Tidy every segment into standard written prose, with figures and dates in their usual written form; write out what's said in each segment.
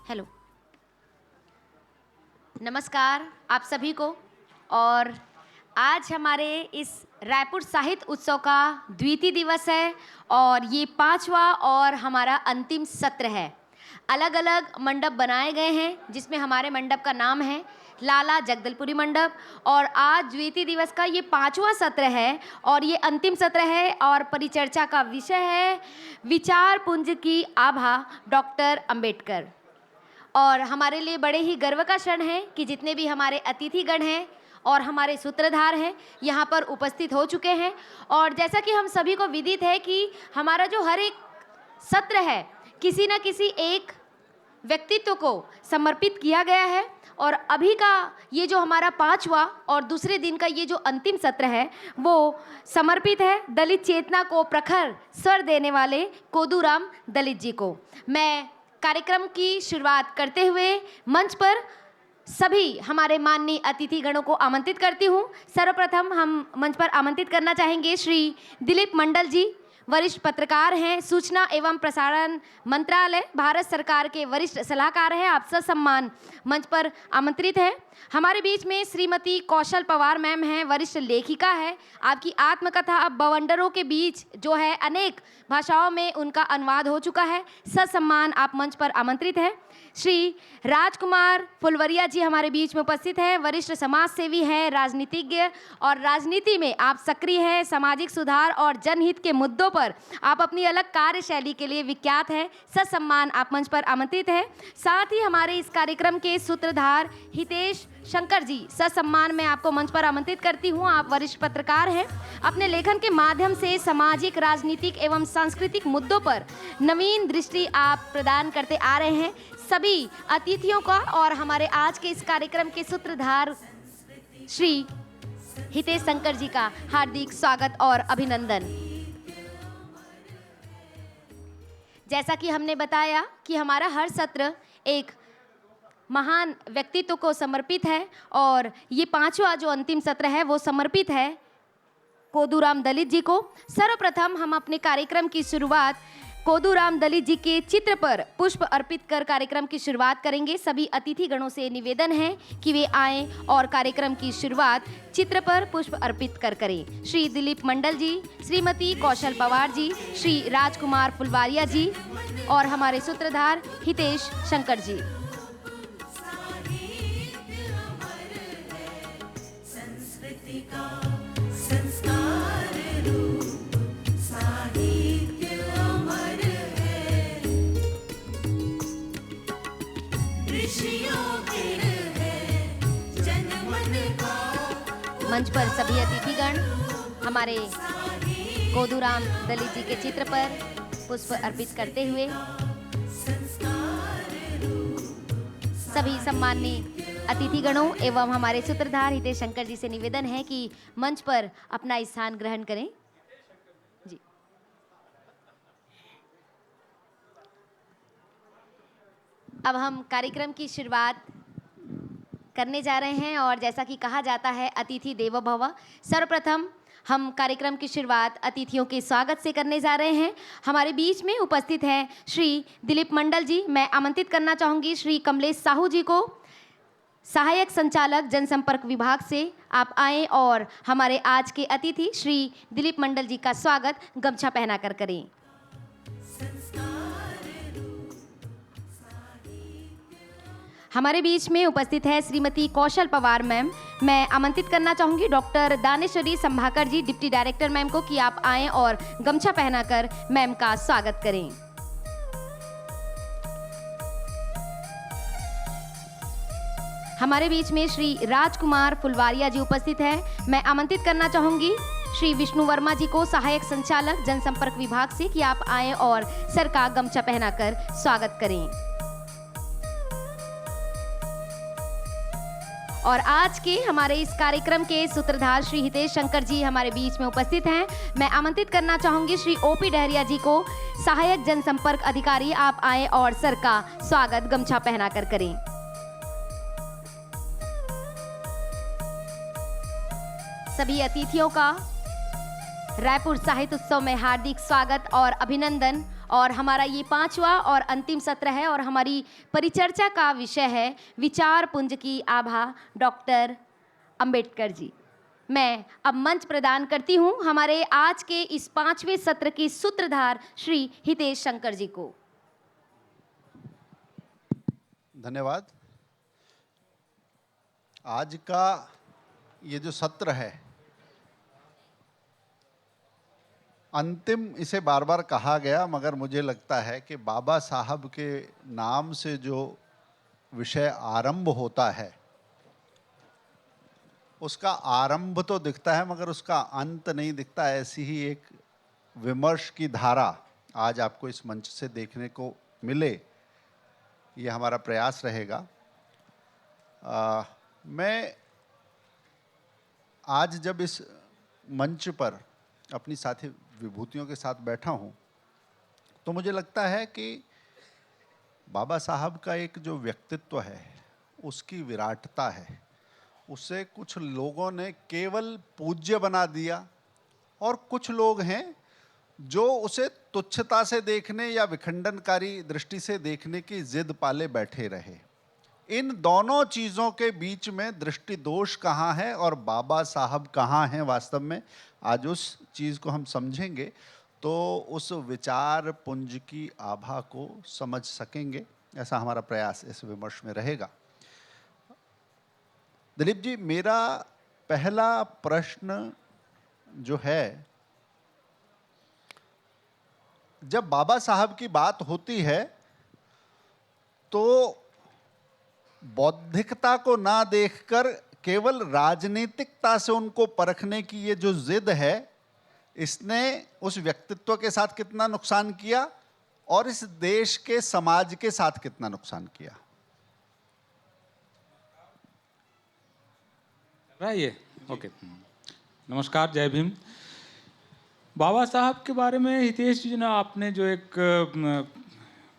Hello, नमस्कार आप सभी को। और आज हमारे इस रायपुर साहित्य उत्सव का द्वितीय दिवस है और ये 5वां और हमारा अंतिम सत्र है। अलग अलग मंडप बनाए गए हैं जिसमें हमारे मंडप का नाम है लाला जगदलपुरी मंडप और आज द्वितीय दिवस का ये 5वां सत्र है और ये अंतिम सत्र है और परिचर्चा का विषय है विचार पुंज की आभा डॉक्टर अंबेडकर। और हमारे लिए बड़े ही गर्व का क्षण है कि जितने भी हमारे अतिथिगण हैं और हमारे सूत्रधार हैं यहाँ पर उपस्थित हो चुके हैं। और जैसा कि हम सभी को विदित है कि हमारा जो हर एक सत्र है किसी न किसी एक व्यक्तित्व को समर्पित किया गया है और अभी का ये जो हमारा 5वां और दूसरे दिन का ये जो अंतिम सत्र है वो समर्पित है दलित चेतना को प्रखर स्वर देने वाले कोदूराम दलित जी को। मैं कार्यक्रम की शुरुआत करते हुए मंच पर सभी हमारे माननीय अतिथिगणों को आमंत्रित करती हूँ। सर्वप्रथम हम मंच पर आमंत्रित करना चाहेंगे श्री दिलीप मंडल जी, वरिष्ठ पत्रकार हैं, सूचना एवं प्रसारण मंत्रालय भारत सरकार के वरिष्ठ सलाहकार हैं। आप ससम्मान मंच पर आमंत्रित हैं। हमारे बीच में श्रीमती कौशल पवार मैम हैं, वरिष्ठ लेखिका है। आपकी आत्मकथा अब बवंडरों के बीच जो है अनेक भाषाओं में उनका अनुवाद हो चुका है। ससम्मान आप मंच पर आमंत्रित हैं। श्री राजकुमार फुलवरिया जी हमारे बीच में उपस्थित हैं, वरिष्ठ समाज सेवी हैं, राजनीतिज्ञ और राजनीति में आप सक्रिय हैं। सामाजिक सुधार और जनहित के मुद्दों पर आप अपनी अलग कार्यशैली के लिए विख्यात हैं। ससम्मान आप मंच पर आमंत्रित हैं। साथ ही हमारे इस कार्यक्रम के सूत्रधार हितेश शंकर जी, ससम्मान मैं आपको मंच पर आमंत्रित करती हूँ। आप वरिष्ठ पत्रकार हैं, अपने लेखन के माध्यम से सामाजिक, राजनीतिक एवं सांस्कृतिक मुद्दों पर नवीन दृष्टि आप प्रदान करते आ रहे हैं। सभी अतिथियों का और हमारे आज के इस कार्यक्रम के सूत्रधार श्री हितेश शंकर जी का हार्दिक स्वागत और अभिनंदन। जैसा कि हमने बताया कि हमारा हर सत्र एक महान व्यक्तित्व को समर्पित है और ये 5वां जो अंतिम सत्र है वो समर्पित है कोदूराम दलित जी को। सर्वप्रथम हम अपने कार्यक्रम की शुरुआत कोदूराम दलित जी के चित्र पर पुष्प अर्पित कर कार्यक्रम की शुरुआत करेंगे। सभी अतिथिगणों से निवेदन है कि वे आएं और कार्यक्रम की शुरुआत चित्र पर पुष्प अर्पित कर करें। श्री दिलीप मंडल जी, श्रीमती कौशल पवार जी, श्री राजकुमार फुलवारिया जी और हमारे सूत्रधार हितेश शंकर जी। मंच पर सभी अतिथिगण हमारे कोदूराम दलित जी के चित्र पर पुष्प अर्पित करते हुए सभी सम्माननीय अतिथिगणों एवं हमारे सूत्रधार हितेश शंकर जी से निवेदन है कि मंच पर अपना स्थान ग्रहण करें। जी, अब हम कार्यक्रम की शुरुआत करने जा रहे हैं और जैसा कि कहा जाता है अतिथि देवो भव। सर्वप्रथम हम कार्यक्रम की शुरुआत अतिथियों के स्वागत से करने जा रहे हैं। हमारे बीच में उपस्थित हैं श्री दिलीप मंडल जी। मैं आमंत्रित करना चाहूँगी श्री कमलेश साहू जी को, सहायक संचालक जनसंपर्क विभाग से। आप आएँ और हमारे आज के अतिथि श्री दिलीप मंडल जी का स्वागत गमछा पहनाकर करें। हमारे बीच में उपस्थित है श्रीमती कौशल पवार मैम। मैं आमंत्रित करना चाहूँगी डॉक्टर दानेश्वरी संभाकर जी, डिप्टी डायरेक्टर मैम को कि आप आएँ और गमछा पहनाकर मैम का स्वागत करें। हमारे बीच में श्री राजकुमार फुलवारिया जी उपस्थित हैं। मैं आमंत्रित करना चाहूँगी श्री विष्णु वर्मा जी को, सहायक संचालक जनसंपर्क विभाग से, कि आप आएँ और सर का गमछा पहनाकर स्वागत करें। और आज के हमारे इस कार्यक्रम के सूत्रधार श्री हितेश शंकर जी हमारे बीच में उपस्थित हैं। मैं आमंत्रित करना चाहूँगी श्री ओपी डहरिया जी को, सहायक जनसंपर्क अधिकारी। आप आएँ और सर का स्वागत गमछा पहनाकर करें। सभी अतिथियों का रायपुर साहित्य उत्सव में हार्दिक स्वागत और अभिनंदन। और हमारा ये 5वां और अंतिम सत्र है और हमारी परिचर्चा का विषय है विचार पुंज की आभा, डॉक्टर अंबेडकर जी। मैं अब मंच प्रदान करती हूँ हमारे आज के इस 5वें सत्र के सूत्रधार श्री हितेश शंकर जी को। धन्यवाद। आज का ये जो सत्र है, अंतिम इसे बार बार कहा गया, मगर मुझे लगता है कि बाबा साहब के नाम से जो विषय आरंभ होता है उसका आरंभ तो दिखता है मगर उसका अंत नहीं दिखता। ऐसी ही एक विमर्श की धारा आज आपको इस मंच से देखने को मिले, ये हमारा प्रयास रहेगा। मैं आज जब इस मंच पर अपनी साथी विभूतियों के साथ बैठा हूँ तो मुझे लगता है कि बाबा साहब का एक जो व्यक्तित्व है, उसकी विराटता है, उसे कुछ लोगों ने केवल पूज्य बना दिया और कुछ लोग हैं जो उसे तुच्छता से देखने या विखंडनकारी दृष्टि से देखने की जिद पाले बैठे रहे। इन दोनों चीज़ों के बीच में दृष्टि दोष कहाँ है और बाबा साहब कहाँ हैं वास्तव में, आज उस चीज़ को हम समझेंगे तो उस विचार पुंज की आभा को समझ सकेंगे। ऐसा हमारा प्रयास इस विमर्श में रहेगा। दिलीप जी, मेरा पहला प्रश्न जो है, जब बाबा साहब की बात होती है तो बौद्धिकता को ना देखकर केवल राजनीतिकता से उनको परखने की ये जो जिद है, इसने उस व्यक्तित्व के साथ कितना नुकसान किया और इस देश के समाज के साथ कितना नुकसान किया? ये ओके। नमस्कार, जय भीम। बाबा साहब के बारे में हितेश जी ने आपने जो एक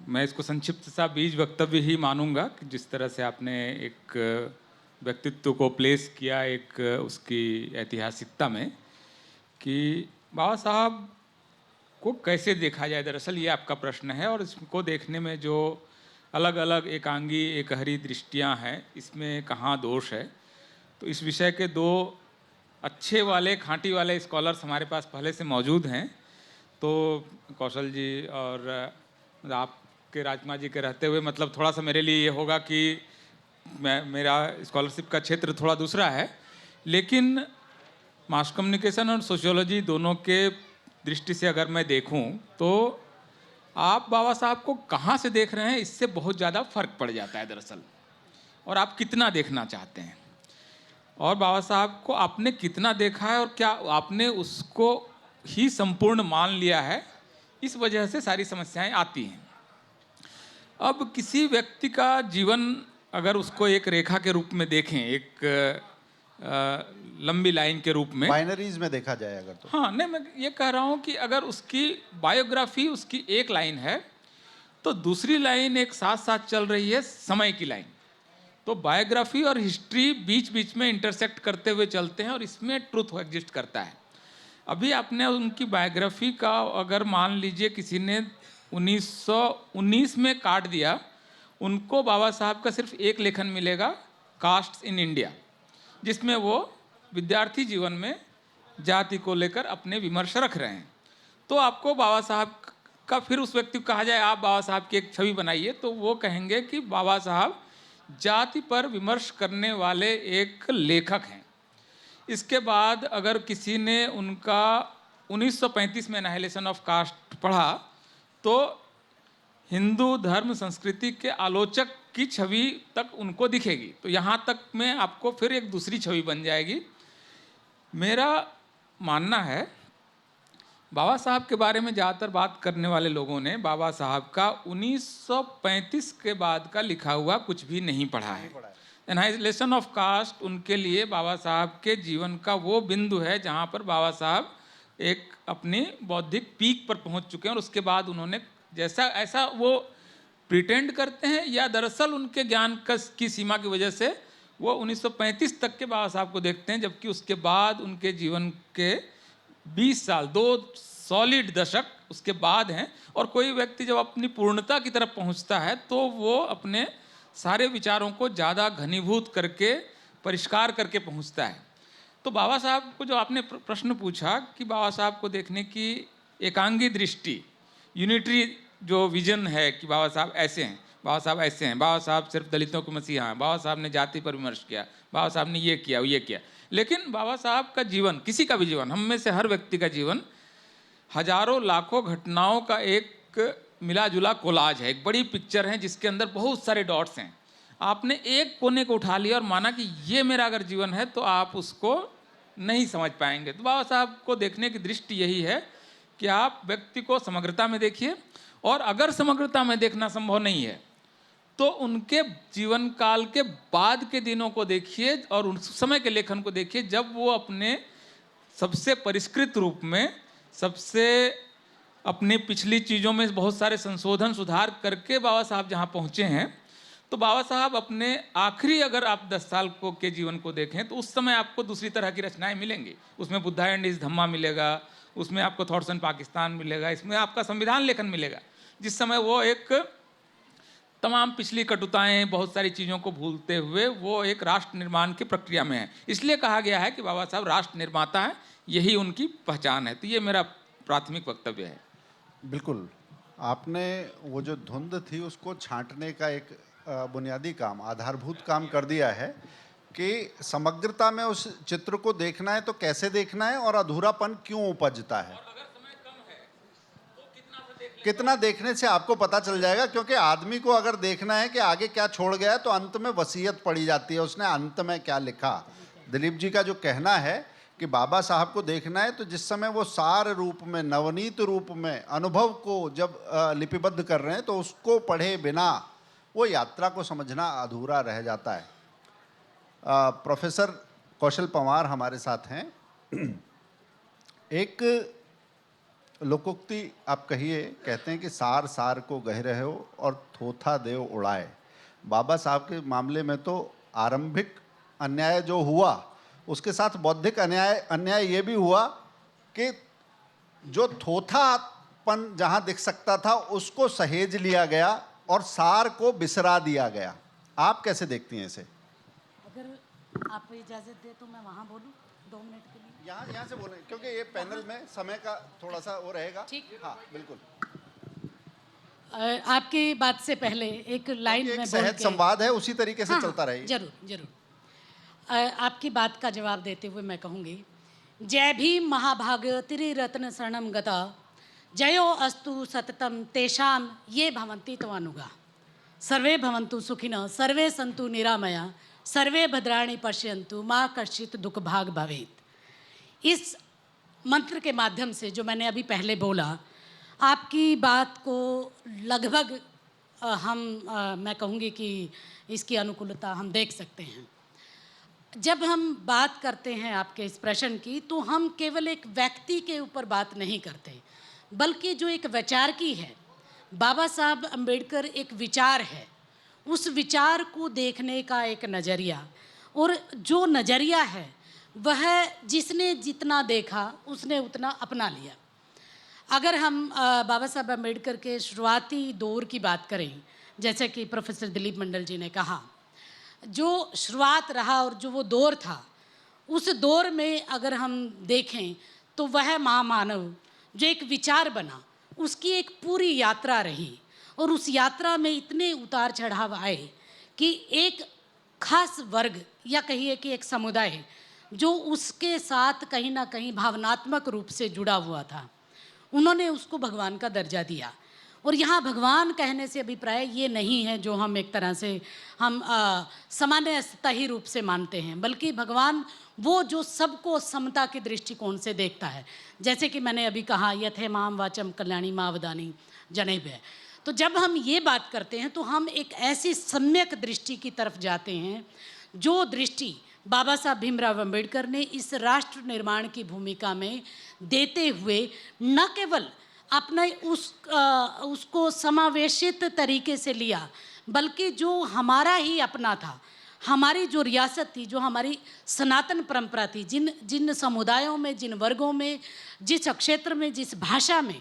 मैं इसको संक्षिप्त सा बीज वक्तव्य ही मानूंगा कि जिस तरह से आपने एक व्यक्तित्व को प्लेस किया एक उसकी ऐतिहासिकता में, कि बाबा साहब को कैसे देखा जाए, दरअसल ये आपका प्रश्न है। और इसको देखने में जो अलग अलग एकांगी एकहरी दृष्टियां हैं, इसमें कहाँ दोष है, तो इस विषय के दो अच्छे वाले खांटी वाले स्कॉलर्स हमारे पास पहले से मौजूद हैं। तो कौशल जी और आपके राजकुमार जी के रहते हुए मतलब थोड़ा सा मेरे लिए ये होगा कि मेरा स्कॉलरशिप का क्षेत्र थोड़ा दूसरा है, लेकिन मास कम्युनिकेशन और सोशियोलॉजी दोनों के दृष्टि से अगर मैं देखूं तो आप बाबा साहब को कहाँ से देख रहे हैं, इससे बहुत ज़्यादा फर्क पड़ जाता है दरअसल, और आप कितना देखना चाहते हैं और बाबा साहब को आपने कितना देखा है और क्या आपने उसको ही संपूर्ण मान लिया है, इस वजह से सारी समस्याएं आती हैं। अब किसी व्यक्ति का जीवन अगर उसको एक रेखा के रूप में देखें, एक लंबी लाइन के रूप में, बाइनरीज में देखा जाए अगर तो, हाँ नहीं, मैं ये कह रहा हूँ कि अगर उसकी बायोग्राफी उसकी एक लाइन है तो दूसरी लाइन एक साथ साथ चल रही है समय की लाइन। तो बायोग्राफी और हिस्ट्री बीच बीच में इंटरसेक्ट करते हुए चलते हैं और इसमें ट्रुथ एग्जिस्ट करता है। अभी आपने उनकी बायोग्राफी का अगर मान लीजिए किसी ने 1919 में काट दिया, उनको बाबा साहब का सिर्फ एक लेखन मिलेगा, कास्ट इन इंडिया, जिसमें वो विद्यार्थी जीवन में जाति को लेकर अपने विमर्श रख रहे हैं। तो आपको बाबा साहब का फिर उस व्यक्ति को कहा जाए आप बाबा साहब की एक छवि बनाइए, तो वो कहेंगे कि बाबा साहब जाति पर विमर्श करने वाले एक लेखक हैं। इसके बाद अगर किसी ने उनका 1935 में एनाहिलेशन ऑफ कास्ट पढ़ा तो हिंदू धर्म संस्कृति के आलोचक की छवि तक उनको दिखेगी। तो यहाँ तक में आपको फिर एक दूसरी छवि बन जाएगी। मेरा मानना है बाबा साहब के बारे में ज़्यादातर बात करने वाले लोगों ने बाबा साहब का 1935 के बाद का लिखा हुआ कुछ भी नहीं पढ़ा है। एनाहिलेशन ऑफ कास्ट उनके लिए बाबा साहब के जीवन का वो बिंदु है जहाँ पर बाबा साहब एक अपनी बौद्धिक पीक पर पहुँच चुके हैं, और उसके बाद उन्होंने जैसा ऐसा वो प्रिटेंड करते हैं या दरअसल उनके ज्ञान की सीमा की वजह से वो 1935 तक के बाबा साहब को देखते हैं, जबकि उसके बाद उनके जीवन के 20 साल, 2 सॉलिड दशक उसके बाद हैं। और कोई व्यक्ति जब अपनी पूर्णता की तरफ पहुंचता है तो वो अपने सारे विचारों को ज़्यादा घनीभूत करके परिष्कार करके पहुंचता है। तो बाबा साहब को जो आपने प्रश्न पूछा कि बाबा साहब को देखने की एकांगी दृष्टि, यूनिटरी जो विजन है कि बाबा साहब ऐसे हैं, बाबा साहब ऐसे हैं, बाबा साहब सिर्फ दलितों के मसीहा हैं, बाबा साहब ने जाति पर विमर्श किया, बाबा साहब ने ये किया ये किया। लेकिन बाबा साहब का जीवन, किसी का भी जीवन, हम में से हर व्यक्ति का जीवन हजारों लाखों घटनाओं का एक मिला जुला कोलाज है, एक बड़ी पिक्चर है जिसके अंदर बहुत सारे डॉट्स हैं। आपने एक कोने को उठा लिया और माना कि ये मेरा अगर जीवन है तो आप उसको नहीं समझ पाएंगे। तो बाबा साहब को देखने की दृष्टि यही है कि आप व्यक्ति को समग्रता में देखिए, और अगर समग्रता में देखना संभव नहीं है तो उनके जीवन काल के बाद के दिनों को देखिए और उस समय के लेखन को देखिए, जब वो अपने सबसे परिष्कृत रूप में, सबसे अपनी पिछली चीज़ों में बहुत सारे संशोधन सुधार करके बाबा साहब जहाँ पहुँचे हैं। तो बाबा साहब अपने आखिरी, अगर आप 10 साल को के जीवन को देखें तो उस समय आपको दूसरी तरह की रचनाएं मिलेंगी। उसमें बुद्धा एंड इज धम्मा मिलेगा, उसमें आपको थॉट्स ऑन पाकिस्तान मिलेगा, इसमें आपका संविधान लेखन मिलेगा। जिस समय वो एक तमाम पिछली कटुताएं, बहुत सारी चीज़ों को भूलते हुए वो एक राष्ट्र निर्माण की प्रक्रिया में है। इसलिए कहा गया है कि बाबा साहब राष्ट्र निर्माता हैं, यही उनकी पहचान है। तो ये मेरा प्राथमिक वक्तव्य है। बिल्कुल, आपने वो जो धुंध थी उसको छांटने का एक बुनियादी काम, आधारभूत काम कर दिया है कि समग्रता में उस चित्र को देखना है तो कैसे देखना है और अधूरापन क्यों उपजता है। कितना देखने से आपको पता चल जाएगा, क्योंकि आदमी को अगर देखना है कि आगे क्या छोड़ गया है तो अंत में वसीयत पड़ी जाती है, उसने अंत में क्या लिखा। दिलीप जी का जो कहना है कि बाबा साहब को देखना है तो जिस समय वो सार रूप में, नवनीत रूप में अनुभव को जब लिपिबद्ध कर रहे हैं तो उसको पढ़े बिना वो यात्रा को समझना अधूरा रह जाता है। प्रोफेसर कौशल पंवार हमारे साथ हैं। एक लोकोक्ति आप कहिए, कहते हैं कि सार सार को गह रहे हो और थोथा देव उड़ाए। बाबा साहब के मामले में तो आरंभिक अन्याय जो हुआ उसके साथ बौद्धिक अन्याय ये भी हुआ कि जो थोथापन जहाँ दिख सकता था उसको सहेज लिया गया और सार को बिसरा दिया गया। आप कैसे देखती हैं इसे? अगर आप इजाज़त दे तो मैं वहाँ बोलूँ 2 मिनट के लिए। यहाँ से बोलें, क्योंकि ये पैनल में समय का थोड़ा सा वो रहेगा। ठीक। हाँ बिल्कुल। आपकी बात से पहले एक लाइन में बोल सहज के, संवाद है, उसी तरीके से हाँ, चलता रहेगा। जरूर जरूर। आपकी बात का जवाब देते हुए मैं कहूँगी, जय भीम महाभाग त्रिरत्न शरणम गता, जयो अस्तु सततम तेषाम ये भवन्ति तवानुगा, सर्वे भवन्तु सुखिनः सर्वे सन्तु निरामया सर्वे भद्राणि पश्यन्तु माँ कश्चित् दुख भाग भवेत्। इस मंत्र के माध्यम से जो मैंने अभी पहले बोला, आपकी बात को लगभग मैं कहूँगी कि इसकी अनुकूलता हम देख सकते हैं। जब हम बात करते हैं आपके इस प्रश्न की, तो हम केवल एक व्यक्ति के ऊपर बात नहीं करते, बल्कि जो एक विचार की है, बाबा साहब अम्बेडकर एक विचार है, उस विचार को देखने का एक नज़रिया, और जो नज़रिया है वह जिसने जितना देखा उसने उतना अपना लिया। अगर हम बाबा साहब अम्बेडकर के शुरुआती दौर की बात करें, जैसे कि प्रोफेसर दिलीप मंडल जी ने कहा, जो शुरुआत रहा और जो वो दौर था, उस दौर में अगर हम देखें तो वह महामानव जो एक विचार बना, उसकी एक पूरी यात्रा रही, और उस यात्रा में इतने उतार चढ़ाव आए कि एक खास वर्ग या कहिए कि एक समुदाय जो उसके साथ कहीं ना कहीं भावनात्मक रूप से जुड़ा हुआ था, उन्होंने उसको भगवान का दर्जा दिया। और यहाँ भगवान कहने से अभिप्राय ये नहीं है जो हम एक तरह से हम सामान्य सतही रूप से मानते हैं, बल्कि भगवान वो जो सबको समता के दृष्टिकोण से देखता है। जैसे कि मैंने अभी कहा, यथे माम वाचम कल्याणी माँ वदानी जनेभ्य। तो जब हम ये बात करते हैं तो हम एक ऐसी सम्यक दृष्टि की तरफ जाते हैं, जो दृष्टि बाबा साहब भीमराव अम्बेडकर ने इस राष्ट्र निर्माण की भूमिका में देते हुए न केवल अपने उसको समावेशित तरीके से लिया, बल्कि जो हमारा ही अपना था, हमारी जो रियासत थी, जो हमारी सनातन परंपरा थी, जिन जिन समुदायों में, जिन वर्गों में, जिस क्षेत्र में, जिस भाषा में,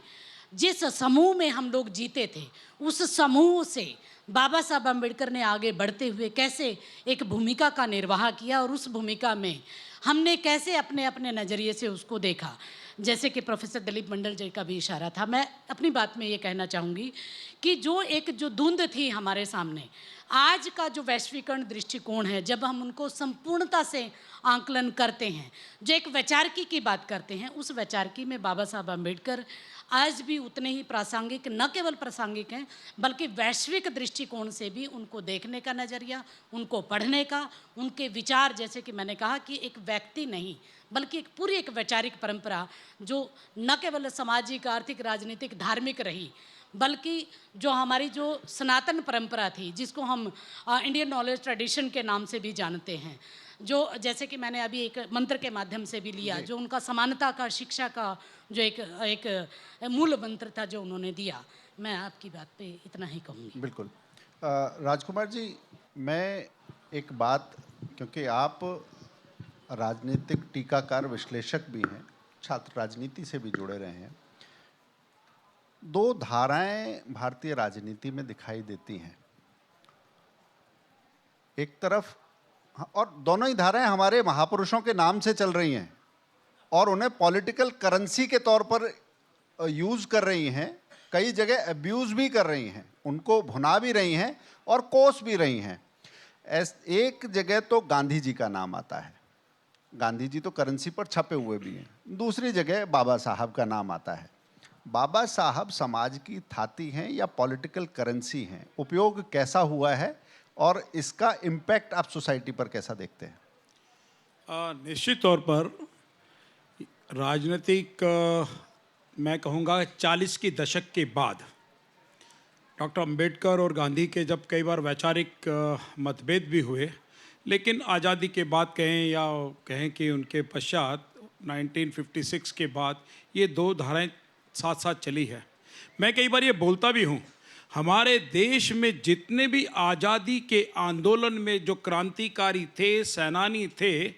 जिस समूह में हम लोग जीते थे, उस समूह से बाबा साहब अम्बेडकर ने आगे बढ़ते हुए कैसे एक भूमिका का निर्वाह किया और उस भूमिका में हमने कैसे अपने अपने नज़रिए से उसको देखा। जैसे कि प्रोफेसर दिलीप मंडल जी का भी इशारा था, मैं अपनी बात में ये कहना चाहूँगी कि जो धुंध थी हमारे सामने, आज का जो वैश्वीकरण दृष्टिकोण है, जब हम उनको संपूर्णता से आंकलन करते हैं, जो एक वैचारिकी की बात करते हैं, उस वैचारिकी में बाबा साहब अम्बेडकर आज भी उतने ही प्रासंगिक, न केवल प्रासंगिक हैं बल्कि वैश्विक दृष्टिकोण से भी उनको देखने का नज़रिया, उनको पढ़ने का, उनके विचार, जैसे कि मैंने कहा कि एक व्यक्ति नहीं बल्कि एक पूरी एक वैचारिक परंपरा जो न केवल सामाजिक, आर्थिक, राजनीतिक, धार्मिक रही, बल्कि जो हमारी जो सनातन परंपरा थी, जिसको हम इंडियन नॉलेज ट्रेडिशन के नाम से भी जानते हैं, जो जैसे कि मैंने अभी एक मंत्र के माध्यम से भी लिया, जो उनका समानता का, शिक्षा का जो एक मूल मंत्र था जो उन्होंने दिया। मैं आपकी बात पे इतना ही कहूँगी। बिल्कुल। राजकुमार जी, मैं एक बात, क्योंकि आप राजनीतिक टीकाकार विश्लेषक भी हैं, छात्र राजनीति से भी जुड़े रहे हैं, दो धाराएं भारतीय राजनीति में दिखाई देती हैं। एक तरफ, और दोनों ही धाराएं हमारे महापुरुषों के नाम से चल रही हैं और उन्हें पॉलिटिकल करेंसी के तौर पर यूज़ कर रही हैं, कई जगह अब्यूज़ भी कर रही हैं, उनको भुना भी रही हैं और कोस भी रही हैं। एक जगह तो गांधी जी का नाम आता है, गांधी जी तो करेंसी पर छपे हुए भी हैं। दूसरी जगह बाबा साहब का नाम आता है। बाबा साहब समाज की थाती हैं या पॉलिटिकल करेंसी हैं? उपयोग कैसा हुआ है और इसका इम्पैक्ट आप सोसाइटी पर कैसा देखते हैं? निश्चित तौर पर राजनीतिक, मैं कहूँगा 40 के दशक के बाद डॉक्टर अंबेडकर और गांधी के जब कई बार वैचारिक मतभेद भी हुए, लेकिन आज़ादी के बाद कहें या कहें कि उनके पश्चात 1956 के बाद ये दो धाराएं साथ साथ चली है। मैं कई बार ये बोलता भी हूँ, हमारे देश में जितने भी आज़ादी के आंदोलन में जो क्रांतिकारी थे, सेनानी थे,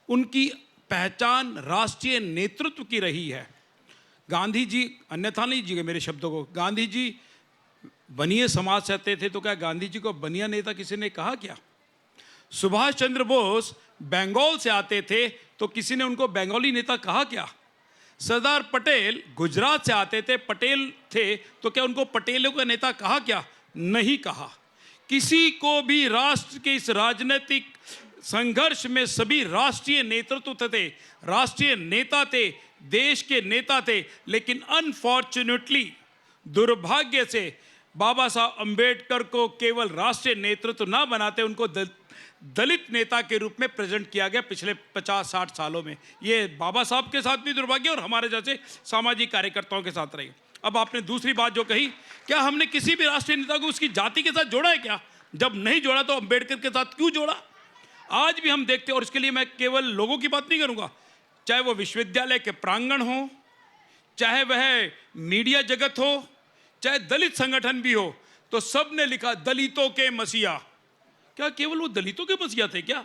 उनकी पहचान राष्ट्रीय नेतृत्व की रही है। गांधी जी, अन्यथा नहीं जी मेरे शब्दों को, गांधी जी बनिए समाज चाहते थे, तो क्या गांधी जी को बनिया नेता किसी ने कहा क्या? सुभाष चंद्र बोस बंगाल से आते थे, तो किसी ने उनको बंगाली नेता कहा क्या? सरदार पटेल गुजरात से आते थे, पटेल थे, तो क्या उनको पटेलों का नेता कहा क्या? नहीं कहा। किसी को भी राष्ट्र के इस राजनीतिक संघर्ष में सभी राष्ट्रीय नेतृत्व थे, राष्ट्रीय नेता थे, देश के नेता थे, लेकिन अनफॉर्चुनेटली, दुर्भाग्य से बाबा साहब अम्बेडकर को केवल राष्ट्रीय नेतृत्व ना बनाते, उनको दलित नेता के रूप में प्रेजेंट किया गया पिछले 50-60 सालों में। ये बाबा साहब के साथ भी दुर्भाग्य और हमारे जैसे सामाजिक कार्यकर्ताओं के साथ रही। अब आपने दूसरी बात जो कही, क्या हमने किसी भी राष्ट्रीय नेता को उसकी जाति के साथ जोड़ा है क्या? जब नहीं जोड़ा तो अम्बेडकर के साथ क्यों जोड़ा? आज भी हम देखते हैं, और इसके लिए मैं केवल लोगों की बात नहीं करूँगा, चाहे वो विश्वविद्यालय के प्रांगण हो, चाहे वह मीडिया जगत हो, चाहे दलित संगठन भी हो, तो सब ने लिखा दलितों के मसीहा। क्या केवल वो दलितों के मसीहा थे क्या?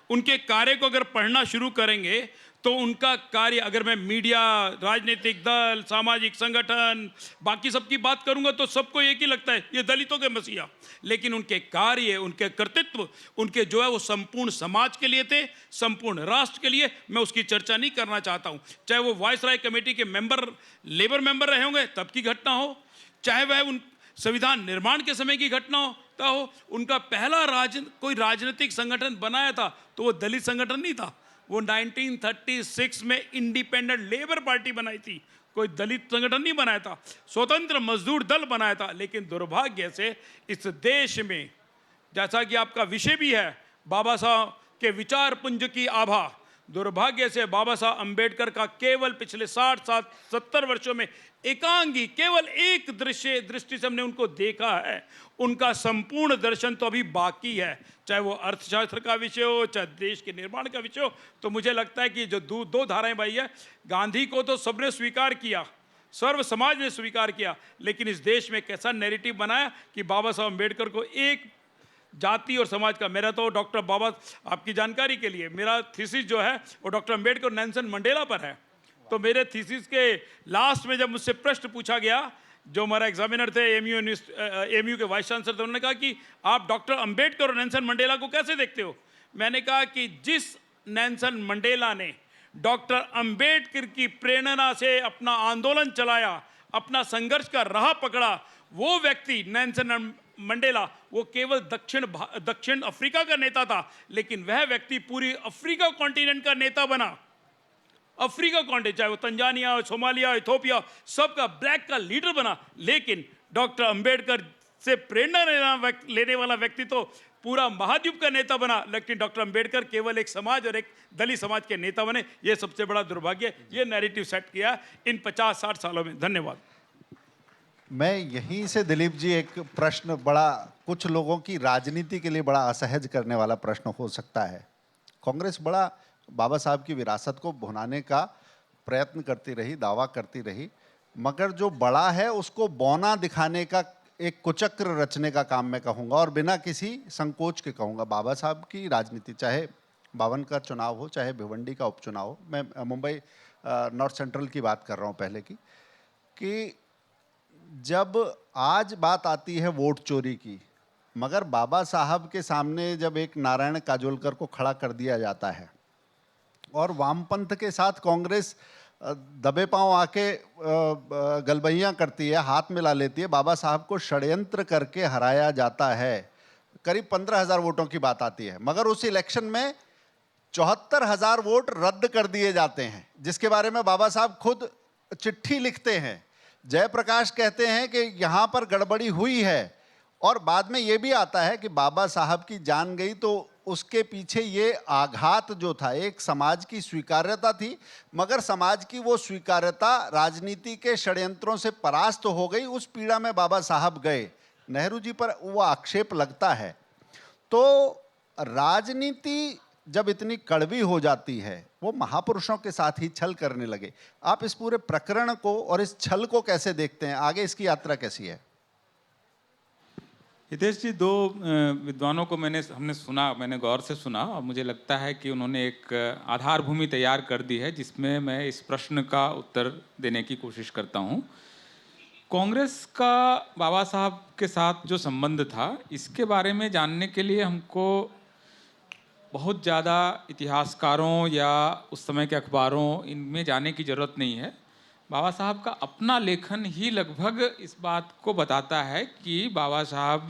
उनके कार्य को अगर पढ़ना शुरू करेंगे तो उनका कार्य, अगर मैं मीडिया, राजनीतिक दल, सामाजिक संगठन, बाकी सब की बात करूंगा तो सबको एक ही लगता है, ये दलितों के मसीहा। लेकिन उनके कार्य, उनके कर्तृत्व, उनके जो है वो संपूर्ण समाज के लिए थे, संपूर्ण राष्ट्र के लिए। मैं उसकी चर्चा नहीं करना चाहता हूँ। चाहे वो वायसराय कमेटी के मेंबर, लेबर मेंबर रहे होंगे तब की घटना हो, चाहे वह उन संविधान निर्माण के समय की घटना हो, उनका पहला कोई राजनीतिक संगठन बनाया था तो वो दलित संगठन नहीं था, वो 1936 में इंडिपेंडेंट लेबर पार्टी बनाई थी, कोई दलित संगठन नहीं बनाया था, स्वतंत्र मजदूर दल बनाया था। लेकिन दुर्भाग्य से इस देश में, जैसा कि आपका विषय भी है, बाबा साहब के विचार पुंज की आभा, दुर्भाग्य से बाबा साहब अम्बेडकर का केवल पिछले 60-70 वर्षों में एकांगी, केवल एक दृष्टि से हमने उनको देखा है। उनका संपूर्ण दर्शन तो अभी बाकी है, चाहे वो अर्थशास्त्र का विषय हो, चाहे देश के निर्माण का विषय हो। तो मुझे लगता है कि जो दो धाराएं भाई है, गांधी को तो सबने स्वीकार किया, सर्व समाज ने स्वीकार किया, लेकिन इस देश में कैसा नैरेटिव बनाया कि बाबा साहब अम्बेडकर को एक जाति और समाज का। मेरा तो डॉक्टर बाबा, आपकी जानकारी के लिए, मेरा थीसिस जो है वो डॉक्टर अम्बेडकर और नेल्सन मंडेला पर है। तो मेरे थीसिस के लास्ट में जब मुझसे प्रश्न पूछा गया, जो हमारा एग्जामिनर थे एमयू के वाइस चांसलर थे, उन्होंने कहा कि आप डॉक्टर अम्बेडकर और नेल्सन मंडेला को कैसे देखते हो? मैंने कहा कि जिस नेल्सन मंडेला ने डॉक्टर अंबेडकर की प्रेरणा से अपना आंदोलन चलाया, अपना संघर्ष का राह पकड़ा, वो व्यक्ति नेल्सन मंडेला वो केवल दक्षिण अफ्रीका का नेता था, लेकिन वह व्यक्ति पूरी अफ्रीका कॉन्टिनेंट का नेता बना। अफ्रीका कॉन्टिनेंट, चाहे वो तंजानिया, सोमालिया, इथोपिया, सबका ब्लैक का लीडर बना। लेकिन डॉक्टर अंबेडकर से प्रेरणा लेने वाला व्यक्ति तो पूरा महाद्वीप का नेता बना, लेकिन डॉक्टर अंबेडकर केवल एक समाज और एक दलित समाज के नेता बने। ये सबसे बड़ा दुर्भाग्य है। ये नैरेटिव सेट किया इन 50-60 सालों में। धन्यवाद। मैं यहीं से दिलीप जी, एक प्रश्न, बड़ा कुछ लोगों की राजनीति के लिए बड़ा असहज करने वाला प्रश्न हो सकता है। कांग्रेस बड़ा बाबा साहब की विरासत को भुनाने का प्रयत्न करती रही, दावा करती रही, मगर जो बड़ा है उसको बौना दिखाने का एक कुचक्र रचने का काम मैं कहूँगा, और बिना किसी संकोच के कहूँगा। बाबा साहब की राजनीति, चाहे 52 का चुनाव हो, चाहे भिवंडी का उपचुनाव हो, मैं मुंबई नॉर्थ सेंट्रल की बात कर रहा हूँ पहले की, कि जब आज बात आती है वोट चोरी की, मगर बाबा साहब के सामने जब एक नारायण काजोलकर को खड़ा कर दिया जाता है और वामपंथ के साथ कांग्रेस दबे पांव आके गलबैयाँ करती है, हाथ मिला लेती है, बाबा साहब को षड्यंत्र करके हराया जाता है। करीब 15,000 वोटों की बात आती है, मगर उस इलेक्शन में 74,000 वोट रद्द कर दिए जाते हैं, जिसके बारे में बाबा साहब खुद चिट्ठी लिखते हैं। जयप्रकाश कहते हैं कि यहाँ पर गड़बड़ी हुई है, और बाद में ये भी आता है कि बाबा साहब की जान गई तो उसके पीछे ये आघात जो था, एक समाज की स्वीकार्यता थी, मगर समाज की वो स्वीकार्यता राजनीति के षड्यंत्रों से परास्त हो गई। उस पीड़ा में बाबा साहब गए। नेहरू जी पर वो आक्षेप लगता है। तो राजनीति जब इतनी कड़वी हो जाती है, वो महापुरुषों के साथ ही छल करने लगे। आप इस पूरे प्रकरण को और इस छल को कैसे देखते हैं? आगे इसकी यात्रा कैसी है? हितेश जी, दो विद्वानों को हमने सुना, मैंने गौर से सुना, और मुझे लगता है कि उन्होंने एक आधार भूमि तैयार कर दी है, जिसमें मैं इस प्रश्न का उत्तर देने की कोशिश करता हूँ। कांग्रेस का बाबा साहब के साथ जो संबंध था, इसके बारे में जानने के लिए हमको बहुत ज़्यादा इतिहासकारों या उस समय के अखबारों इनमें जाने की ज़रूरत नहीं है। बाबा साहब का अपना लेखन ही लगभग इस बात को बताता है कि बाबा साहब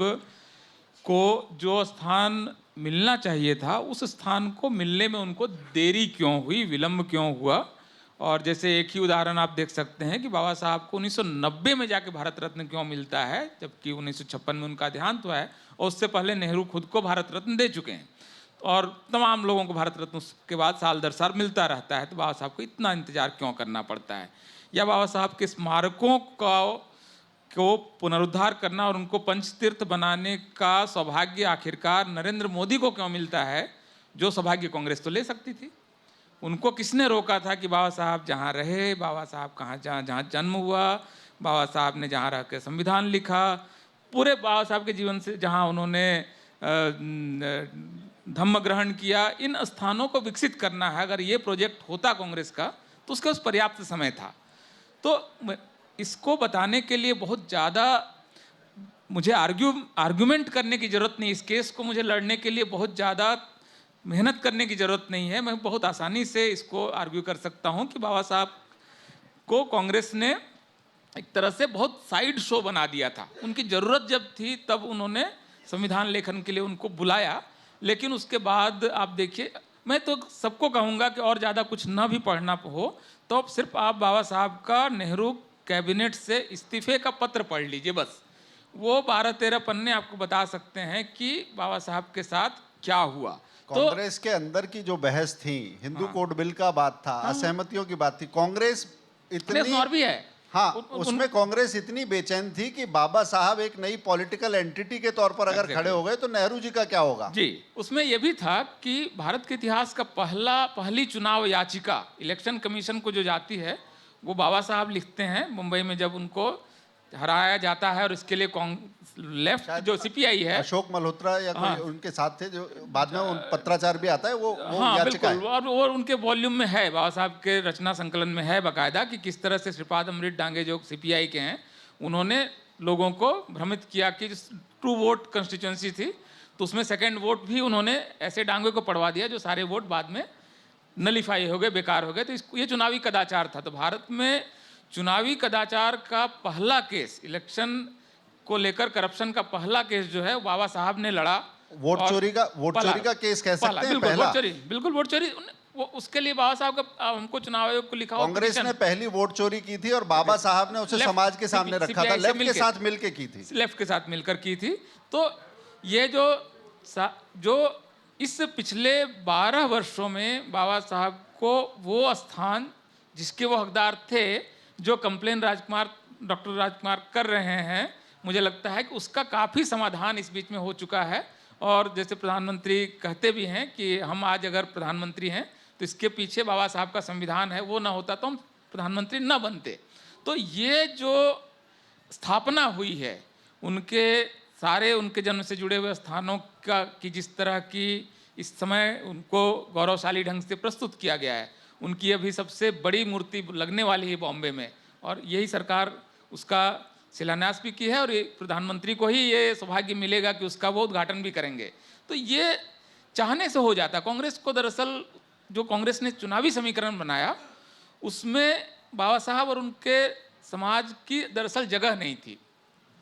को जो स्थान मिलना चाहिए था, उस स्थान को मिलने में उनको देरी क्यों हुई, विलंब क्यों हुआ। और जैसे एक ही उदाहरण आप देख सकते हैं कि बाबा साहब को 1990 में जाके भारत रत्न क्यों मिलता है, जबकि 1956 में उनका देहांत हुआ है, और उससे पहले नेहरू खुद को भारत रत्न दे चुके हैं, और तमाम लोगों को भारत रत्न उसके बाद साल दर साल मिलता रहता है। तो बाबा साहब को इतना इंतजार क्यों करना पड़ता है? या बाबा साहब के स्मारकों को पुनरुद्धार करना और उनको पंचतीर्थ बनाने का सौभाग्य आखिरकार नरेंद्र मोदी को क्यों मिलता है, जो सौभाग्य कांग्रेस तो ले सकती थी? उनको किसने रोका था कि बाबा साहब जहाँ रहे, बाबा साहब जहाँ जन्म हुआ, बाबा साहब ने जहाँ रह के संविधान लिखा, पूरे बाबा साहब के जीवन से जहाँ उन्होंने धम्म ग्रहण किया, इन स्थानों को विकसित करना है। अगर ये प्रोजेक्ट होता कांग्रेस का, तो उसके उस पर्याप्त समय था। तो इसको बताने के लिए बहुत ज़्यादा मुझे आर्ग्यूमेंट करने की ज़रूरत नहीं, इस केस को मुझे लड़ने के लिए बहुत ज़्यादा मेहनत करने की ज़रूरत नहीं है। मैं बहुत आसानी से इसको आर्ग्यू कर सकता हूँ कि बाबा साहब को कांग्रेस ने एक तरह से बहुत साइड शो बना दिया था। उनकी ज़रूरत जब थी तब उन्होंने संविधान लेखन के लिए उनको बुलाया, लेकिन उसके बाद आप देखिए, मैं तो सबको कहूँगा कि और ज़्यादा कुछ ना भी पढ़ना हो तो सिर्फ आप बाबा साहब का नेहरू कैबिनेट से इस्तीफे का पत्र पढ़ लीजिए, बस वो 12-13 पन्ने आपको बता सकते हैं कि बाबा साहब के साथ क्या हुआ। कांग्रेस के अंदर की जो बहस थी, हिंदू कोड बिल का बात था, असहमतियों की बात थी, कांग्रेस इतनी और भी है, हाँ, उसमें कांग्रेस इतनी बेचैन थी कि बाबा साहब एक नई पॉलिटिकल एंटिटी के तौर पर अगर खड़े हो गए तो नेहरू जी का क्या होगा? जी, उसमें यह भी था कि भारत के इतिहास का पहली चुनाव याचिका इलेक्शन कमीशन को जो जाती है, वो बाबा साहब लिखते हैं मुंबई में, जब उनको हराया जाता है और इसके लिए लेफ्ट जो सीपीआई है, अशोक मल्होत्रा या कोई उनके साथ थे, जो बाद में उन पत्राचार भी आता है, वो हाँ याचिका बिल्कुल, है। और वो उनके वॉल्यूम में है, बाबा साहब के रचना संकलन में है बाकायदा कि किस तरह से श्रीपाद अमृत डांगे जो सीपीआई के हैं, उन्होंने लोगों को भ्रमित किया कि ट्रू वोट कंस्टिट्यूएंसी थी, तो उसमें सेकंड वोट भी उन्होंने ऐसे डांगे को पढ़वा दिया जो सारे वोट बाद में नलीफाई हो गए, बेकार हो गए। तो ये चुनावी कदाचार था। तो भारत में चुनावी कदाचार का पहला केस, इलेक्शन को लेकर करप्शन का पहला केस जो है, बाबा साहब ने लड़ा। वोट चोरी का केस कह सकते हैं, बिल्कुल पहला। वोट चोरी, बिल्कुल वोट चोरी। वो उसके लिए बाबा साहब का हमको चुनाव आयोग को लिखा हुआ कांग्रेस petition, ने पहली वोट चोरी की थी और बाबा साहब ने उसे लेफ्ट- समाज के सामने रखा था, CPI से लेफ्ट के मिलके। साथ मिलके की थी। लेफ्ट के साथ मिलकर की थी। तो ये जो इस पिछले 12 वर्षों में बाबा साहब को वो स्थान जिसके वो हकदार थे, जो कंप्लेन डॉक्टर राजकुमार कर रहे हैं, मुझे लगता है कि उसका काफ़ी समाधान इस बीच में हो चुका है। और जैसे प्रधानमंत्री कहते भी हैं कि हम आज अगर प्रधानमंत्री हैं तो इसके पीछे बाबा साहब का संविधान है, वो ना होता तो हम प्रधानमंत्री ना बनते। तो ये जो स्थापना हुई है, उनके जन्म से जुड़े हुए स्थानों की जिस तरह की इस समय उनको गौरवशाली ढंग से प्रस्तुत किया गया है, उनकी अभी सबसे बड़ी मूर्ति लगने वाली है बॉम्बे में, और यही सरकार उसका शिलान्यास भी की है, और ये प्रधानमंत्री को ही ये सौभाग्य मिलेगा कि उसका वो उद्घाटन भी करेंगे। तो ये चाहने से हो जाता। कांग्रेस को दरअसल जो कांग्रेस ने चुनावी समीकरण बनाया, उसमें बाबा साहब और उनके समाज की दरअसल जगह नहीं थी,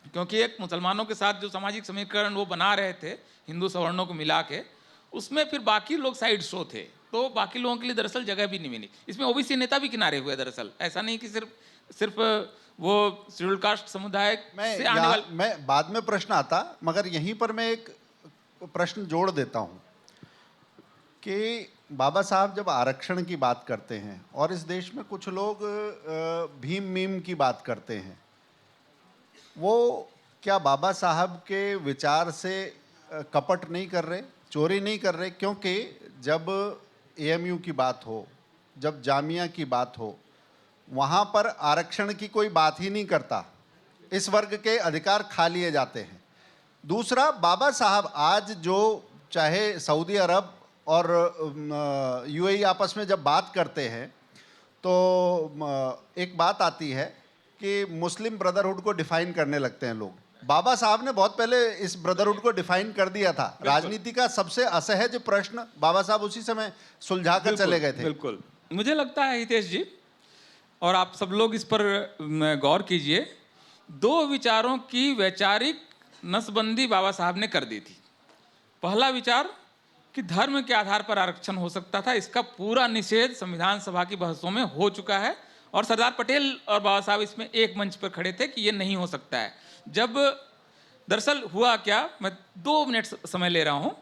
क्योंकि एक मुसलमानों के साथ जो सामाजिक समीकरण वो बना रहे थे हिंदू सवर्णों को मिला के, उसमें फिर बाकी लोग साइड शो थे, तो बाकी लोगों के लिए दरअसल जगह भी नहीं मिली। इसमें ओबीसी नेता भी किनारे हुए दरअसल, ऐसा नहीं कि सिर्फ वो शेड्यूल कास्ट समुदाय से आने वाले। मैं बाद में प्रश्न आता, मगर यहीं पर मैं एक प्रश्न जोड़ देता हूं कि बाबा साहब जब आरक्षण की बात करते हैं और इस देश में कुछ लोग भीम मीम की बात करते हैं, वो क्या बाबा साहब के विचार से कपट नहीं कर रहे, चोरी नहीं कर रहे? क्योंकि जब एएमयू की बात हो, जब जामिया की बात हो, वहाँ पर आरक्षण की कोई बात ही नहीं करता, इस वर्ग के अधिकार खा लिए जाते हैं। दूसरा, बाबा साहब आज जो चाहे सऊदी अरब और यूएई आपस में जब बात करते हैं तो एक बात आती है कि मुस्लिम ब्रदरहुड को डिफाइन करने लगते हैं लोग। बाबा साहब ने बहुत पहले इस ब्रदरहुड को डिफाइन कर दिया था। राजनीति का सबसे असहज प्रश्न बाबा साहब उसी समय सुलझा कर चले गए थे। बिल्कुल, मुझे लगता है हितेश जी, और आप सब लोग इस पर गौर कीजिए, दो विचारों की वैचारिक नसबंदी बाबा साहब ने कर दी थी। पहला विचार कि धर्म के आधार पर आरक्षण हो सकता था, इसका पूरा निषेध संविधान सभा की बहसों में हो चुका है, और सरदार पटेल और बाबा साहब इसमें एक मंच पर खड़े थे कि ये नहीं हो सकता है। जब दरअसल हुआ क्या, मैं 2 मिनट समय ले रहा हूँ।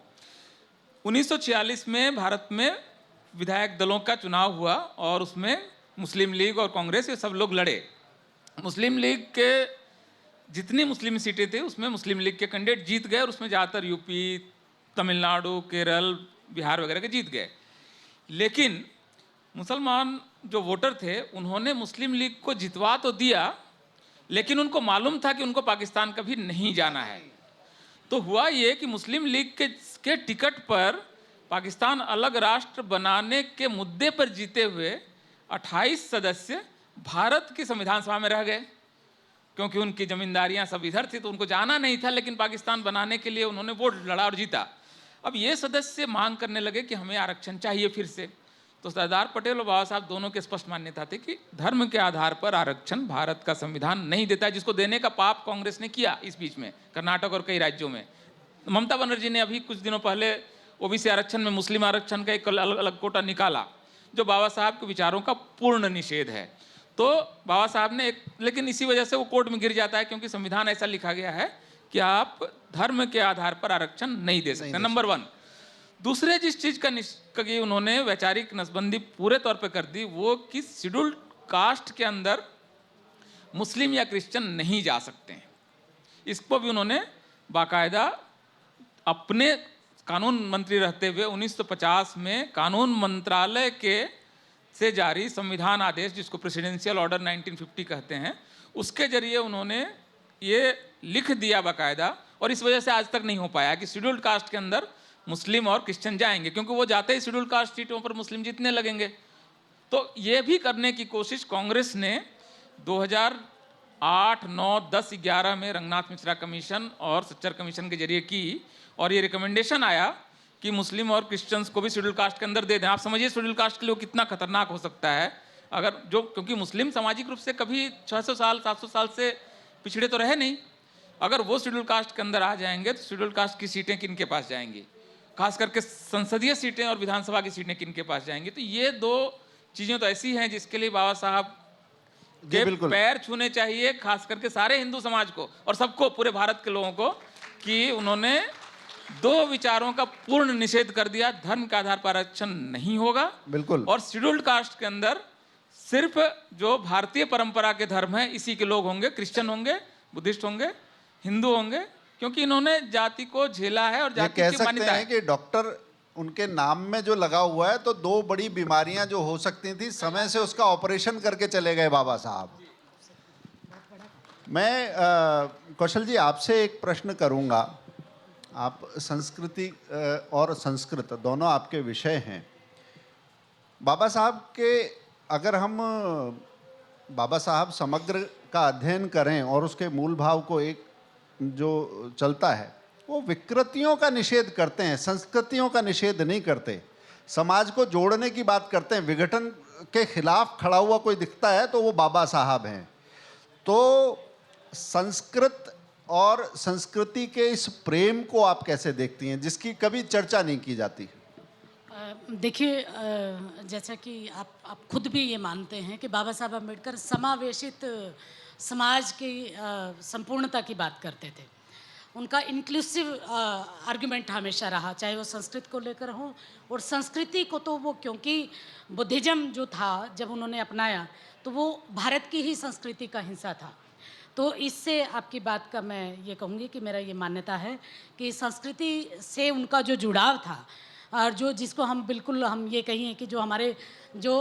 1946 में भारत में विधायक दलों का चुनाव हुआ और उसमें मुस्लिम लीग और कांग्रेस ये सब लोग लड़े। मुस्लिम लीग के जितनी मुस्लिम सीटें थी उसमें मुस्लिम लीग के कैंडिडेट जीत गए, और उसमें ज़्यादातर यूपी, तमिलनाडु, केरल, बिहार वगैरह के जीत गए। लेकिन मुसलमान जो वोटर थे उन्होंने मुस्लिम लीग को जितवा तो दिया, लेकिन उनको मालूम था कि उनको पाकिस्तान कभी नहीं जाना है। तो हुआ ये कि मुस्लिम लीग के टिकट पर पाकिस्तान अलग राष्ट्र बनाने के मुद्दे पर जीते हुए 28 सदस्य भारत की संविधान सभा में रह गए, क्योंकि उनकी जमींदारियां सब इधर थी, तो उनको जाना नहीं था, लेकिन पाकिस्तान बनाने के लिए उन्होंने वोट लड़ा और जीता। अब ये सदस्य मांग करने लगे कि हमें आरक्षण चाहिए फिर से। तो सरदार पटेल और बाबा साहब दोनों के स्पष्ट मान्यता थी कि धर्म के आधार पर आरक्षण भारत का संविधान नहीं देता है, जिसको देने का पाप कांग्रेस ने किया इस बीच में, कर्नाटक और कई राज्यों में। ममता बनर्जी ने अभी कुछ दिनों पहले ओबीसी आरक्षण में मुस्लिम आरक्षण का एक अलग अलग कोटा निकाला, जो बाबा साहब के विचारों का पूर्ण निषेध है। तो बाबा साहब ने लेकिन इसी वजह से वो कोर्ट में गिर जाता है, क्योंकि संविधान ऐसा लिखा गया है कि आप धर्म के आधार पर आरक्षण नहीं दे सकते, नंबर 1। दूसरे जिस चीज़ का उन्होंने वैचारिक नसबंदी पूरे तौर पे कर दी, वो कि शेड्यूल्ड कास्ट के अंदर मुस्लिम या क्रिश्चियन नहीं जा सकते हैं। इसको भी उन्होंने बाकायदा अपने कानून मंत्री रहते हुए 1950 में कानून मंत्रालय के से जारी संविधान आदेश, जिसको प्रेसिडेंशियल ऑर्डर 1950 कहते हैं, उसके जरिए उन्होंने ये लिख दिया बाकायदा, और इस वजह से आज तक नहीं हो पाया कि शेड्यूल्ड कास्ट के अंदर मुस्लिम और क्रिश्चियन जाएंगे, क्योंकि वो जाते ही शेड्यूल्ड कास्ट सीटों पर मुस्लिम जीतने लगेंगे। तो ये भी करने की कोशिश कांग्रेस ने 2008, 9, 10, 11 में रंगनाथ मिश्रा कमीशन और सच्चर कमीशन के जरिए की, और ये रिकमेंडेशन आया कि मुस्लिम और क्रिश्चियंस को भी शेड्यूल कास्ट के अंदर दे दें। आप समझिए शेड्यूल कास्ट के लिए कितना खतरनाक हो सकता है, अगर जो, क्योंकि मुस्लिम सामाजिक रूप से कभी 600 साल 700 साल से पिछड़े तो रहे नहीं, अगर वो शेड्यूल कास्ट के अंदर आ जाएंगे तो शेड्यूल कास्ट की सीटें किन के पास जाएंगी, खास करके संसदीय सीटें और विधानसभा की सीटें किन के पास जाएंगी। तो ये दो चीज़ें तो ऐसी हैं जिसके लिए बाबा साहब के पैर छूने चाहिए, खास करके सारे हिंदू समाज को और सबको, पूरे भारत के लोगों को, कि उन्होंने दो विचारों का पूर्ण निषेध कर दिया। धर्म के आधार पर आरक्षण नहीं होगा, बिल्कुल, और शेड्यूल्ड कास्ट के अंदर सिर्फ जो भारतीय परंपरा के धर्म है इसी के लोग होंगे, क्रिश्चियन होंगे, बुद्धिस्ट होंगे, हिंदू होंगे, क्योंकि इन्होंने जाति को झेला है और जाति की मान्यता है। कि डॉक्टर उनके नाम में जो लगा हुआ है, तो दो बड़ी बीमारियां जो हो सकती थी समय से उसका ऑपरेशन करके चले गए बाबा साहब। मैं कौशल जी आपसे एक प्रश्न करूंगा। आप संस्कृति और संस्कृत दोनों आपके विषय हैं। बाबा साहब के, अगर हम बाबा साहब समग्र का अध्ययन करें और उसके मूल भाव को एक जो चलता है, वो विकृतियों का निषेध करते हैं, संस्कृतियों का निषेध नहीं करते, समाज को जोड़ने की बात करते हैं। विघटन के खिलाफ खड़ा हुआ कोई दिखता है तो वो बाबा साहब हैं। तो संस्कृत और संस्कृति के इस प्रेम को आप कैसे देखती हैं, जिसकी कभी चर्चा नहीं की जाती? देखिए, जैसा कि आप खुद भी ये मानते हैं कि बाबा साहब अम्बेडकर समावेशित समाज की संपूर्णता की बात करते थे। उनका इंक्लूसिव आर्गुमेंट हमेशा रहा, चाहे वो संस्कृत को लेकर हो, और संस्कृति को तो वो, क्योंकि बुद्धिज्म जो था जब उन्होंने अपनाया तो वो भारत की ही संस्कृति का हिस्सा था। तो इससे आपकी बात का मैं ये कहूँगी कि मेरा ये मान्यता है कि संस्कृति से उनका जो जुड़ाव था, और जो जिसको हम बिल्कुल हम ये कहिए कि जो हमारे जो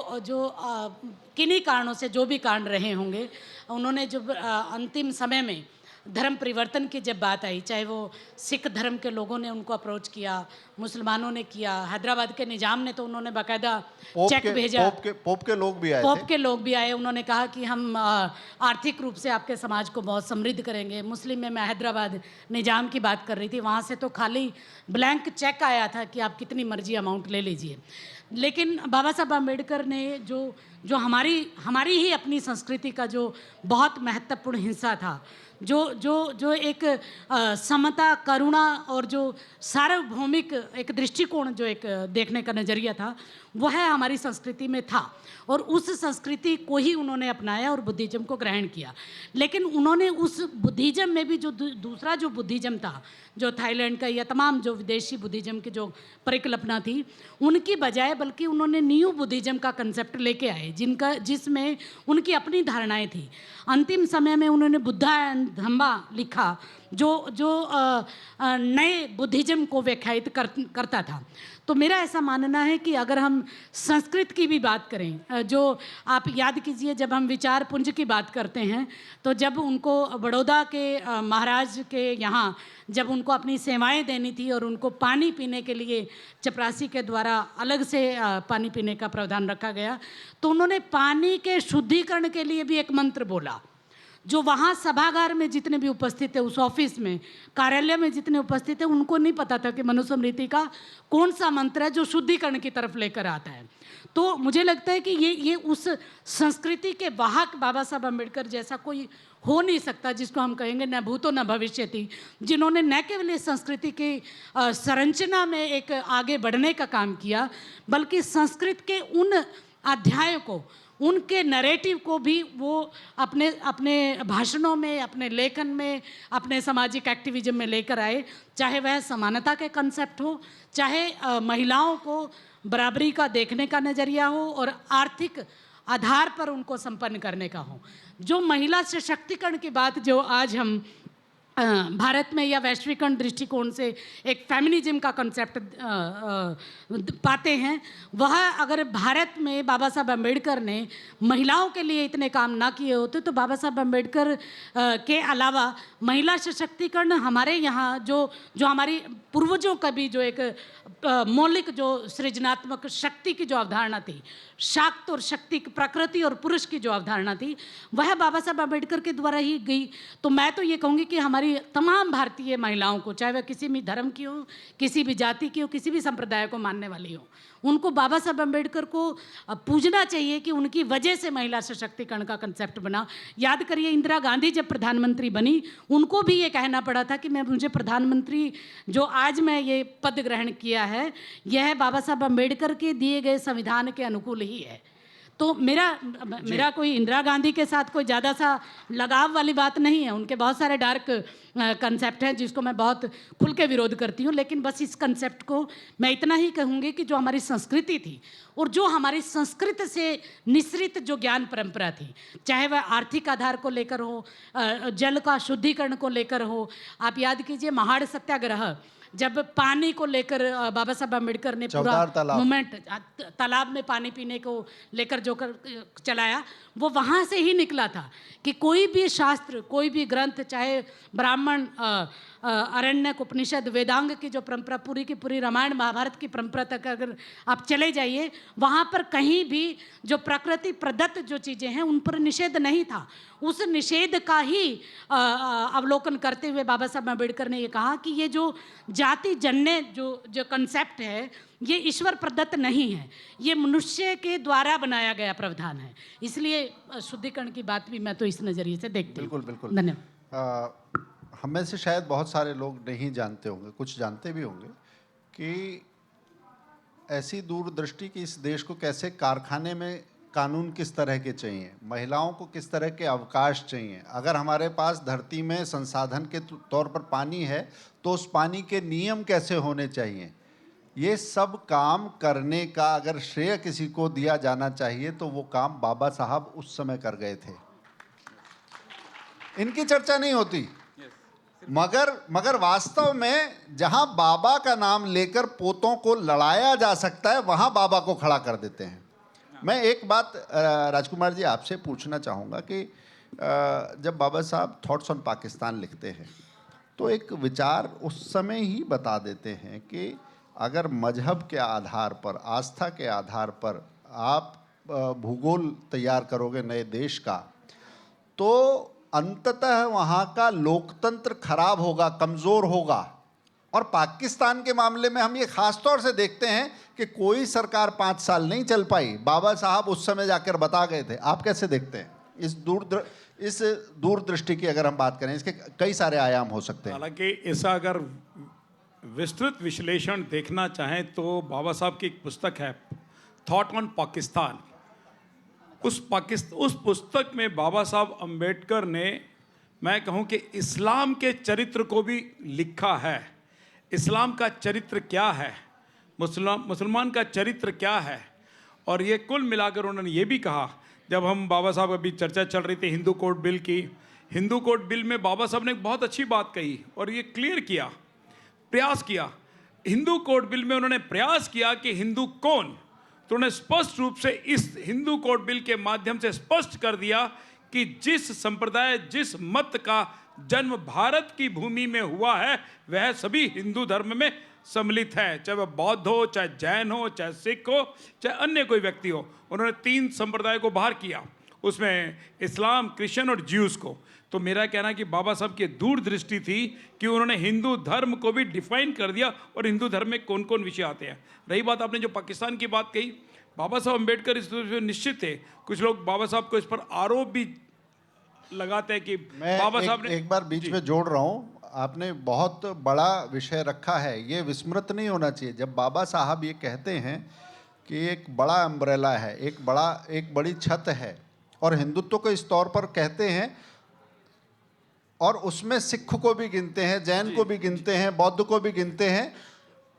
किन्हीं कारणों से जो भी कारण रहे होंगे, उन्होंने जब अंतिम समय में धर्म परिवर्तन की जब बात आई, चाहे वो सिख धर्म के लोगों ने उनको अप्रोच किया, मुसलमानों ने किया, हैदराबाद के निजाम ने तो उन्होंने बाकायदा चेक भेजा, पोप के लोग भी आए, पोप के लोग भी आए। उन्होंने कहा कि हम आर्थिक रूप से आपके समाज को बहुत समृद्ध करेंगे। मुस्लिम में मैं हैदराबाद निजाम की बात कर रही थी, वहाँ से तो खाली ब्लैंक चेक आया था कि आप कितनी मर्जी अमाउंट ले लीजिए। लेकिन बाबा साहब अम्बेडकर ने जो हमारी ही अपनी संस्कृति का जो बहुत महत्वपूर्ण हिस्सा था, जो एक समता, करुणा और जो सार्वभौमिक एक दृष्टिकोण, जो एक देखने का नज़रिया था, वह हमारी संस्कृति में था, और उस संस्कृति को ही उन्होंने अपनाया और बुद्धिज्म को ग्रहण किया। लेकिन उन्होंने उस बुद्धिज्म में भी जो दूसरा जो बुद्धिज्म था, जो थाईलैंड का या तमाम जो विदेशी बुद्धिज्म की जो परिकल्पना थी, उनकी बजाय बल्कि उन्होंने न्यू बुद्धिज्म का कंसेप्ट लेके आए, जिसमें उनकी अपनी धारणाएं थी। अंतिम समय में उन्होंने बुद्धा एंड धम्मा लिखा, जो नए बुद्धिज्म को व्याख्यायित करता था। तो मेरा ऐसा मानना है कि अगर हम संस्कृत की भी बात करें, जो आप याद कीजिए जब हम विचार पुंज की बात करते हैं, तो जब उनको बड़ौदा के महाराज के यहाँ जब उनको अपनी सेवाएं देनी थी और उनको पानी पीने के लिए चपरासी के द्वारा अलग से पानी पीने का प्रावधान रखा गया, तो उन्होंने पानी के शुद्धिकरण के लिए भी एक मंत्र बोला। जो वहाँ सभागार में जितने भी उपस्थित थे, उस ऑफिस में, कार्यालय में जितने उपस्थित थे, उनको नहीं पता था कि मनुस्मृति का कौन सा मंत्र है जो शुद्धिकरण की तरफ लेकर आता है। तो मुझे लगता है कि ये उस संस्कृति के वाहक बाबा साहब अम्बेडकर जैसा कोई हो नहीं सकता, जिसको हम कहेंगे न भूतो न भविष्यति, जिन्होंने न केवल इस संस्कृति की संरचना में एक आगे बढ़ने का काम किया, बल्कि संस्कृत के उन अध्यायों को, उनके नैरेटिव को भी वो अपने भाषणों में, अपने लेखन में, अपने सामाजिक एक्टिविज्म में लेकर आए। चाहे वह समानता के कंसेप्ट हो, चाहे महिलाओं को बराबरी का देखने का नज़रिया हो और आर्थिक आधार पर उनको संपन्न करने का हो। जो महिला सशक्तिकरण की बात जो आज हम भारत में या वैश्वीकरण दृष्टिकोण से एक फेमिनिज्म का कंसेप्ट पाते हैं, वह अगर भारत में बाबा साहब अम्बेडकर ने महिलाओं के लिए इतने काम ना किए होते तो बाबा साहब अम्बेडकर के अलावा महिला सशक्तिकरण हमारे यहाँ जो हमारी पूर्वजों का भी जो एक मौलिक जो सृजनात्मक शक्ति की जो अवधारणा थी, शाक्त और शक्ति, प्रकृति और पुरुष की जो अवधारणा थी, वह बाबा साहब अम्बेडकर के द्वारा ही गई। तो मैं तो ये कहूँगी कि हमारी तमाम भारतीय महिलाओं को, चाहे वह किसी भी धर्म की हो, किसी भी जाति की हो, किसी भी संप्रदाय को मानने वाली हो, उनको बाबा साहब अम्बेडकर को पूजना चाहिए कि उनकी वजह से महिला सशक्तिकरण का कंसेप्ट बना। याद करिए इंदिरा गांधी जब प्रधानमंत्री बनी, उनको भी ये कहना पड़ा था कि मुझे प्रधानमंत्री जो आज मैं ये पद ग्रहण किया है, यह बाबा साहब अम्बेडकर के दिए गए संविधान के अनुकूल ही है। तो मेरा कोई इंदिरा गांधी के साथ कोई ज़्यादा सा लगाव वाली बात नहीं है। उनके बहुत सारे डार्क कंसेप्ट हैं जिसको मैं बहुत खुल के विरोध करती हूँ, लेकिन बस इस कंसेप्ट को मैं इतना ही कहूँगी कि जो हमारी संस्कृति थी और जो हमारी संस्कृत से निश्रित जो ज्ञान परंपरा थी, चाहे वह आर्थिक आधार को लेकर हो, जल का शुद्धिकरण को लेकर हो। आप याद कीजिए महाड़ सत्याग्रह, जब पानी को लेकर बाबा साहब अम्बेडकर ने पूरा मूवमेंट तालाब में पानी पीने को लेकर जो चलाया, वो वहाँ से ही निकला था कि कोई भी शास्त्र, कोई भी ग्रंथ, चाहे ब्राह्मण, अरण्यक, उपनिषद, वेदांग की जो परंपरा, पूरी की पूरी रामायण महाभारत की परंपरा तक अगर आप चले जाइए, वहाँ पर कहीं भी जो प्रकृति प्रदत्त जो चीज़ें हैं उन पर निषेध नहीं था। उस निषेध का ही अवलोकन करते हुए बाबा साहब अम्बेडकर ने ये कहा कि ये जो जाति जन्य जो कंसेप्ट है, ये ईश्वर प्रदत्त नहीं है, ये मनुष्य के द्वारा बनाया गया प्रावधान है। इसलिए शुद्धिकरण की बात भी मैं तो इस नज़रिए से देखती हूँ। बिल्कुल बिल्कुल। धन्यवाद। हम में से शायद बहुत सारे लोग नहीं जानते होंगे, कुछ जानते भी होंगे कि ऐसी दूरदृष्टि कि इस देश को कैसे कारखाने में कानून किस तरह के चाहिए, महिलाओं को किस तरह के अवकाश चाहिए। अगर हमारे पास धरती में संसाधन के तौर पर पानी है तो उस पानी के नियम कैसे होने चाहिए, ये सब काम करने का अगर श्रेय किसी को दिया जाना चाहिए तो वो काम बाबा साहब उस समय कर गए थे। इनकी चर्चा नहीं होती, मगर वास्तव में जहां बाबा का नाम लेकर पोतों को लड़ाया जा सकता है वहां बाबा को खड़ा कर देते हैं। मैं एक बात राजकुमार जी आपसे पूछना चाहूँगा कि जब बाबा साहब थॉट्स ऑन पाकिस्तान लिखते हैं तो एक विचार उस समय ही बता देते हैं कि अगर मजहब के आधार पर, आस्था के आधार पर आप भूगोल तैयार करोगे नए देश का, तो अंततः वहाँ का लोकतंत्र खराब होगा, कमज़ोर होगा। और पाकिस्तान के मामले में हम ये ख़ास तौर से देखते हैं कि कोई सरकार 5 साल नहीं चल पाई, बाबा साहब उस समय जाकर बता गए थे। आप कैसे देखते हैं इस दूरदृष्टि की? अगर हम बात करें, इसके कई सारे आयाम हो सकते हैं। हालांकि ऐसा अगर विस्तृत विश्लेषण देखना चाहें तो बाबा साहब की एक पुस्तक है थॉट ऑन पाकिस्तान। उस पुस्तक में बाबा साहब अम्बेडकर ने, मैं कहूँ कि इस्लाम के चरित्र को भी लिखा है। इस्लाम का चरित्र क्या है, मुसलमान का चरित्र क्या है, और ये कुल मिलाकर उन्होंने ये भी कहा, जब हम बाबा साहब अभी चर्चा चल रही थी हिंदू कोड बिल की, हिंदू कोड बिल में बाबा साहब ने एक बहुत अच्छी बात कही और ये क्लियर किया, प्रयास किया। हिंदू कोड बिल में उन्होंने प्रयास किया कि हिंदू कौन, तो उन्होंने स्पष्ट रूप से इस हिंदू कोड बिल के माध्यम से स्पष्ट कर दिया कि जिस संप्रदाय, जिस मत का जन्म भारत की भूमि में हुआ है वह सभी हिंदू धर्म में सम्मिलित है, चाहे वह बौद्ध हो, चाहे जैन हो, चाहे सिख हो, चाहे अन्य कोई व्यक्ति हो। उन्होंने 3 संप्रदाय को बाहर किया, उसमें इस्लाम, क्रिश्चियन और ज्यूस को। तो मेरा कहना है कि बाबा साहब की दूरदृष्टि थी कि उन्होंने हिंदू धर्म को भी डिफाइन कर दिया और हिंदू धर्म में कौन कौन विषय आते हैं। रही बात आपने जो पाकिस्तान की बात कही, बाबा साहब अम्बेडकर इस निश्चित थे। कुछ लोग बाबा साहब को इस पर आरोप भी लगाते हैं कि बाबा साहब ने, एक बार बीच में जोड़ रहा हूँ, आपने बहुत बड़ा विषय रखा है, ये विस्मृत नहीं होना चाहिए। जब बाबा साहब ये कहते हैं कि एक बड़ा अम्ब्रेला है, एक बड़ी छत है, और हिंदुत्व को इस तौर पर कहते हैं, और उसमें सिख को भी गिनते हैं, जैन को भी गिनते हैं, बौद्ध को भी गिनते हैं,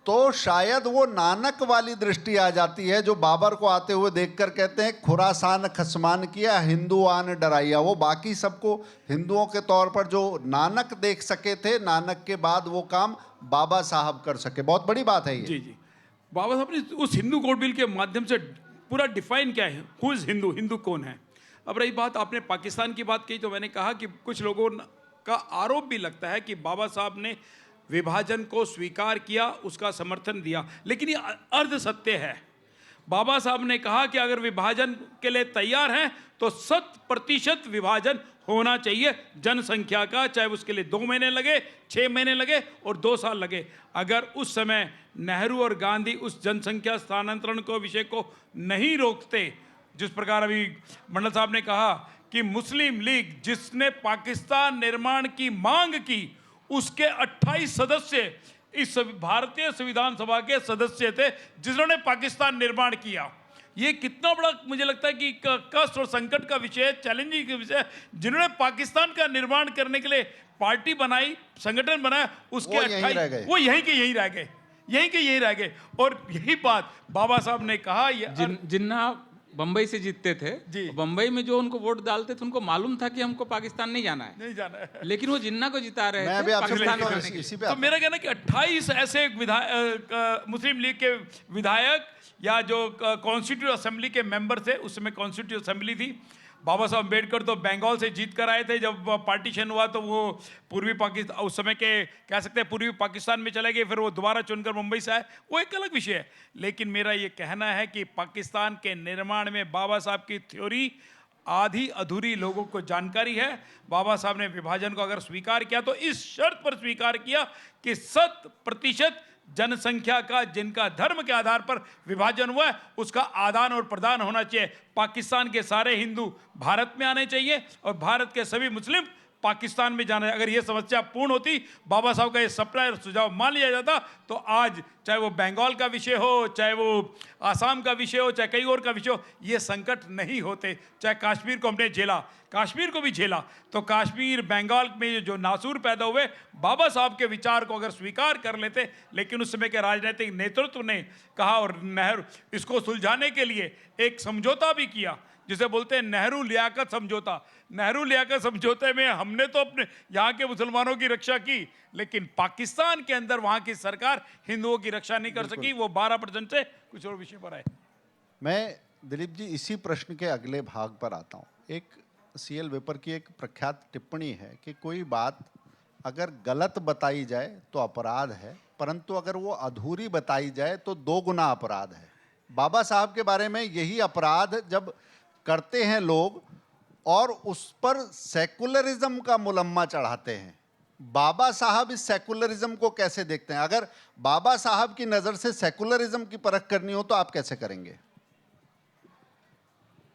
तो शायद वो नानक वाली दृष्टि आ जाती है जो बाबर को आते हुए देखकर कहते हैं खुरासान खसमान किया हिंदू आन डराइया। वो बाकी सबको हिंदुओं के तौर पर जो नानक देख सके थे, नानक के बाद वो काम बाबा साहब कर सके। बहुत बड़ी बात है ये। जी जी, बाबा साहब ने उस हिंदू कोड बिल के माध्यम से पूरा डिफाइन किया है हु इज हिंदू, हिंदू कौन है। अब रही बात, आपने पाकिस्तान की बात कही तो मैंने कहा कि कुछ लोगों का आरोप भी लगता है कि बाबा साहब ने विभाजन को स्वीकार किया, उसका समर्थन दिया, लेकिन ये अर्ध सत्य है। बाबा साहब ने कहा कि अगर विभाजन के लिए तैयार हैं तो 100% विभाजन होना चाहिए जनसंख्या का, चाहे उसके लिए 2 महीने लगे, 6 महीने लगे और 2 साल लगे। अगर उस समय नेहरू और गांधी उस जनसंख्या स्थानांतरण को विषय को नहीं रोकते, जिस प्रकार अभी मंडल साहब ने कहा कि मुस्लिम लीग जिसने पाकिस्तान निर्माण की मांग की, उसके 28 सदस्य इस भारतीय संविधान सभा के सदस्य थे जिन्होंने पाकिस्तान निर्माण किया। ये कितना बड़ा मुझे लगता है कि कष्ट और संकट का विषय, चैलेंजिंग का विषय। जिन्होंने पाकिस्तान का निर्माण करने के लिए पार्टी बनाई, संगठन बनाया, उसके वो यहीं रह गए। वो यहीं के यहीं रह गए, यहीं के यहीं रह गए। और यही बात बाबा साहब ने कहा। जिन्ना बंबई से जीतते थे, जी। बंबई में जो उनको वोट डालते थे उनको मालूम था कि हमको पाकिस्तान नहीं जाना है, नहीं जाना है, लेकिन वो जिन्ना को जिता रहे मैं थे भी आपसे पाकिस्तान पूछता में हूं, जाने के लिए। इसी पे तो मेरा कहना है कि 28 ऐसे मुस्लिम लीग के विधायक या जो कॉन्स्टिट्यूट असेंबली के मेंबर थे, उस समय कॉन्स्टिट्यूट असेंबली थी। बाबा साहब अम्बेडकर तो बंगाल से जीत कर आए थे। जब पार्टीशन हुआ तो वो पूर्वी पाकिस्तान, उस समय के कह सकते हैं पूर्वी पाकिस्तान में चले गए, फिर वो दोबारा चुनकर मुंबई से आए, वो एक अलग विषय है। लेकिन मेरा ये कहना है कि पाकिस्तान के निर्माण में बाबा साहब की थ्योरी आधी अधूरी लोगों को जानकारी है। बाबा साहब ने विभाजन को अगर स्वीकार किया तो इस शर्त पर स्वीकार किया कि 100% जनसंख्या का जिनका धर्म के आधार पर विभाजन हुआ है उसका आदान और प्रदान होना चाहिए। पाकिस्तान के सारे हिंदू भारत में आने चाहिए और भारत के सभी मुस्लिम पाकिस्तान में जाना। अगर ये समस्या पूर्ण होती, बाबा साहब का ये सपना और सुझाव मान लिया जाता, तो आज चाहे वो बंगाल का विषय हो, चाहे वो आसाम का विषय हो, चाहे कई और का विषय हो, ये संकट नहीं होते। चाहे कश्मीर को हमने झेला, कश्मीर को भी झेला, तो कश्मीर बंगाल में जो नासूर पैदा हुए, बाबा साहब के विचार को अगर स्वीकार कर लेते, लेकिन उस समय के राजनीतिक नेतृत्व ने कहा और नेहरू इसको सुलझाने के लिए एक समझौता भी किया जिसे बोलते हैं नेहरू लियाकत समझौता। नेहरू लियाकत समझौते में हमने तो अपने यहाँ के मुसलमानों की रक्षा की, लेकिन पाकिस्तान के अंदर वहाँ की सरकार हिंदुओं की रक्षा नहीं कर सकी। वो 12% से कुछ और विषय पर आए। मैं दिलीप जी इसी प्रश्न के अगले भाग पर आता हूँ। एक सीएल वेपर की एक प्रख्यात टिप्पणी है कि कोई बात अगर गलत बताई जाए तो अपराध है, परंतु अगर वो अधूरी बताई जाए तो 2 गुना अपराध है। बाबा साहब के बारे में यही अपराध जब करते हैं लोग और उस पर सेकुलरिज्म का मुलम्मा चढ़ाते हैं, बाबा साहब इस सेकुलरिज्म को कैसे देखते हैं? अगर बाबा साहब की नज़र से सेकुलरिज्म की परख करनी हो तो आप कैसे करेंगे?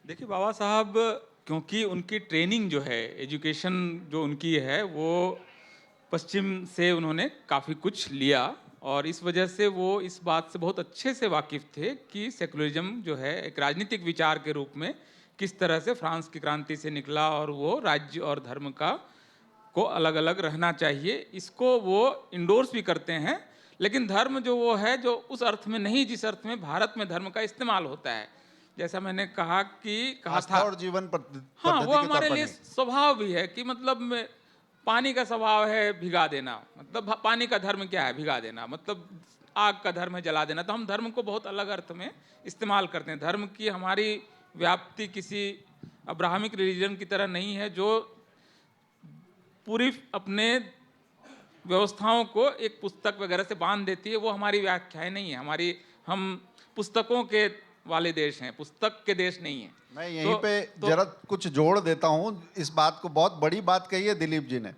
देखिए, बाबा साहब क्योंकि उनकी ट्रेनिंग जो है, एजुकेशन जो उनकी है, वो पश्चिम से उन्होंने काफ़ी कुछ लिया और इस वजह से वो इस बात से बहुत अच्छे से वाकिफ़ थे कि सेकुलरिज्म जो है एक राजनीतिक विचार के रूप में किस तरह से फ्रांस की क्रांति से निकला और वो राज्य और धर्म को अलग अलग रहना चाहिए, इसको वो इंडोर्स भी करते हैं। लेकिन धर्म जो वो है जो उस अर्थ में नहीं जिस अर्थ में भारत में धर्म का इस्तेमाल होता है। जैसा मैंने कहा आस्था था और जीवन पद्धति हाँ, के वो तौर हमारे पर लिए नहीं। स्वभाव भी है कि मतलब पानी का स्वभाव है भिगा देना, मतलब पानी का धर्म क्या है? भिगा देना। मतलब आग का धर्म है जला देना। तो हम धर्म को बहुत अलग अर्थ में इस्तेमाल करते हैं। धर्म की हमारी व्याप्ति किसी अब्राहमिक रिलीजन की तरह नहीं है जो पूरी अपने व्यवस्थाओं को एक पुस्तक वगैरह से बांध देती है। वो हमारी व्याख्याएं नहीं है। हम पुस्तकों के वाले देश हैं, पुस्तक के देश नहीं है। मैं यहीं पे जरा कुछ जोड़ देता हूं। इस बात को, बहुत बड़ी बात कही है दिलीप जी ने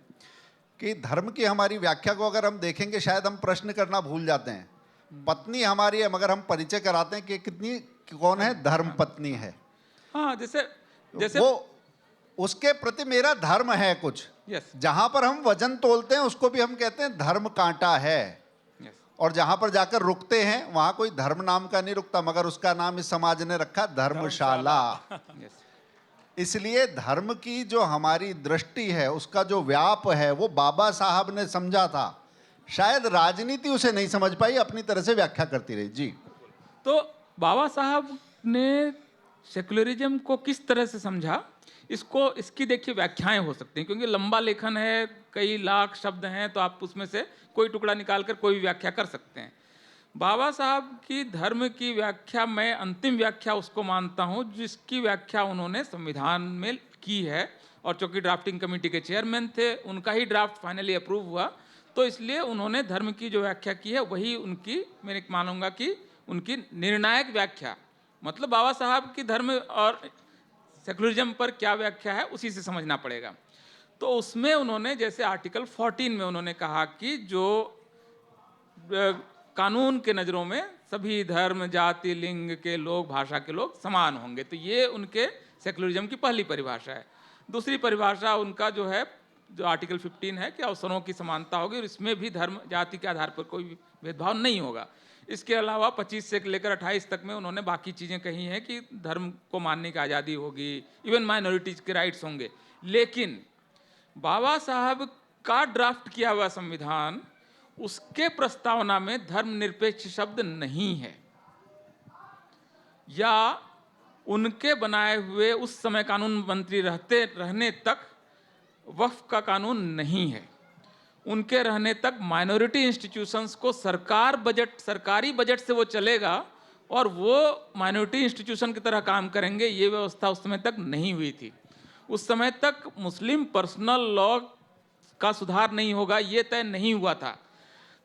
कि धर्म की हमारी व्याख्या को अगर हम देखेंगे शायद हम प्रश्न करना भूल जाते हैं। पत्नी हमारी है मगर हम परिचय कराते हैं कि कौन है? धर्म पत्नी है। हाँ, जैसे वो उसके प्रति मेरा धर्म है कुछ। यस, जहां पर हम वजन तोलते हैं उसको भी हम कहते हैं धर्म कांटा है। यस, और जहां पर जाकर रुकते हैं वहां कोई धर्म नाम का नहीं रुकता, मगर उसका नाम इस समाज ने रखा धर्मशाला। यस। इसलिए धर्म की जो हमारी दृष्टि है, उसका जो व्याप है, वो बाबा साहब ने समझा था शायद राजनीति उसे नहीं समझ पाई, अपनी तरह से व्याख्या करती रही। जी, तो बाबा साहब ने सेकुलरिज्म को किस तरह से समझा, इसकी देखिए व्याख्याएं हो सकती हैं, क्योंकि लंबा लेखन है, कई लाख शब्द हैं, तो आप उसमें से कोई टुकड़ा निकाल कर कोई भी व्याख्या कर सकते हैं। बाबा साहब की धर्म की व्याख्या, मैं अंतिम व्याख्या उसको मानता हूं जिसकी व्याख्या उन्होंने संविधान में की है, और चूंकि ड्राफ्टिंग कमेटी के चेयरमैन थे, उनका ही ड्राफ्ट फाइनली अप्रूव हुआ, तो इसलिए उन्होंने धर्म की जो व्याख्या की है वही उनकी, मैं मानूंगा कि उनकी निर्णायक व्याख्या, मतलब बाबा साहब की धर्म और सेकुलरिज्म पर क्या व्याख्या है उसी से समझना पड़ेगा। तो उसमें उन्होंने जैसे आर्टिकल 14 में उन्होंने कहा कि जो कानून के नज़रों में सभी धर्म, जाति, लिंग के लोग, भाषा के लोग समान होंगे, तो ये उनके सेकुलरिज्म की पहली परिभाषा है। दूसरी परिभाषा उनका जो है, जो आर्टिकल 15 है कि अवसरों की समानता होगी, और इसमें भी धर्म, जाति के आधार पर कोई भेदभाव नहीं होगा। इसके अलावा 25 से लेकर 28 तक में उन्होंने बाकी चीज़ें कही हैं कि धर्म को मानने की आज़ादी होगी, इवन माइनॉरिटीज़ के राइट्स होंगे। लेकिन बाबा साहब का ड्राफ्ट किया हुआ संविधान, उसके प्रस्तावना में धर्मनिरपेक्ष शब्द नहीं है, या उनके बनाए हुए उस समय कानून मंत्री रहने तक वक्फ का कानून नहीं है। उनके रहने तक माइनॉरिटी इंस्टीट्यूशंस को सरकारी बजट से वो चलेगा और वो माइनॉरिटी इंस्टीट्यूशन की तरह काम करेंगे, ये व्यवस्था उस समय तक नहीं हुई थी। उस समय तक मुस्लिम पर्सनल लॉ का सुधार नहीं होगा, ये तय नहीं हुआ था।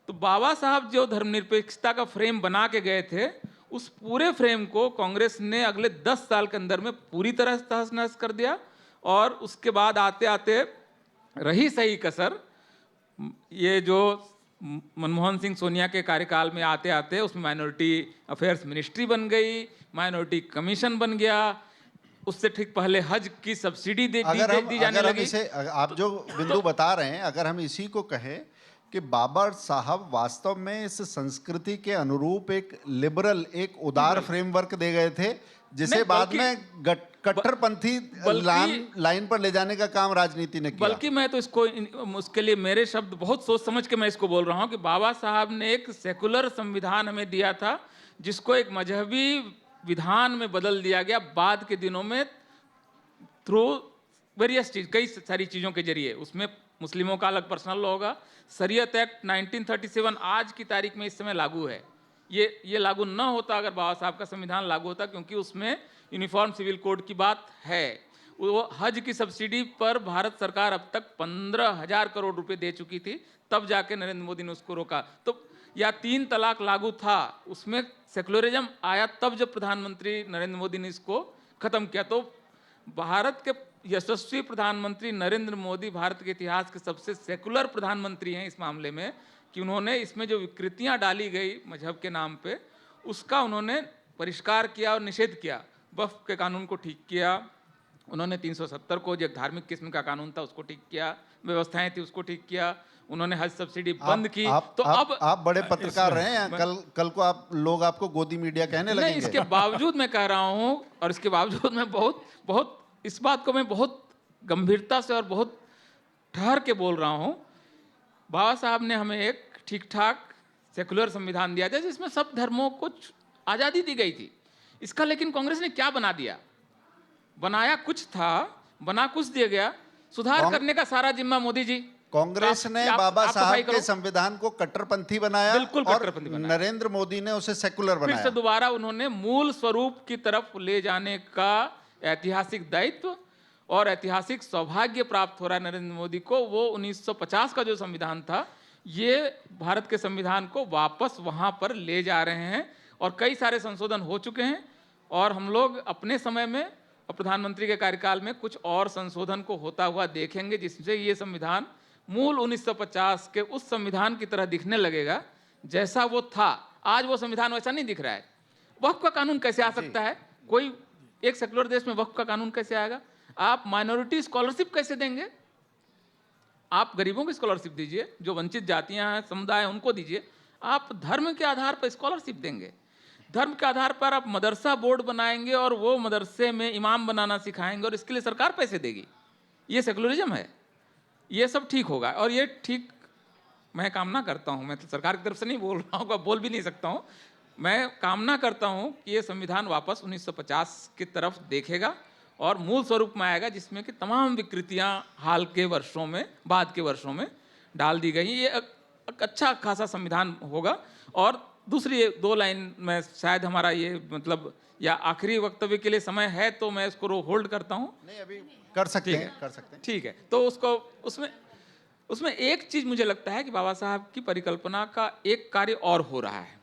तो बाबा साहब जो धर्मनिरपेक्षता का फ्रेम बना के गए थे, उस पूरे फ्रेम को कांग्रेस ने अगले 10 साल के अंदर में पूरी तरह से तहस नहस कर दिया, और उसके बाद आते आते रही सही कसर, ये जो मनमोहन सिंह सोनिया के कार्यकाल में आते आते उसमें माइनॉरिटी अफेयर्स मिनिस्ट्री बन गई, माइनॉरिटी कमीशन बन गया, उससे ठीक पहले हज की सब्सिडी दी जाने लगी। इसे, आप जो बिंदु बता रहे हैं, अगर हम इसी को कहें कि बाबा साहब वास्तव में इस संस्कृति के अनुरूप एक लिबरल, एक उदार फ्रेमवर्क दे गए थे, जिसे बाद में कट्टरपंथी लाइन पर ले जाने का काम राजनीति ने किया। बल्कि मैं तो उसके लिए मेरे शब्द बहुत सोच समझ के मैं इसको बोल रहा हूं कि बाबा साहब ने एक सेकुलर संविधान हमें दिया था, जिसको एक मजहबी विधान में बदल दिया गया बाद के दिनों में, थ्रू वेरियस चीज, कई सारी चीजों के जरिए। उसमें मुस्लिमों का अलग पर्सनल लॉ होगा। शरीयत एक्ट 1937 आज की तारीख में इस समय लागू है। ये लागू न होता अगर बाबा साहब का संविधान लागू होता, क्योंकि उसमें यूनिफॉर्म सिविल कोड की बात है। वो हज की सब्सिडी पर भारत सरकार अब तक 15,000 करोड़ रुपए दे चुकी थी, तब जाके नरेंद्र मोदी ने उसको रोका। तो या 3 तलाक लागू था, उसमें सेकुलरिज्म आया तब जब प्रधानमंत्री नरेंद्र मोदी ने इसको खत्म किया। तो भारत के यशस्वी प्रधानमंत्री नरेंद्र मोदी भारत के इतिहास के सबसे सेकुलर प्रधानमंत्री हैं इस मामले में, कि उन्होंने इसमें जो विकृतियां डाली गई मजहब के नाम पे, उसका उन्होंने परिष्कार किया और निषेध किया। वक्फ के कानून को ठीक किया उन्होंने, 370 को जो धार्मिक किस्म का कानून था उसको ठीक किया, व्यवस्थाएं थी उसको ठीक किया उन्होंने, हज सब्सिडी बंद की। तो अब आप बड़े पत्रकार रहे हैं, कल को लोग आपको गोदी मीडिया कहने लगेंगे। इसके बावजूद मैं कह रहा हूं, और इसके बावजूद मैं बहुत इस बात को मैं बहुत गंभीरता से और बहुत ठहर के बोल रहा हूं, बाबा साहब ने हमें एक ठीक ठाक सेकुलर संविधान दिया था जिसमें सब धर्मों को आज़ादी दी गई थी। इसका लेकिन कांग्रेस ने क्या बना दिया? बनाया कुछ था, बना कुछ दिया गया। सुधार करने का सारा जिम्मा मोदी जी। कांग्रेस ने बाबा साहब के संविधान को कट्टरपंथी बनाया, बिल्कुल कट्टरपंथी बनाया। नरेंद्र मोदी ने उसे सेकुलर बनाया। फिर से दोबारा उन्होंने मूल स्वरूप की तरफ ले जाने का ऐतिहासिक दायित्व और ऐतिहासिक सौभाग्य प्राप्त हो रहा है नरेंद्र मोदी को। वो 1950 का जो संविधान था, ये भारत के संविधान को वापस वहां पर ले जा रहे हैं, और कई सारे संशोधन हो चुके हैं, और हम लोग अपने समय में और प्रधानमंत्री के कार्यकाल में कुछ और संशोधन को होता हुआ देखेंगे, जिससे ये संविधान मूल 1950 के उस संविधान की तरह दिखने लगेगा जैसा वो था। आज वो संविधान वैसा नहीं दिख रहा है। वक्फ का कानून कैसे आ सकता है? कोई एक सेकुलर देश में वक्फ का कानून कैसे आएगा? आप माइनॉरिटी स्कॉलरशिप कैसे देंगे? आप गरीबों की स्कॉलरशिप दीजिए, जो वंचित जातियां हैं, समुदाय हैं, उनको दीजिए। आप धर्म के आधार पर स्कॉलरशिप देंगे, धर्म के आधार पर आप मदरसा बोर्ड बनाएंगे और वो मदरसे में इमाम बनाना सिखाएंगे, और इसके लिए सरकार पैसे देगी। ये सेकुलरिज्म है। ये सब ठीक होगा, और ये ठीक मैं कामना करता हूँ, मैं तो सरकार की तरफ से नहीं बोल रहा हूँ, बोल भी नहीं सकता हूँ, मैं कामना करता हूँ कि ये संविधान वापस 1950 की तरफ देखेगा और मूल स्वरूप में आएगा, जिसमें कि तमाम विकृतियाँ हाल के वर्षों में, बाद के वर्षों में डाल दी गई। ये एक अच्छा खासा संविधान होगा। और दूसरी 2 लाइन में शायद हमारा ये मतलब या आखिरी वक्तव्य के लिए समय है, तो मैं इसको होल्ड करता हूँ। नहीं, अभी कर सकते ठीक हैं, है, कर सकते हैं। ठीक है। तो उसको उसमें एक चीज मुझे लगता है कि बाबा साहब की परिकल्पना का एक कार्य और हो रहा है।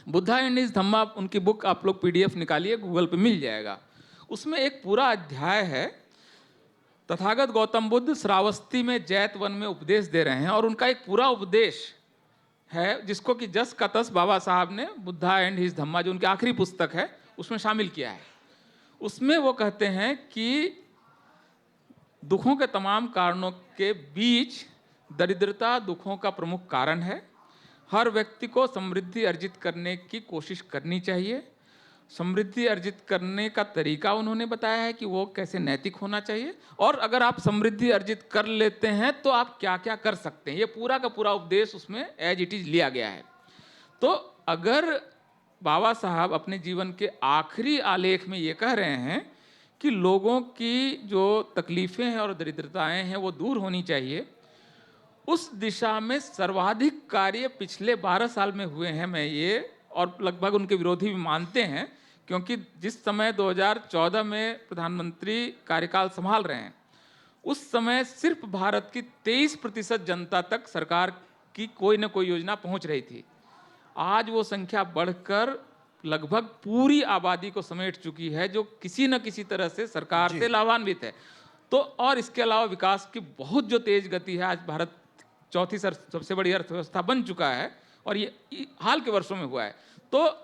बुद्धा एंड हिज धम्मा, उनकी बुक आप लोग PDF निकालिए, गूगल पे मिल जाएगा। उसमें एक पूरा अध्याय है, तथागत गौतम बुद्ध श्रावस्ती में जैत वन में उपदेश दे रहे हैं, और उनका एक पूरा उपदेश है जिसको कि जस का तस बाबा साहब ने बुद्धा एंड हिज धम्मा, जो उनकी आखिरी पुस्तक है, उसमें शामिल किया है। उसमें वो कहते हैं कि दुखों के तमाम कारणों के बीच दरिद्रता दुखों का प्रमुख कारण है। हर व्यक्ति को समृद्धि अर्जित करने की कोशिश करनी चाहिए। समृद्धि अर्जित करने का तरीका उन्होंने बताया है कि वो कैसे नैतिक होना चाहिए, और अगर आप समृद्धि अर्जित कर लेते हैं तो आप क्या क्या कर सकते हैं। ये पूरा का पूरा उपदेश उसमें एज इट इज लिया गया है। तो अगर बाबा साहब अपने जीवन के आखिरी आलेख में ये कह रहे हैं कि लोगों की जो तकलीफ़ें हैं और दरिद्रताएं हैं वो दूर होनी चाहिए, उस दिशा में सर्वाधिक कार्य पिछले 12 साल में हुए हैं, मैं ये और लगभग उनके विरोधी भी मानते हैं, क्योंकि जिस समय 2014 में प्रधानमंत्री कार्यकाल संभाल रहे हैं, उस समय सिर्फ भारत की 23% जनता तक सरकार की कोई न कोई योजना पहुंच रही थी। आज वो संख्या बढ़कर लगभग पूरी आबादी को समेट चुकी है, जो किसी न किसी तरह से सरकार से लाभान्वित है। तो और इसके अलावा विकास की बहुत जो तेज गति है, आज भारत चौथी सबसे बड़ी अर्थव्यवस्था बन चुका है, और ये हाल के वर्षों में हुआ है। तो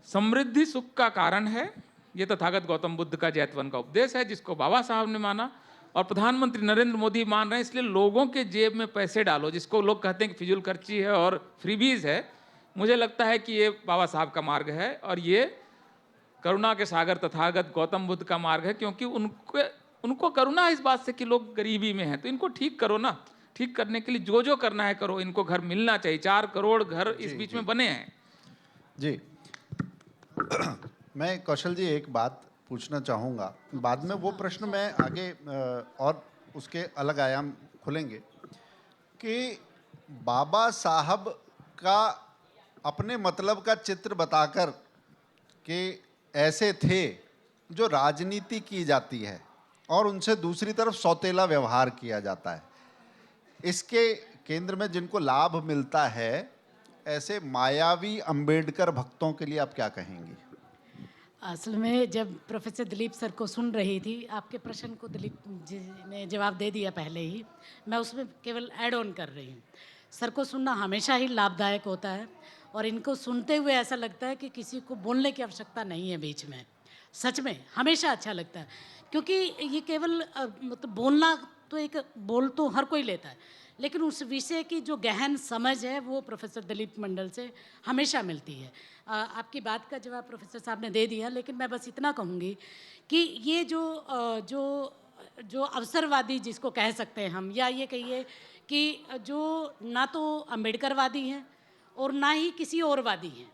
समृद्धि सुख का कारण है, ये तथागत गौतम बुद्ध का जैतवन का उपदेश है, जिसको बाबा साहब ने माना और प्रधानमंत्री नरेंद्र मोदी मान रहे हैं। इसलिए लोगों के जेब में पैसे डालो, जिसको लोग कहते हैं कि फिजूल खर्ची है और फ्रीबीज है, मुझे लगता है कि ये बाबा साहब का मार्ग है, और ये करुणा के सागर तथागत गौतम बुद्ध का मार्ग है। क्योंकि उनको करुणा इस बात से कि लोग गरीबी में हैं, तो इनको ठीक करो ना। ठीक करने के लिए जो करना है करो, इनको घर मिलना चाहिए। 4 करोड़ घर इस बीच में बने हैं। जी मैं कौशल जी एक बात पूछना चाहूँगा, बाद में वो प्रश्न मैं आगे और उसके अलग आयाम खुलेंगे, कि बाबा साहब का अपने मतलब का चित्र बताकर कि ऐसे थे जो राजनीति की जाती है और उनसे दूसरी तरफ सौतेला व्यवहार किया जाता है, इसके केंद्र में जिनको लाभ मिलता है, ऐसे मायावी अंबेडकर भक्तों के लिए आप क्या कहेंगी? असल में जब प्रोफेसर दिलीप सर को सुन रही थी, आपके प्रश्न को दिलीप जी ने जवाब दे दिया पहले ही, मैं उसमें केवल ऐड ऑन कर रही हूँ। सर को सुनना हमेशा ही लाभदायक होता है, और इनको सुनते हुए ऐसा लगता है कि किसी को बोलने की आवश्यकता नहीं है बीच में। सच में हमेशा अच्छा लगता है, क्योंकि ये केवल मतलब बोलना तो एक बोल तो हर कोई लेता है, लेकिन उस विषय की जो गहन समझ है वो प्रोफेसर दिलीप मंडल से हमेशा मिलती है। आपकी बात का जवाब प्रोफेसर साहब ने दे दिया, लेकिन मैं बस इतना कहूँगी कि ये जो अवसरवादी जिसको कह सकते हैं हम, या ये कहिए कि जो ना तो अम्बेडकरवादी हैं और ना ही किसी और वादी हैं,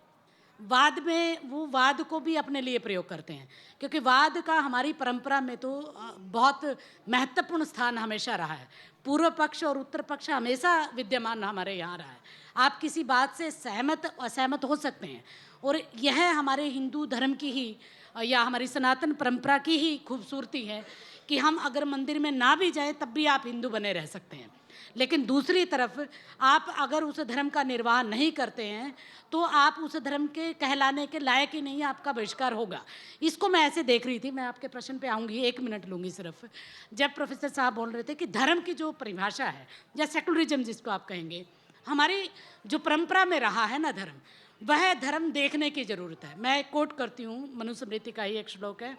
वाद में वो वाद को भी अपने लिए प्रयोग करते हैं, क्योंकि वाद का हमारी परंपरा में तो बहुत महत्वपूर्ण स्थान हमेशा रहा है। पूर्व पक्ष और उत्तर पक्ष हमेशा विद्यमान हमारे यहाँ रहा है। आप किसी बात से सहमत असहमत हो सकते हैं, और यह हमारे हिंदू धर्म की ही या हमारी सनातन परंपरा की ही खूबसूरती है कि हम अगर मंदिर में ना भी जाएं तब भी आप हिंदू बने रह सकते हैं। लेकिन दूसरी तरफ आप अगर उस धर्म का निर्वाह नहीं करते हैं तो आप उस धर्म के कहलाने के लायक ही नहीं, आपका बहिष्कार होगा। इसको मैं ऐसे देख रही थी, मैं आपके प्रश्न पे आऊँगी, 1 मिनट लूँगी सिर्फ। जब प्रोफेसर साहब बोल रहे थे कि धर्म की जो परिभाषा है, या सेकुलरिज्म जिसको आप कहेंगे, हमारी जो परंपरा में रहा है ना धर्म, वह धर्म देखने की ज़रूरत है। मैं कोट करती हूँ, मनुस्मृति का ही एक श्लोक है,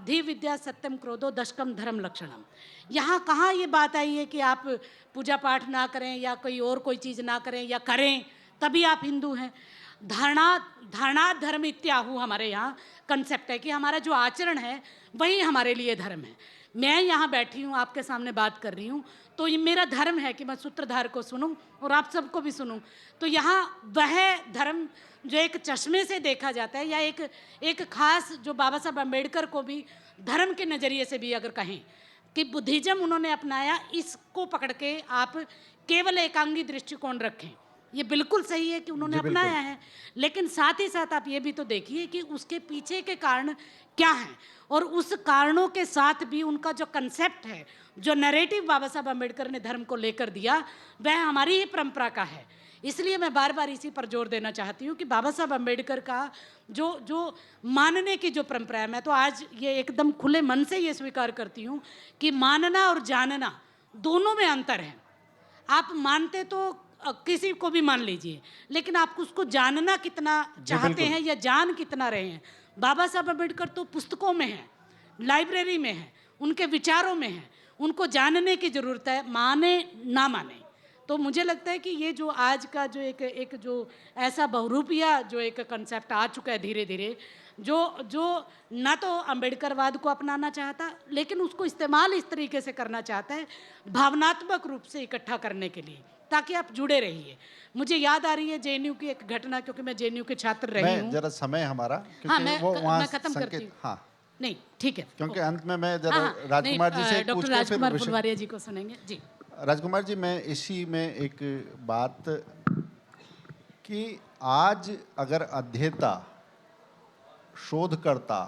धी विद्या सत्यम क्रोधो दशकम धर्म लक्षणम। यहाँ कहाँ ये बात आई है कि आप पूजा पाठ ना करें या कोई और कोई चीज़ ना करें, या करें तभी आप हिंदू हैं। धारणा धर्म इत्याहु हमारे यहाँ कंसेप्ट है कि हमारा जो आचरण है वही हमारे लिए धर्म है। मैं यहाँ बैठी हूँ, आपके सामने बात कर रही हूँ, तो ये मेरा धर्म है कि मैं सूत्रधार को सुनूं और आप सबको भी सुनूं। तो यहाँ वह धर्म जो एक चश्मे से देखा जाता है, या एक खास जो बाबा साहब अम्बेडकर को भी धर्म के नज़रिए से भी अगर कहें कि बुद्धिज़्म उन्होंने अपनाया, इसको पकड़ के आप केवल एकांगी दृष्टिकोण रखें, ये बिल्कुल सही है कि उन्होंने अपनाया है, लेकिन साथ ही साथ आप ये भी तो देखिए कि उसके पीछे के कारण क्या हैं, और उस कारणों के साथ भी उनका जो कंसेप्ट है, जो नैरेटिव बाबा साहब अम्बेडकर ने धर्म को लेकर दिया, वह हमारी ही परंपरा का है। इसलिए मैं बार बार इसी पर जोर देना चाहती हूँ कि बाबा साहब अम्बेडकर का जो मानने की जो परंपरा है, मैं तो आज ये एकदम खुले मन से ये स्वीकार करती हूँ कि मानना और जानना दोनों में अंतर है। आप मानते तो किसी को भी मान लीजिए, लेकिन आप उसको जानना कितना चाहते हैं या जान कितना रहे हैं। बाबा साहब अम्बेडकर तो पुस्तकों में है, लाइब्रेरी में है, उनके विचारों में है, उनको जानने की ज़रूरत है, माने ना माने। तो मुझे लगता है कि ये जो आज का जो एक जो ऐसा बहुरूपिया जो एक कंसेप्ट आ चुका है धीरे धीरे, जो ना तो अम्बेडकरवाद को अपनाना चाहता, लेकिन उसको इस्तेमाल इस तरीके से करना चाहता है भावनात्मक रूप से इकट्ठा करने के लिए, ताकि आप जुड़े रहिए। मुझे याद आ रही है जेएनयू की एक घटना, क्योंकि मैं जेएनयू के छात्र रही हूँ। जरा समय हमारा, हाँ, मैं खत्म करती हूँ। हाँ नहीं, ठीक है, क्योंकि अंत में मैं जरा राजकुमार जी से डॉक्टर राजकुमार फुलवारिया जी को सुनेंगे जी। राजकुमार जी, मैं इसी में एक बात कि आज अगर अध्येता, शोधकर्ता,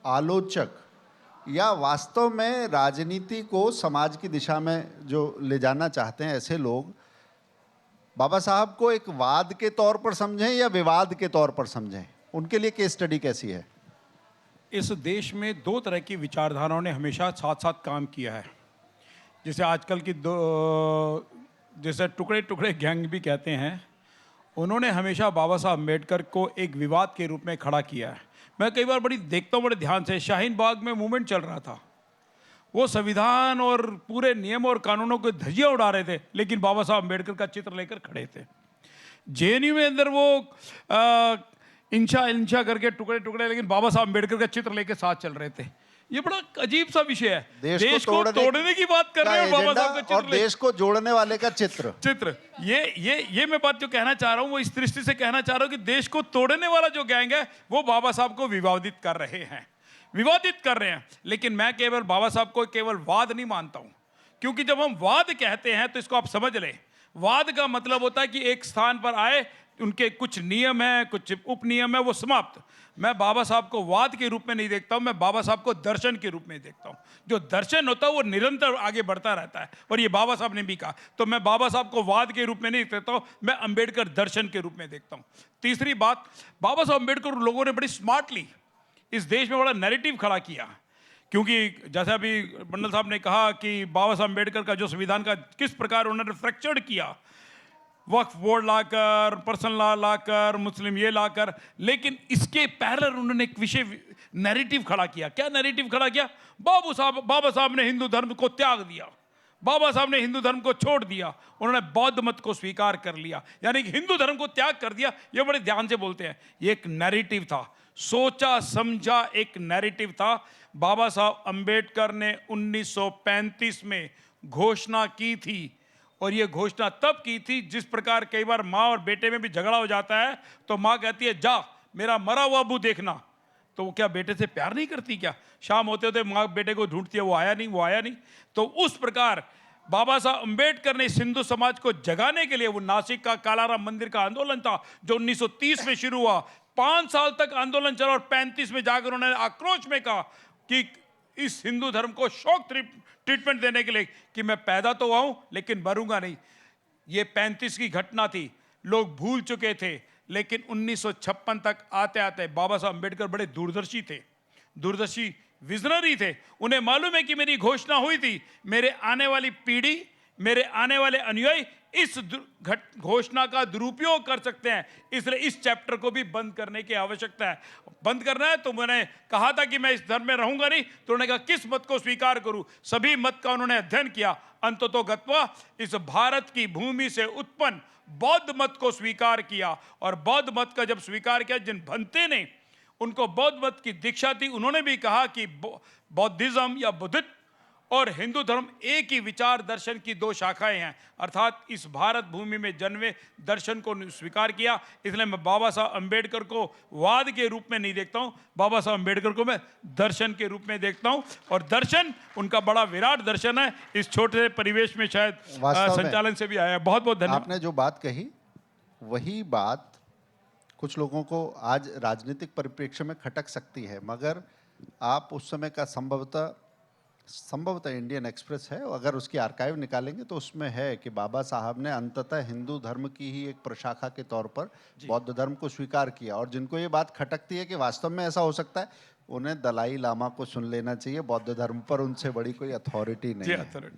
आलोचक या वास्तव में राजनीति को समाज की दिशा में जो ले जाना चाहते हैं, ऐसे लोग बाबा साहब को एक वाद के तौर पर समझें या विवाद के तौर पर समझें, उनके लिए केस स्टडी कैसी है? इस देश में दो तरह की विचारधाराओं ने हमेशा साथ साथ काम किया है, जिसे आजकल की जैसे टुकड़े टुकड़े गैंग भी कहते हैं। उन्होंने हमेशा बाबा साहब अम्बेडकर को एक विवाद के रूप में खड़ा किया है। मैं कई बार बड़ी देखता हूँ बड़े ध्यान से, शाहीन बाग में मूवमेंट चल रहा था, वो संविधान और पूरे नियम और कानूनों को धज्जियाँ उड़ा रहे थे, लेकिन बाबा साहब अम्बेडकर का चित्र लेकर खड़े थे। जेएनयू में अंदर वो इंशा करके टुकड़े टुकड़े, लेकिन बाबा साहब अम्बेडकर का चित्र लेकर साथ चल रहे थे। ये बड़ा अजीब सा विषय है। देश को तोड़ने की बात कर रहे हैं बाबा साहब का चित्र, और देश को जोड़ने वाले का चित्र। ये मैं बात जो कहना चाह रहा हूँ वो इस दृष्टि से कहना चाह रहा हूँ कि देश को तोड़ने वाला जो गैंग है वो बाबा साहब को विवादित कर रहे हैं। लेकिन मैं केवल बाबा साहब को केवल वाद नहीं मानता हूँ, क्योंकि जब हम वाद कहते हैं तो इसको आप समझ लें, वाद का मतलब होता है कि एक स्थान पर आए, उनके कुछ नियम हैं, कुछ उपनियम है, वो समाप्त। मैं बाबा साहब को वाद के रूप में नहीं देखता हूं, मैं बाबा साहब को दर्शन के रूप में देखता हूं। जो दर्शन होता है वो निरंतर आगे बढ़ता रहता है, और ये बाबा साहब ने भी कहा। तो मैं बाबा साहब को वाद के रूप में नहीं देखता हूं, मैं अंबेडकर दर्शन के रूप में देखता हूं। तीसरी बात, बाबा साहब अंबेडकर लोगों ने बड़ी स्मार्टली इस देश में बड़ा नैरेटिव खड़ा किया, क्योंकि जैसे अभी मंडल साहब ने कहा कि बाबा साहब अंबेडकर का जो संविधान का किस प्रकार उन्होंने फ्रैक्चर्ड किया, वक्फ बोर्ड लाकर, पर्सनल लॉ लाकर, मुस्लिम ये लाकर, लेकिन इसके पैरेलल उन्होंने एक विषय नैरेटिव खड़ा किया। क्या नैरेटिव खड़ा किया? बाबा साहब ने हिंदू धर्म को त्याग दिया, बाबा साहब ने हिंदू धर्म को छोड़ दिया, उन्होंने बौद्ध मत को स्वीकार कर लिया, यानी कि हिंदू धर्म को त्याग कर दिया। ये बड़े ध्यान से बोलते हैं, ये एक नैरेटिव था, सोचा समझा एक नैरेटिव था। बाबा साहब अंबेडकर ने 1935 में घोषणा की थी, और ये घोषणा तब की थी जिस प्रकार कई बार माँ और बेटे में भी झगड़ा हो जाता है, तो माँ कहती है जा मेरा मरा हुआ अबू देखना, तो वो क्या बेटे से प्यार नहीं करती क्या? शाम होते होते माँ बेटे को ढूंढती है, वो आया नहीं। तो उस प्रकार बाबा साहब अंबेडकर ने हिंदू समाज को जगाने के लिए, वो नासिक का कालाराम मंदिर का आंदोलन था जो 1930 में शुरू हुआ, 5 साल तक आंदोलन चला, और 35 में जाकर उन्होंने आक्रोश में कहा कि इस हिंदू धर्म को शौक ट्रीटमेंट देने के लिए कि मैं पैदा तो हुआ हूं लेकिन मरूंगा नहीं। ये 35 की घटना थी, लोग भूल चुके थे, लेकिन 1956 तक आते आते बाबा साहब अंबेडकर बड़े दूरदर्शी थे, दूरदर्शी विजनरी थे। उन्हें मालूम है कि मेरी घोषणा हुई थी, मेरे आने वाली पीढ़ी, मेरे आने वाले अनुयायी इस घोषणा का दुरुपयोग कर सकते हैं, इसलिए इस चैप्टर को भी बंद करने की आवश्यकता है। बंद करना है तो मैंने कहा था कि मैं इस धर्म में रहूंगा नहीं, तो उन्होंने कहा किस मत को स्वीकार करूं? सभी मत का उन्होंने अध्ययन किया, अंततोगत्वा इस भारत की भूमि से उत्पन्न बौद्ध मत को स्वीकार किया, और बौद्ध मत का जब स्वीकार किया, जिन भंते ने उनको बौद्ध मत की दीक्षा थी, उन्होंने भी कहा कि बौद्धिज्म या बुद्धिज्म और हिंदू धर्म एक ही विचार दर्शन की दो शाखाएं हैं, अर्थात इस भारत भूमि में जन्मे दर्शन को स्वीकार किया। इसलिए मैं बाबा साहब अम्बेडकर को वाद के रूप में नहीं देखता हूं, बाबा साहब अम्बेडकर को मैं दर्शन के रूप में देखता हूं, और दर्शन उनका बड़ा विराट दर्शन है। इस छोटे परिवेश में शायद वास्तव में संचालन से भी आया है। बहुत बहुत धन्यवाद। आपने जो बात कही वही बात कुछ लोगों को आज राजनीतिक परिप्रेक्ष्य में खटक सकती है, मगर आप उस समय का संभवतः इंडियन एक्सप्रेस है, अगर उसकी आर्काइव निकालेंगे तो उसमें है कि बाबा साहब ने अंततः हिंदू धर्म की ही एक प्रशाखा के तौर पर बौद्ध धर्म को स्वीकार किया। और जिनको ये बात खटकती है कि वास्तव में ऐसा हो सकता है, उन्हें दलाई लामा को सुन लेना चाहिए। बौद्ध धर्म पर उनसे बड़ी कोई अथॉरिटी नहीं है।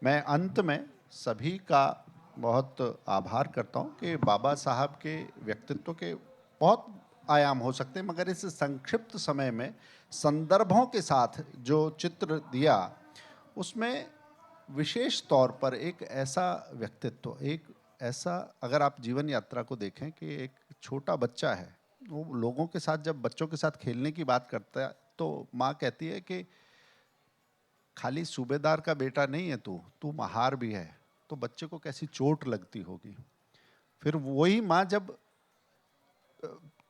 मैं अंत में सभी का बहुत आभार करता हूँ कि बाबा साहब के व्यक्तित्व के बहुत आयाम हो सकते हैं, मगर इस संक्षिप्त समय में संदर्भों के साथ जो चित्र दिया उसमें विशेष तौर पर एक ऐसा व्यक्तित्व, एक ऐसा, अगर आप जीवन यात्रा को देखें कि एक छोटा बच्चा है, वो लोगों के साथ जब बच्चों के साथ खेलने की बात करता है तो माँ कहती है कि खाली सूबेदार का बेटा नहीं है तू महार भी है। तो बच्चे को कैसी चोट लगती होगी। फिर वही माँ जब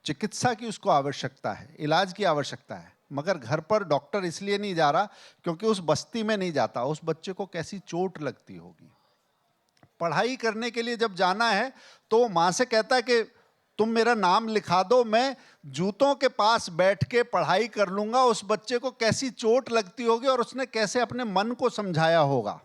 चिकित्सा की उसको आवश्यकता है, इलाज की आवश्यकता है, मगर घर पर डॉक्टर इसलिए नहीं जा रहा क्योंकि उस बस्ती में नहीं जाता, उस बच्चे को कैसी चोट लगती होगी। पढ़ाई करने के लिए जब जाना है तो माँ से कहता है कि तुम मेरा नाम लिखा दो, मैं जूतों के पास बैठ के पढ़ाई कर लूंगा। उस बच्चे को कैसी चोट लगती होगी और उसने कैसे अपने मन को समझाया होगा।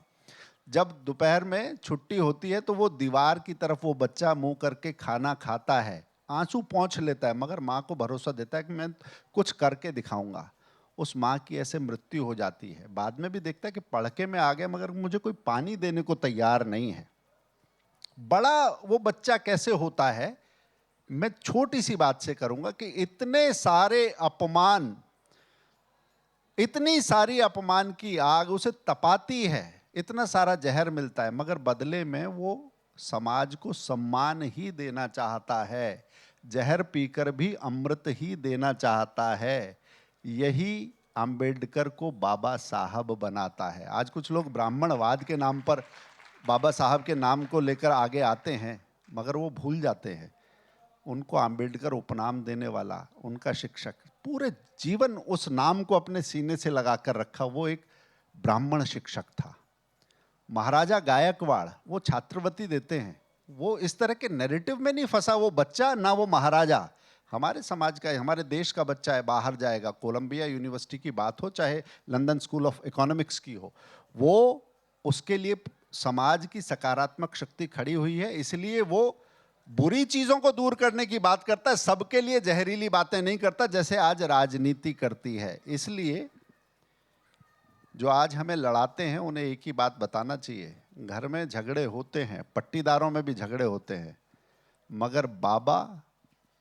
जब दोपहर में छुट्टी होती है तो वो दीवार की तरफ वो बच्चा मुंह करके खाना खाता है, आंसू पोंछ लेता है, मगर माँ को भरोसा देता है कि मैं कुछ करके दिखाऊंगा। उस माँ की ऐसे मृत्यु हो जाती है। बाद में भी देखता है कि पढ़ के मैं आ गया मगर मुझे कोई पानी देने को तैयार नहीं है। बड़ा वो बच्चा कैसे होता है, मैं छोटी सी बात से करूंगा कि इतने सारे अपमान, इतनी सारी अपमान की आग उसे तपाती है, इतना सारा जहर मिलता है, मगर बदले में वो समाज को सम्मान ही देना चाहता है, जहर पीकर भी अमृत ही देना चाहता है। यही अंबेडकर को बाबा साहब बनाता है। आज कुछ लोग ब्राह्मणवाद के नाम पर बाबा साहब के नाम को लेकर आगे आते हैं, मगर वो भूल जाते हैं उनको अंबेडकर उपनाम देने वाला, उनका शिक्षक, पूरे जीवन उस नाम को अपने सीने से लगाकर रखा, वो एक ब्राह्मण शिक्षक था। महाराजा गायकवाड़ वो छात्रवृत्ति देते हैं, वो इस तरह के नैरेटिव में नहीं फंसा वो बच्चा, ना वो महाराजा। हमारे समाज का, हमारे देश का बच्चा है, बाहर जाएगा, कोलंबिया यूनिवर्सिटी की बात हो चाहे लंदन स्कूल ऑफ इकोनॉमिक्स की हो, वो उसके लिए समाज की सकारात्मक शक्ति खड़ी हुई है, इसलिए वो बुरी चीजों को दूर करने की बात करता है, सबके लिए जहरीली बातें नहीं करता जैसे आज राजनीति करती है। इसलिए जो आज हमें लड़ाते हैं उन्हें एक ही बात बताना चाहिए, घर में झगड़े होते हैं, पट्टीदारों में भी झगड़े होते हैं, मगर बाबा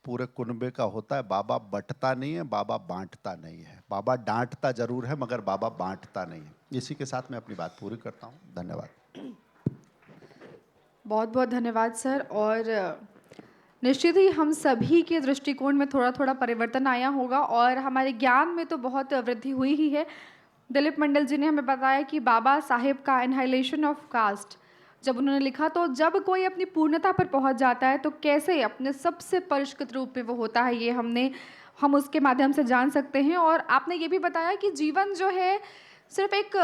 पूरे कुनबे का होता है। बाबा बंटता नहीं है, बाबा बांटता नहीं है। बाबा डांटता जरूर है मगर बाबा बांटता नहीं है। इसी के साथ मैं अपनी बात पूरी करता हूँ। धन्यवाद। बहुत बहुत धन्यवाद सर। और निश्चित ही हम सभी के दृष्टिकोण में थोड़ा थोड़ा परिवर्तन आया होगा और हमारे ज्ञान में तो बहुत वृद्धि हुई ही है। दिलीप मंडल जी ने हमें बताया कि बाबा साहेब का एनहाइलेशन ऑफ कास्ट जब उन्होंने लिखा, तो जब कोई अपनी पूर्णता पर पहुंच जाता है तो कैसे अपने सबसे परिष्कृत रूप में वो होता है, ये हम उसके माध्यम से जान सकते हैं। और आपने ये भी बताया कि जीवन जो है सिर्फ एक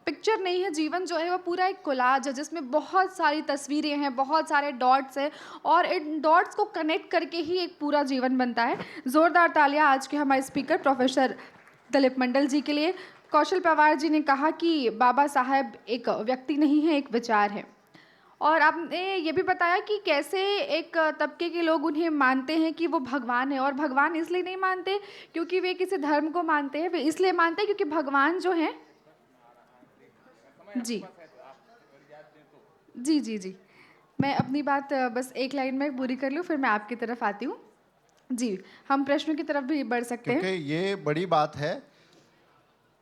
पिक्चर नहीं है, जीवन जो है वो पूरा एक कोलाज है जिसमें बहुत सारी तस्वीरें हैं, बहुत सारे डॉट्स हैं और इन डॉट्स को कनेक्ट करके ही एक पूरा जीवन बनता है। ज़ोरदार तालियां आज के हमारे स्पीकर प्रोफेसर दिलीप मंडल जी के लिए। कौशल पवार जी ने कहा कि बाबा साहेब एक व्यक्ति नहीं है, एक विचार है। और आपने ये भी बताया कि कैसे एक तबके के लोग उन्हें मानते हैं कि वो भगवान है, और भगवान इसलिए नहीं मानते क्योंकि वे किसी धर्म को मानते हैं, वे इसलिए मानते हैं क्योंकि भगवान जो हैं जी जी जी जी मैं अपनी बात बस एक लाइन में पूरी कर लूँ, फिर मैं आपकी तरफ आती हूँ। जी, हम प्रश्नों की तरफ भी बढ़ सकते हैं। क्योंकि ये बड़ी बात है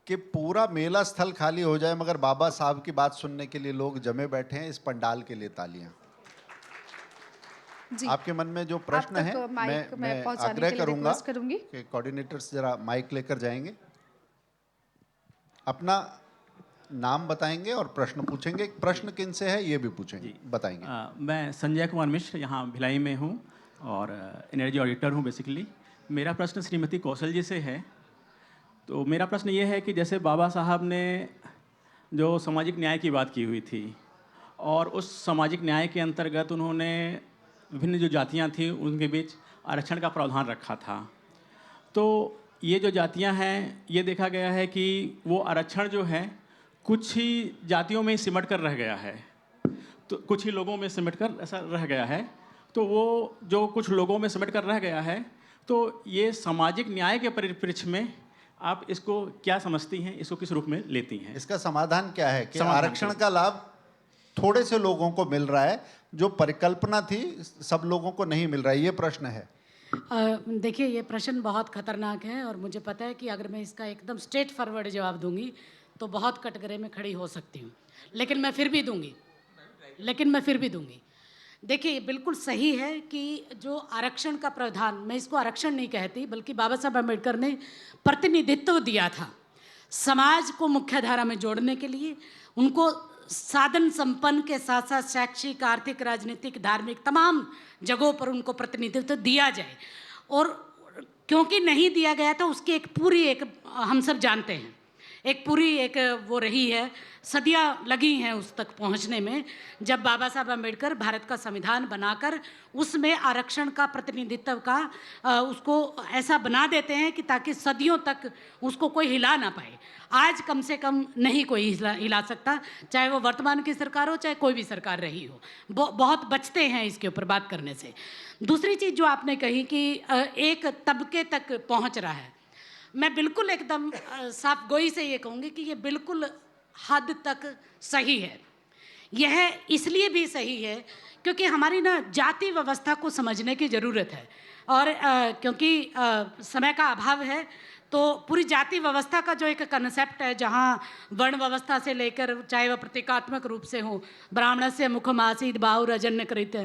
कि पूरा मेला स्थल खाली हो जाए मगर बाबा साहब की बात सुनने के लिए लोग जमे बैठे हैं। इस पंडाल के लिए तालियां। जी, आपके मन में जो प्रश्न है मैं आग्रह करूंगा कि कोऑर्डिनेटर्स जरा माइक लेकर जाएंगे। अपना नाम बताएंगे और प्रश्न पूछेंगे। प्रश्न किन से है ये भी पूछेंगे, बताएंगे। मैं संजय कुमार मिश्र यहाँ भिलाई में हूँ और एनर्जी ऑडिटर हूँ बेसिकली। मेरा प्रश्न श्रीमती कौशल जी से है। तो मेरा प्रश्न ये है कि जैसे बाबा साहब ने जो सामाजिक न्याय की बात की हुई थी और उस सामाजिक न्याय के अंतर्गत उन्होंने विभिन्न जो जातियाँ थीं उनके बीच आरक्षण का प्रावधान रखा था। तो ये जो जातियाँ हैं, ये देखा गया है कि वो आरक्षण जो है कुछ ही जातियों में सिमट कर रह गया है, तो कुछ ही लोगों में सिमट कर ऐसा रह गया है। तो वो जो कुछ लोगों में सिमट कर रह गया है, तो ये सामाजिक न्याय के परिप्रेक्ष्य में आप इसको क्या समझती हैं, इसको किस रूप में लेती हैं? इसका समाधान क्या है कि समाधान आरक्षण क्या? का लाभ थोड़े से लोगों को मिल रहा है, जो परिकल्पना थी सब लोगों को नहीं मिल रहा है, ये प्रश्न है। देखिए, ये प्रश्न बहुत खतरनाक है और मुझे पता है कि अगर मैं इसका एकदम स्ट्रेट फॉरवर्ड जवाब दूंगी तो बहुत कटघरे में खड़ी हो सकती हूँ, लेकिन मैं फिर भी दूंगी। देखिए, ये बिल्कुल सही है कि जो आरक्षण का प्रावधान, मैं इसको आरक्षण नहीं कहती बल्कि बाबा साहब अम्बेडकर ने प्रतिनिधित्व दिया था समाज को मुख्यधारा में जोड़ने के लिए, उनको साधन संपन्न के साथ साथ शैक्षिक, आर्थिक, राजनीतिक, धार्मिक तमाम जगहों पर उनको प्रतिनिधित्व दिया जाए। और क्योंकि नहीं दिया गया था, उसकी एक पूरी हम सब जानते हैं, वो रही है, सदियां लगी हैं उस तक पहुंचने में। जब बाबा साहब अम्बेडकर भारत का संविधान बनाकर उसमें आरक्षण का प्रतिनिधित्व का उसको ऐसा बना देते हैं कि ताकि सदियों तक उसको कोई हिला ना पाए। आज कम से कम नहीं कोई हिला सकता, चाहे वो वर्तमान की सरकार हो, चाहे कोई भी सरकार रही हो। बहुत बचते हैं इसके ऊपर बात करने से। दूसरी चीज़ जो आपने कही कि एक तबके तक पहुंच रहा है, मैं बिल्कुल एकदम साफ गोई से ये कहूँगी कि ये बिल्कुल हद तक सही है। यह इसलिए भी सही है क्योंकि हमारी ना जाति व्यवस्था को समझने की ज़रूरत है। और क्योंकि समय का अभाव है, तो पूरी जाति व्यवस्था का जो एक कंसेप्ट है, जहाँ वर्ण व्यवस्था से लेकर, चाहे वह प्रतीकात्मक रूप से हो, ब्राह्मणस्य मुखमासीद बाहुरजन्य कृत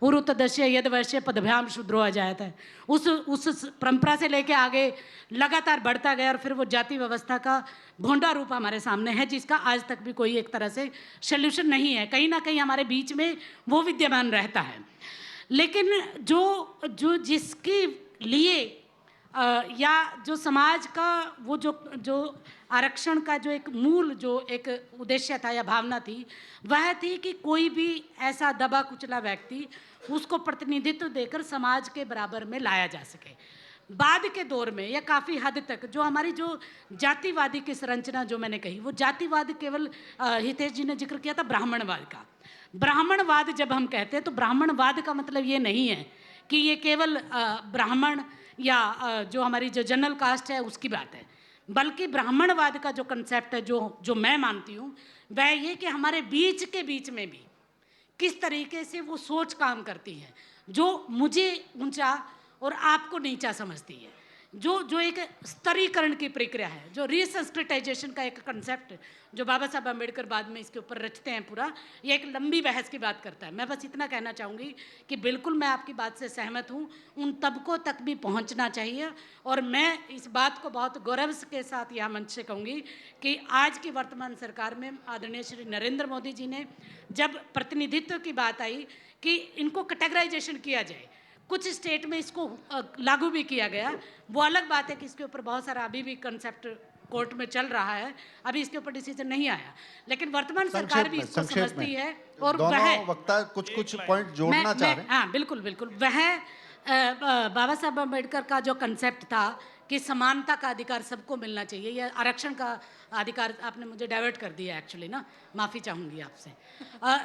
उरुतदस्य यद वैश्य पदभ्याम शूद्रो अजायत है, उस परंपरा से लेके आगे लगातार बढ़ता गया और फिर वो जाति व्यवस्था का भोंडा रूप हमारे सामने है, जिसका आज तक भी कोई एक तरह से सल्यूशन नहीं है। कहीं ना कहीं हमारे बीच में वो विद्यमान रहता है। लेकिन जो जिसके लिए या जो समाज का वो जो आरक्षण का जो एक मूल जो एक उद्देश्य था या भावना थी, वह थी कि कोई भी ऐसा दबा कुचला व्यक्ति उसको प्रतिनिधित्व देकर समाज के बराबर में लाया जा सके। बाद के दौर में या काफ़ी हद तक जो हमारी जो जातिवादी की संरचना जो मैंने कही, वो जातिवाद केवल हितेश जी ने जिक्र किया था ब्राह्मणवाद का। ब्राह्मणवाद जब हम कहते हैं तो ब्राह्मणवाद का मतलब ये नहीं है कि ये केवल ब्राह्मण या जो हमारी जो जनरल कास्ट है उसकी बात है, बल्कि ब्राह्मणवाद का जो कंसेप्ट है, जो मैं मानती हूँ, वह ये कि हमारे बीच में भी किस तरीके से वो सोच काम करती है, जो मुझे ऊंचा और आपको नीचा समझती है, जो एक स्तरीकरण की प्रक्रिया है, जो रीसंस्कृटाइजेशन का एक कंसेप्ट जो बाबा साहब अम्बेडकर बाद में इसके ऊपर रचते हैं पूरा, ये एक लंबी बहस की बात करता है। मैं बस इतना कहना चाहूँगी कि बिल्कुल मैं आपकी बात से सहमत हूँ, उन तबकों तक भी पहुँचना चाहिए। और मैं इस बात को बहुत गौरव के साथ यह मंच से कहूँगी कि आज की वर्तमान सरकार में आदरणीय श्री नरेंद्र मोदी जी ने जब प्रतिनिधित्व की बात आई कि इनको कैटेगराइजेशन किया जाए, कुछ स्टेट में इसको लागू भी किया गया। वो अलग बात है कि इसके ऊपर बहुत सारा अभी भी कंसेप्ट कोर्ट में चल रहा है, अभी इसके ऊपर डिसीजन नहीं आया, लेकिन वर्तमान सरकार भी इसको समझती है। और दोनों वक्ता कुछ पॉइंट जोड़ना चाह रहे हैं। हाँ, बिल्कुल वह बाबा साहब अम्बेडकर का जो कंसेप्ट था कि समानता का अधिकार सबको मिलना चाहिए, या आरक्षण का अधिकार, आपने मुझे डाइवर्ट कर दिया एक्चुअली ना, माफ़ी चाहूँगी आपसे।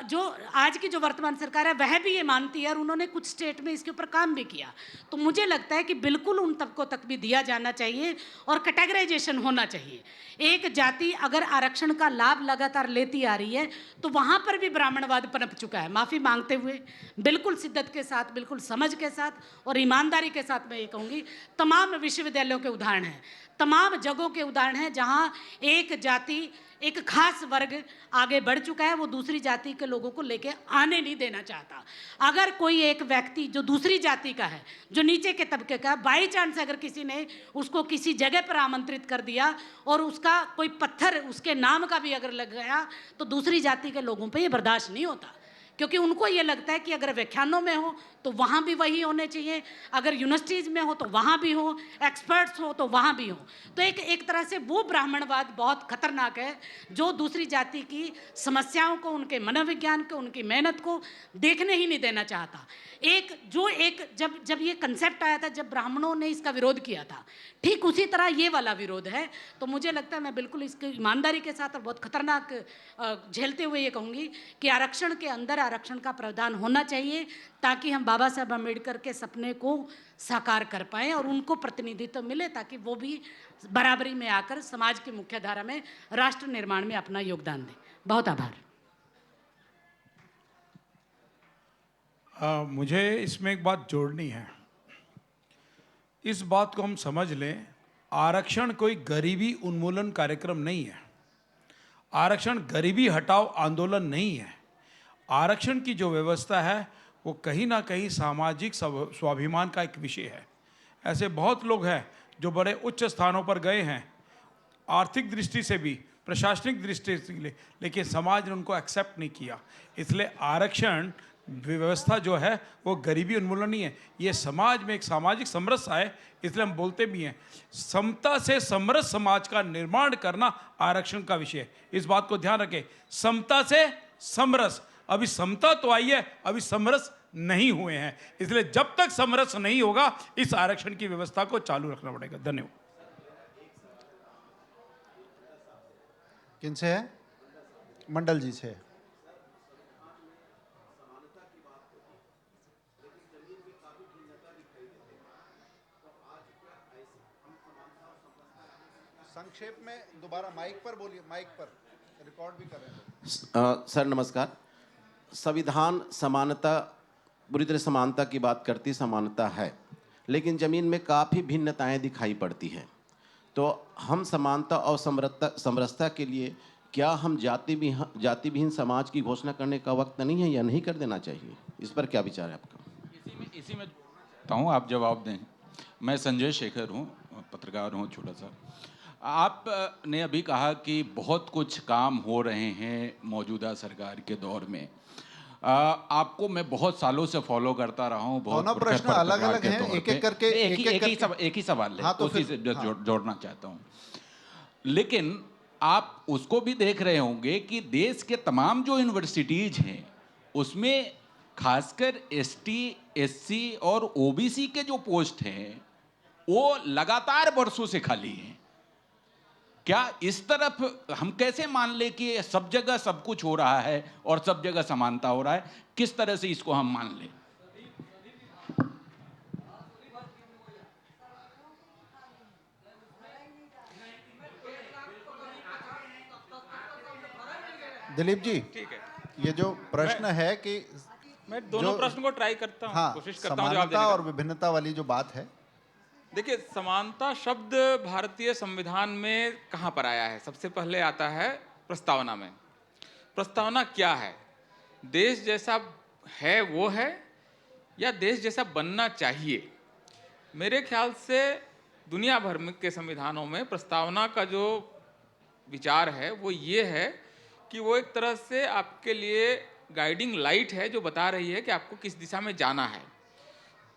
जो आज की जो वर्तमान सरकार है वह भी ये मानती है और उन्होंने कुछ स्टेट में इसके ऊपर काम भी किया। तो मुझे लगता है कि बिल्कुल उन तबकों तक भी दिया जाना चाहिए और कैटेगराइजेशन होना चाहिए। एक जाति अगर आरक्षण का लाभ लगातार लेती आ रही है तो वहाँ पर भी ब्राह्मणवाद पनप चुका है। माफ़ी मांगते हुए बिल्कुल शिद्दत के साथ, बिल्कुल समझ के साथ और ईमानदारी के साथ मैं ये कहूँगी, तमाम विश्वविद्यालयों जिलों के उदाहरण हैं, तमाम जगहों के उदाहरण हैं जहां एक जाति, एक खास वर्ग आगे बढ़ चुका है, वो दूसरी जाति के लोगों को लेके आने नहीं देना चाहता। अगर कोई एक व्यक्ति जो दूसरी जाति का है, जो नीचे के तबके का, बाई चांस अगर किसी ने उसको किसी जगह पर आमंत्रित कर दिया और उसका कोई पत्थर उसके नाम का भी अगर लग गया, तो दूसरी जाति के लोगों पे ये बर्दाश्त नहीं होता, क्योंकि उनको ये लगता है कि अगर व्याख्यानों में हो तो वहाँ भी वही होने चाहिए, अगर यूनिवर्सिटीज़ में हो तो वहाँ भी हो, एक्सपर्ट्स हो तो वहाँ भी हो। तो एक तरह से वो ब्राह्मणवाद बहुत खतरनाक है, जो दूसरी जाति की समस्याओं को, उनके मनोविज्ञान को, उनकी मेहनत को देखने ही नहीं देना चाहता। जब ये कंसेप्ट आया था, जब ब्राह्मणों ने इसका विरोध किया था, ठीक उसी तरह ये वाला विरोध है। तो मुझे लगता है, मैं बिल्कुल इसकी ईमानदारी के साथ और बहुत खतरनाक झेलते हुए ये कहूँगी कि आरक्षण के अंदर आरक्षण का प्रावधान होना चाहिए, ताकि हम बाबा साहब अम्बेडकर के सपने को साकार कर पाएँ और उनको प्रतिनिधित्व मिले, ताकि वो भी बराबरी में आकर समाज की मुख्य धारा में राष्ट्र निर्माण में अपना योगदान दें। बहुत आभार। मुझे इसमें एक बात जोड़नी है। इस बात को हम समझ लें, आरक्षण कोई गरीबी उन्मूलन कार्यक्रम नहीं है, आरक्षण गरीबी हटाओ आंदोलन नहीं है। आरक्षण की जो व्यवस्था है वो कहीं ना कहीं सामाजिक स्वाभिमान का एक विषय है। ऐसे बहुत लोग हैं जो बड़े उच्च स्थानों पर गए हैं, आर्थिक दृष्टि से भी, प्रशासनिक दृष्टि से भी, लेकिन समाज ने उनको एक्सेप्ट नहीं किया। इसलिए आरक्षण व्यवस्था जो है वो गरीबी उन्मूलन नहीं है, ये समाज में एक सामाजिक समरसता है। इसलिए हम बोलते भी हैं, समता से समरस समाज का निर्माण करना आरक्षण का विषय है। इस बात को ध्यान रखें, समता से समरस। अभी समता तो आई है, अभी समरस नहीं हुए हैं। इसलिए जब तक समरस नहीं होगा, इस आरक्षण की व्यवस्था को चालू रखना पड़ेगा। धन्यवाद। किनसे है? मंडल जी से। संक्षेप में दोबारा माइक पर बोलिए, माइक पर रिकॉर्ड भी कर रहे हैं। सर नमस्कार। संविधान समानता, पूरी तरह समानता की बात करती, समानता है, लेकिन ज़मीन में काफ़ी भिन्नताएं दिखाई पड़ती हैं। तो हम समानता और समरसता के लिए क्या हम जाति विहीन समाज की घोषणा करने का वक्त नहीं है, या नहीं कर देना चाहिए? इस पर क्या विचार है आपका? इसी में हूँ, आप जवाब दें। मैं संजय शेखर हूँ, पत्रकार हूँ छोटा सा। आपने अभी कहा कि बहुत कुछ काम हो रहे हैं मौजूदा सरकार के दौर में। आपको मैं बहुत सालों से फॉलो करता रहा हूँ। बहुत प्रश्न अलग अलग हैं, एक एक करके एक ही सवाल है, हाँ, तो उसी से जोड़ना चाहता हूँ। लेकिन आप उसको भी देख रहे होंगे कि देश के तमाम जो यूनिवर्सिटीज हैं उसमें खासकर एसटी, एससी और ओबीसी के जो पोस्ट हैं वो लगातार वर्षों से खाली हैं। क्या इस तरफ हम कैसे मान ले कि सब जगह सब कुछ हो रहा है और सब जगह समानता हो रहा है? किस तरह से इसको हम मान लें? दिलीप जी, ठीक है, ये जो प्रश्न है कि मैं दोनों प्रश्न को ट्राई करता हूँ, हाँ, कोशिश करता हूँ जवाब देने समानता का। और विभिन्नता वाली जो बात है, देखिए, समानता शब्द भारतीय संविधान में कहाँ पर आया है? सबसे पहले आता है प्रस्तावना में। प्रस्तावना क्या है? देश जैसा है वो है, या देश जैसा बनना चाहिए? मेरे ख्याल से दुनिया भर में के संविधानों में प्रस्तावना का जो विचार है वो ये है कि वो एक तरह से आपके लिए गाइडिंग लाइट है, जो बता रही है कि आपको किस दिशा में जाना है।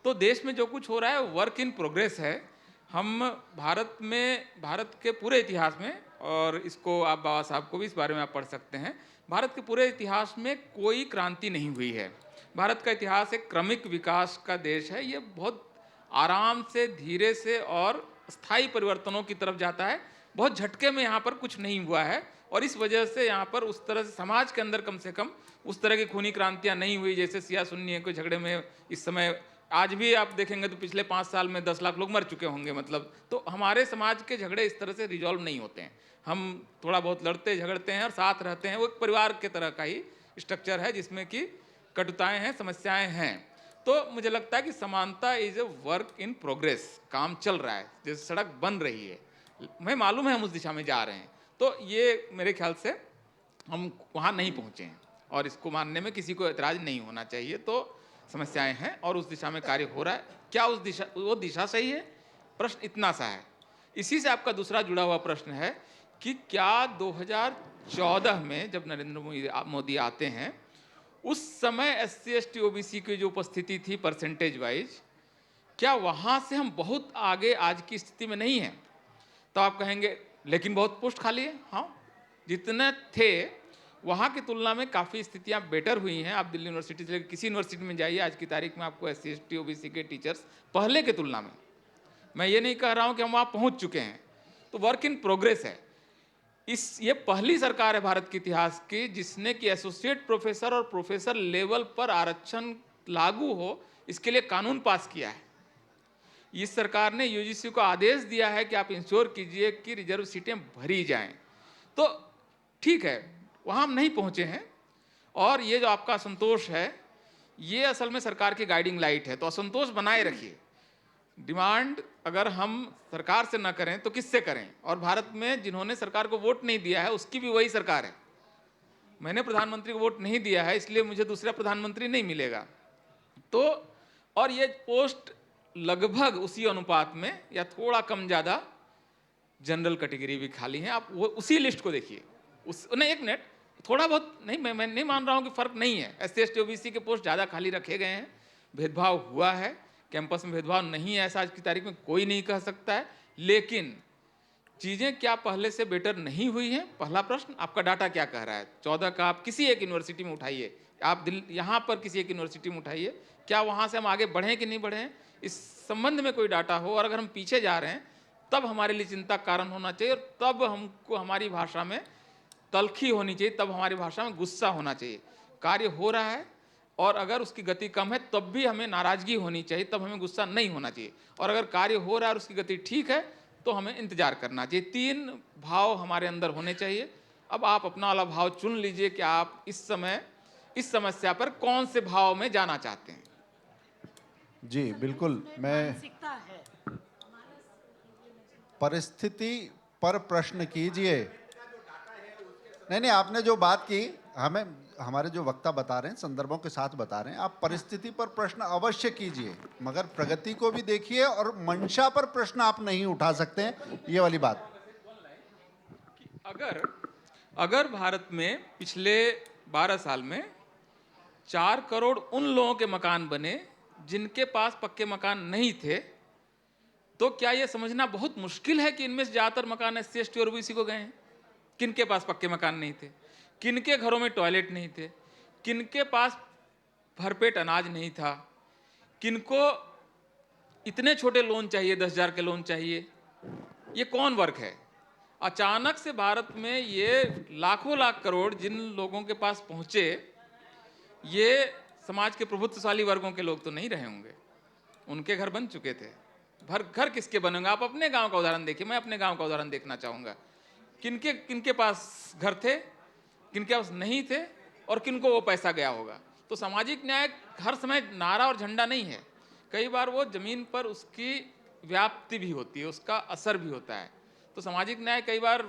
तो देश में जो कुछ हो रहा है वर्क इन प्रोग्रेस है। हम भारत के पूरे इतिहास में, और इसको आप बाबा साहब को भी इस बारे में आप पढ़ सकते हैं, भारत के पूरे इतिहास में कोई क्रांति नहीं हुई है। भारत का इतिहास एक क्रमिक विकास का देश है। ये बहुत आराम से, धीरे से और स्थायी परिवर्तनों की तरफ जाता है। बहुत झटके में यहाँ पर कुछ नहीं हुआ है, और इस वजह से यहाँ पर उस तरह से समाज के अंदर कम से कम उस तरह की खूनी क्रांतियाँ नहीं हुई जैसे सिया सुन्नी के झगड़े में इस समय। आज भी आप देखेंगे तो पिछले 5 साल में 10 लाख लोग मर चुके होंगे, मतलब। तो हमारे समाज के झगड़े इस तरह से रिजॉल्व नहीं होते हैं। हम थोड़ा बहुत लड़ते झगड़ते हैं और साथ रहते हैं। वो एक परिवार के तरह का ही स्ट्रक्चर है जिसमें कि कटुताएं हैं, समस्याएं हैं। तो मुझे लगता है कि समानता is a work in progress, काम चल रहा है, जैसे सड़क बन रही है, हमें मालूम है हम उस दिशा में जा रहे हैं। तो ये मेरे ख्याल से हम वहाँ नहीं पहुँचे हैं और इसको मानने में किसी को एतराज़ नहीं होना चाहिए। तो समस्याएं हैं और उस दिशा में कार्य हो रहा है। क्या उस दिशा, वो दिशा सही है? प्रश्न इतना सा है। इसी से आपका दूसरा जुड़ा हुआ प्रश्न है कि क्या 2014 में जब नरेंद्र मोदी आते हैं, उस समय SC ST OBC की जो उपस्थिति थी परसेंटेज वाइज, क्या वहाँ से हम बहुत आगे आज की स्थिति में नहीं हैं? तो आप कहेंगे लेकिन बहुत पोस्ट खाली है। हाँ, जितने थे वहाँ की तुलना में काफ़ी स्थितियाँ बेटर हुई हैं। आप दिल्ली यूनिवर्सिटी से किसी यूनिवर्सिटी में जाइए, आज की तारीख में आपको SC ST OBC के टीचर्स पहले के तुलना में, मैं ये नहीं कह रहा हूँ कि हम वहाँ पहुँच चुके हैं, तो वर्क इन प्रोग्रेस है। ये पहली सरकार है भारत के इतिहास की जिसने कि एसोसिएट प्रोफेसर और प्रोफेसर लेवल पर आरक्षण लागू हो, इसके लिए कानून पास किया है। इस सरकार ने UGC को आदेश दिया है कि आप इंश्योर कीजिए कि रिजर्व सीटें भरी जाएं। तो ठीक है, वहाँ हम नहीं पहुँचे हैं और ये जो आपका असंतोष है, ये असल में सरकार की गाइडिंग लाइट है। तो असंतोष बनाए रखिए। डिमांड अगर हम सरकार से ना करें तो किससे करें? और भारत में जिन्होंने सरकार को वोट नहीं दिया है उसकी भी वही सरकार है। मैंने प्रधानमंत्री को वोट नहीं दिया है, इसलिए मुझे दूसरा प्रधानमंत्री नहीं मिलेगा। तो और ये पोस्ट लगभग उसी अनुपात में या थोड़ा कम ज़्यादा जनरल कैटेगरी भी खाली हैं। आप वो उसी लिस्ट को देखिए। उस नहीं, एक मिनट, थोड़ा बहुत नहीं, मैं नहीं मान रहा हूँ कि फ़र्क नहीं है। SC ST OBC के पोस्ट ज़्यादा खाली रखे गए हैं, भेदभाव हुआ है, कैंपस में भेदभाव नहीं है ऐसा आज की तारीख में कोई नहीं कह सकता है। लेकिन चीज़ें क्या पहले से बेटर नहीं हुई हैं? पहला प्रश्न, आपका डाटा क्या कह रहा है? 14 का आप किसी एक यूनिवर्सिटी में उठाइए, आप यहाँ पर किसी एक यूनिवर्सिटी में उठाइए, क्या वहाँ से हम आगे बढ़ें कि नहीं बढ़े हैं? इस संबंध में कोई डाटा हो, और अगर हम पीछे जा रहे हैं तब हमारे लिए चिंता कारण होना चाहिए, और तब हमको हमारी भाषा में तलखी होनी चाहिए, तब हमारी भाषा में गुस्सा होना चाहिए। कार्य हो रहा है और अगर उसकी गति कम है तब भी हमें नाराज़गी होनी चाहिए, तब हमें गुस्सा नहीं होना चाहिए। और अगर कार्य हो रहा है और उसकी गति ठीक है तो हमें इंतजार करना चाहिए। 3 भाव हमारे अंदर होने चाहिए। अब आप अपना वाला भाव चुन लीजिए कि आप इस समय इस समस्या पर कौन से भाव में जाना चाहते हैं। जी बिल्कुल, मैं परिस्थिति पर प्रश्न कीजिए। नहीं, आपने जो बात की, हमें हमारे जो वक्ता बता रहे हैं संदर्भों के साथ बता रहे हैं, आप परिस्थिति पर प्रश्न अवश्य कीजिए, मगर प्रगति को भी देखिए और मंशा पर प्रश्न आप नहीं उठा सकते हैं, ये वाली बात। अगर भारत में पिछले 12 साल में 4 करोड़ उन लोगों के मकान बने जिनके पास पक्के मकान नहीं थे, तो क्या यह समझना बहुत मुश्किल है कि इनमें से ज़्यादातर मकान SC ST और OBC को गए हैं? किनके पास पक्के मकान नहीं थे, किनके घरों में टॉयलेट नहीं थे, किनके पास भरपेट अनाज नहीं था, किनको इतने छोटे लोन चाहिए, 10,000 के लोन चाहिए, ये कौन वर्ग है? अचानक से भारत में ये लाखों लाख करोड़ जिन लोगों के पास पहुँचे, ये समाज के प्रभुत्वशाली वर्गों के लोग तो नहीं रहे होंगे, उनके घर बन चुके थे। घर किसके बनेंगे? आप अपने गांव का उदाहरण देखिए, मैं अपने गांव का उदाहरण देखना चाहूँगा। किनके पास घर थे, किनके पास नहीं थे, और किनको वो पैसा गया होगा। तो सामाजिक न्याय हर समय नारा और झंडा नहीं है, कई बार वो ज़मीन पर उसकी व्याप्ति भी होती है, उसका असर भी होता है। तो सामाजिक न्याय, कई बार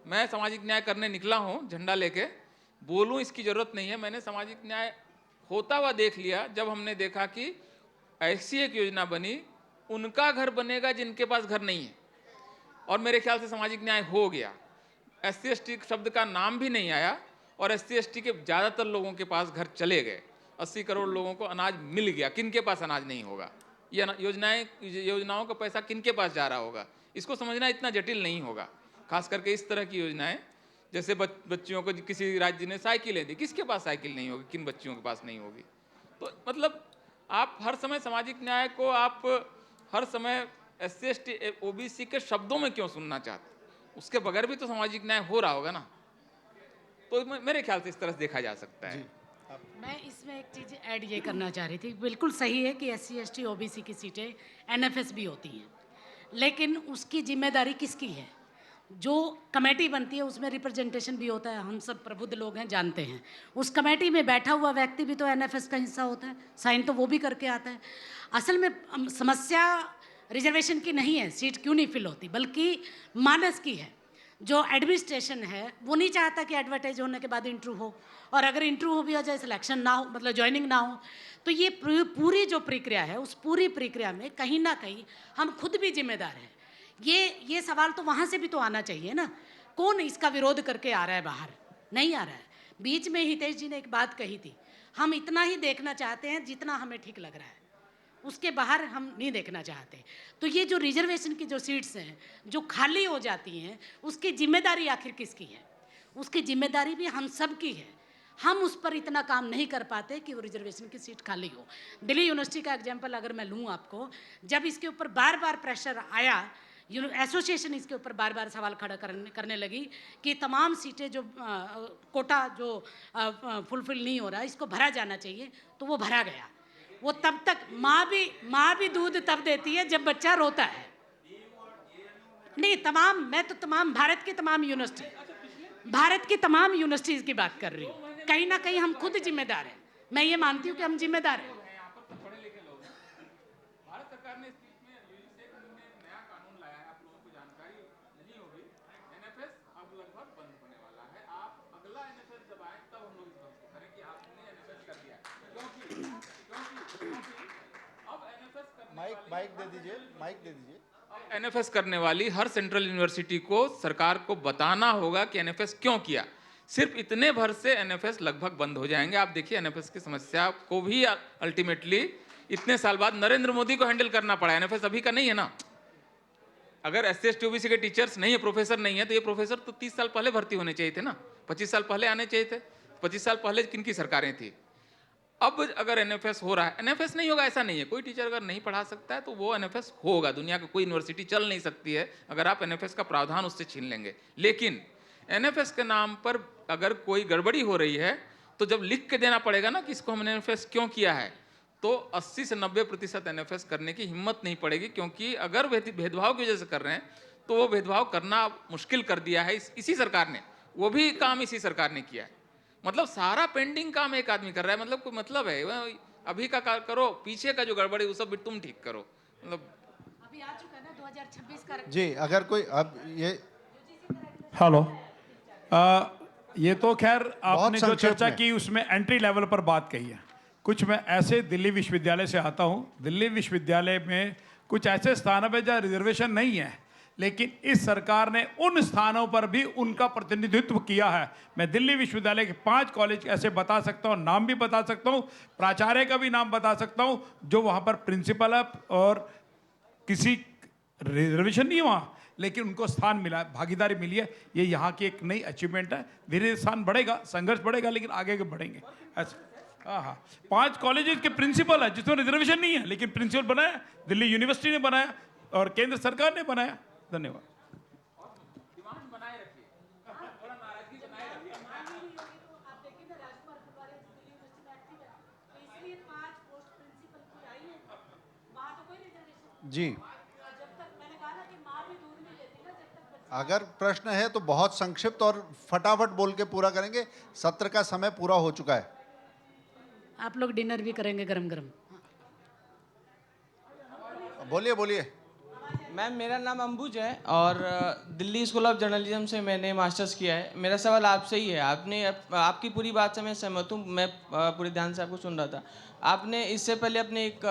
मैं सामाजिक न्याय करने निकला हूँ झंडा लेके, बोलूँ इसकी ज़रूरत नहीं है, मैंने सामाजिक न्याय होता हुआ देख लिया जब हमने देखा कि ऐसी एक योजना बनी, उनका घर बनेगा जिनके पास घर नहीं है, और मेरे ख्याल से सामाजिक न्याय हो गया। SC ST शब्द का नाम भी नहीं आया और SC ST के ज़्यादातर लोगों के पास घर चले गए। 80 करोड़ लोगों को अनाज मिल गया। किनके पास अनाज नहीं होगा? ये योजनाओं का पैसा किनके पास जा रहा होगा? इसको समझना इतना जटिल नहीं होगा। खास करके इस तरह की योजनाएं, जैसे बच्चियों को किसी राज्य ने साइकिलें दी, किसके पास साइकिल नहीं होगी, किन बच्चियों के पास नहीं होगी? तो मतलब आप हर समय सामाजिक न्याय को आप हर समय SC ST OBC के शब्दों में क्यों सुनना चाहते? उसके बगैर भी तो सामाजिक न्याय हो रहा होगा ना। तो मेरे ख्याल से इस तरह से देखा जा सकता है। मैं इसमें एक चीज़ ऐड ये करना चाह रही थी। बिल्कुल सही है कि SC ST OBC की सीटें NFS भी होती हैं, लेकिन उसकी जिम्मेदारी किसकी है? जो कमेटी बनती है उसमें रिप्रेजेंटेशन भी होता है, हम सब प्रबुद्ध लोग हैं जानते हैं। उस कमेटी में बैठा हुआ व्यक्ति भी तो एनएफएस का हिस्सा होता है, साइन तो वो भी करके आता है। असल में समस्या रिजर्वेशन की नहीं है, सीट क्यों नहीं फिल होती, बल्कि मानस की है। जो एडमिनिस्ट्रेशन है वो नहीं चाहता कि एडवर्टाइज होने के बाद इंटरव्यू हो, और अगर इंटरव्यू भी हो जाए, सिलेक्शन ना हो, मतलब ज्वाइनिंग ना हो, तो ये पूरी जो प्रक्रिया है उस पूरी प्रक्रिया में कहीं ना कहीं हम खुद भी जिम्मेदार हैं। ये सवाल तो वहाँ से भी तो आना चाहिए ना, कौन इसका विरोध करके आ रहा है बाहर? नहीं आ रहा है। बीच में हितेश जी ने एक बात कही थी, हम इतना ही देखना चाहते हैं जितना हमें ठीक लग रहा है, उसके बाहर हम नहीं देखना चाहते। तो ये जो रिजर्वेशन की जो सीट्स हैं जो खाली हो जाती हैं, उसकी जिम्मेदारी आखिर किसकी है? उसकी जिम्मेदारी भी हम सब की है। हम उस पर इतना काम नहीं कर पाते कि वो रिजर्वेशन की सीट खाली हो। दिल्ली यूनिवर्सिटी का एग्जाम्पल अगर मैं लूँ आपको, जब इसके ऊपर बार बार प्रेशर आया, एसोसिएशन इसके ऊपर बार बार सवाल खड़ा करने लगी कि तमाम सीटें जो कोटा जो फुलफिल नहीं हो रहा, इसको भरा जाना चाहिए, तो वो भरा गया। वो तब तक माँ भी दूध तब देती है जब बच्चा रोता है। नहीं, मैं तो तमाम भारत की तमाम यूनिवर्सिटीज़ की बात कर रही हूँ। कहीं ना कहीं हम खुद जिम्मेदार हैं। मैं ये मानती हूँ कि हम जिम्मेदार हैं। भारत सरकार ने इस बीच में यूनिसेफ ने नया कानून लाया है, आप लोगों को जानकारी नहीं होगी। एनएफएस अब लगभग बंद होने वाला है। आप अगला एनएफएस जब आए तब हम लोग इस बात को करें कि आपने एनएफएस कर दिया, क्योंकि अब एनएफएस माइक दे दीजिए, माइक दे दीजिए। एनएफएस करने वाली हर सेंट्रल यूनिवर्सिटी को सरकार को बताना होगा कि एनएफएस क्यों किया। सिर्फ इतने भर से एनएफएस लगभग बंद हो जाएंगे। आप देखिए एनएफएस की समस्या को भी अल्टीमेटली इतने साल बाद नरेंद्र मोदी को हैंडल करना पड़ा। एनएफएस अभी का नहीं है ना। अगर एससी एसटी ओबीसी के टीचर्स नहीं है, प्रोफेसर नहीं है, तो ये प्रोफेसर तो 30 साल पहले भर्ती होने चाहिए थे ना, 25 साल पहले आने चाहिए थे। 25 साल पहले किनकी सरकारें थी? अब अगर एनएफएस हो रहा है, एनएफएस नहीं होगा ऐसा नहीं है। कोई टीचर अगर नहीं पढ़ा सकता है तो वो एनएफएस होगा। दुनिया की कोई यूनिवर्सिटी चल नहीं सकती है अगर आप एनएफएस का प्रावधान उससे छीन लेंगे। लेकिन एनएफएस के नाम पर अगर कोई गड़बड़ी हो रही है तो जब लिख के देना पड़ेगा ना कि इसको हमने एनएफएस क्यों किया है, तो 80 से 90% एनएफएस करने की हिम्मत नहीं पड़ेगी। क्योंकि अगर भेदभाव की वजह से कर रहे हैं तो वो भेदभाव करना मुश्किल कर दिया है इसी सरकार ने। वो भी काम इसी सरकार ने किया है। मतलब सारा पेंडिंग काम एक आदमी कर रहा है। मतलब कोई मतलब है? अभी का करो, पीछे का जो गड़बड़ी वो सब भी तुम ठीक करो। मतलब अभी आ चुका है ना 2026 का। जी, अगर कोई अब ये हेलो, ये तो खैर आपने जो संक्षेप चर्चा में। की उसमें एंट्री लेवल पर बात कही है। कुछ मैं ऐसे दिल्ली विश्वविद्यालय से आता हूँ, दिल्ली विश्वविद्यालय में कुछ ऐसे स्थानों पे जहाँ रिजर्वेशन नहीं है, लेकिन इस सरकार ने उन स्थानों पर भी उनका प्रतिनिधित्व किया है। मैं दिल्ली विश्वविद्यालय के 5 कॉलेज ऐसे बता सकता हूँ, नाम भी बता सकता हूँ, प्राचार्य का भी नाम बता सकता हूँ, जो वहाँ पर प्रिंसिपल है और किसी रिजर्वेशन नहीं है वहाँ, लेकिन उनको स्थान मिला है, भागीदारी मिली है। ये यहाँ की एक नई अचीवमेंट है। धीरे धीरे स्थान बढ़ेगा, संघर्ष बढ़ेगा, लेकिन आगे बढ़ेंगे ऐसे। हाँ, 5 कॉलेजेस के प्रिंसिपल है जिसमें रिजर्वेशन नहीं है, लेकिन प्रिंसिपल बनाया दिल्ली यूनिवर्सिटी ने बनाया और केंद्र सरकार ने बनाया। धन्यवाद। जी, अगर प्रश्न है तो बहुत संक्षिप्त और फटाफट बोल के पूरा करेंगे। सत्र का समय पूरा हो चुका है। आप लोग डिनर भी करेंगे गरम गरम। बोलिए बोलिए। मैम, मेरा नाम अंबुज है और दिल्ली स्कूल ऑफ जर्नलिज्म से मैंने मास्टर्स किया है। मेरा सवाल आपसे ही है। आपकी पूरी बात से मैं सहमत हूँ। मैं पूरे ध्यान से आपको सुन रहा था। आपने इससे पहले अपने एक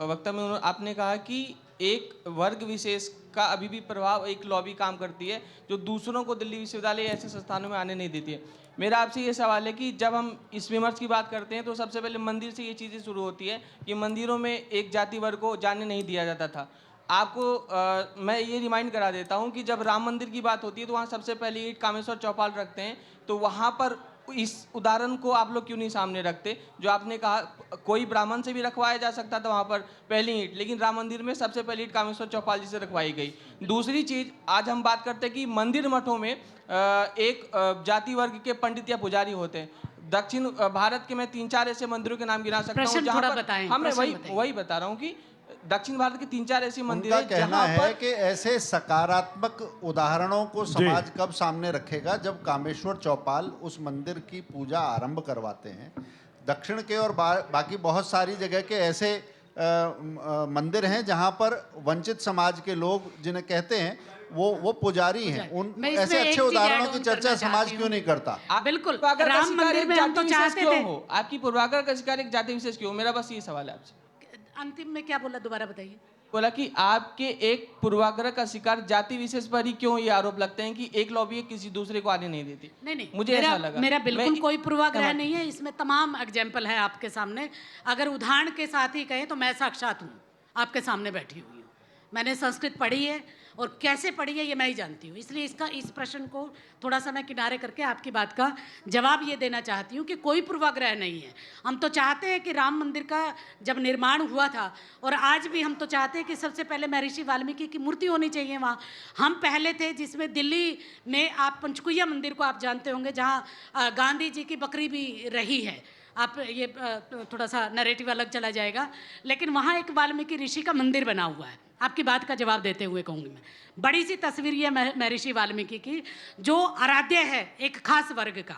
वक्तव्य में आपने कहा कि एक वर्ग विशेष का अभी भी प्रभाव, एक लॉबी काम करती है जो दूसरों को दिल्ली विश्वविद्यालय ऐसे संस्थानों में आने नहीं देती है। मेरा आपसे ये सवाल है कि जब हम इस विमर्श की बात करते हैं तो सबसे पहले मंदिर से ये चीज़ें शुरू होती है कि मंदिरों में एक जाति वर्ग को जाने नहीं दिया जाता था। आपको मैं ये रिमाइंड करा देता हूँ कि जब राम मंदिर की बात होती है तो वहाँ सबसे पहले ईंट कामेश्वर चौपाल रखते हैं। तो वहाँ पर इस उदाहरण को आप लोग क्यों नहीं सामने रखते? जो आपने कहा कोई ब्राह्मण से भी रखवाया जा सकता था वहाँ पर पहली ईंट, लेकिन राम मंदिर में सबसे पहली ईंट कामेश्वर चौपाल जी से रखवाई गई। दूसरी चीज़, आज हम बात करते हैं कि मंदिर मठों में एक जाति वर्ग के पंडित या पुजारी होते हैं। दक्षिण भारत के मैं 3-4 ऐसे मंदिरों के नाम गिना सकता हूँ जहाँ पर वही बता रहा हूँ कि दक्षिण भारत के 3-4 ऐसे मंदिर उनका हैं कहना जहाँ है पर कि ऐसे सकारात्मक उदाहरणों को समाज कब सामने रखेगा जब कामेश्वर चौपाल उस मंदिर की पूजा आरंभ करवाते हैं। दक्षिण के और बाकी बहुत सारी जगह के ऐसे मंदिर हैं जहां पर वंचित समाज के लोग जिन्हें कहते हैं वो पुजारी हैं। उन मैं इसमें ऐसे एक अच्छे चीज़ उदाहरणों add की on चर्चा करना समाज चाहती क्यों नहीं करता? बिल्कुल, पूर्वाग्रह का राम शिकार मंदिर एक में हम जाति तो विशेष चाहते क्यों थे। हो? आपकी पूर्वाग्रह का शिकार एक जाति विशेष क्यों? मेरा बस ये सवाल है आपसे। अंतिम में क्या बोला, दोबारा बताइए। बोला कि आपके एक पूर्वाग्रह का शिकार जाति विशेष पर ही क्यों ये आरोप लगते हैं कि एक लॉबी किसी दूसरे को आने नहीं देती? नहीं, मुझे ऐसा लगा। मेरा बिल्कुल मैं- कोई पूर्वाग्रह नहीं है। इसमें तमाम एग्जाम्पल है आपके सामने। अगर उदाहरण के साथ ही कहें तो मैं साक्षात हूँ, आपके सामने बैठी हुई हूँ। मैंने संस्कृत पढ़ी है और कैसे पढ़ी है ये मैं ही जानती हूँ। इसलिए इस प्रश्न को थोड़ा सा मैं किनारे करके आपकी बात का जवाब ये देना चाहती हूँ कि कोई पूर्वाग्रह नहीं है। हम तो चाहते हैं कि राम मंदिर का जब निर्माण हुआ था, और आज भी हम तो चाहते हैं कि सबसे पहले महर्षि वाल्मीकि की मूर्ति होनी चाहिए वहाँ। हम पहले थे जिसमें दिल्ली में आप पंचकुइया मंदिर को आप जानते होंगे, जहाँ गांधी जी की बकरी भी रही है। आप ये थोड़ा सा नैरेटिव अलग चला जाएगा, लेकिन वहाँ एक वाल्मीकि ऋषि का मंदिर बना हुआ है। आपकी बात का जवाब देते हुए कहूँगी मैं, बड़ी सी तस्वीर ये महर्षि वाल्मीकि की, जो आराध्य है एक खास वर्ग का,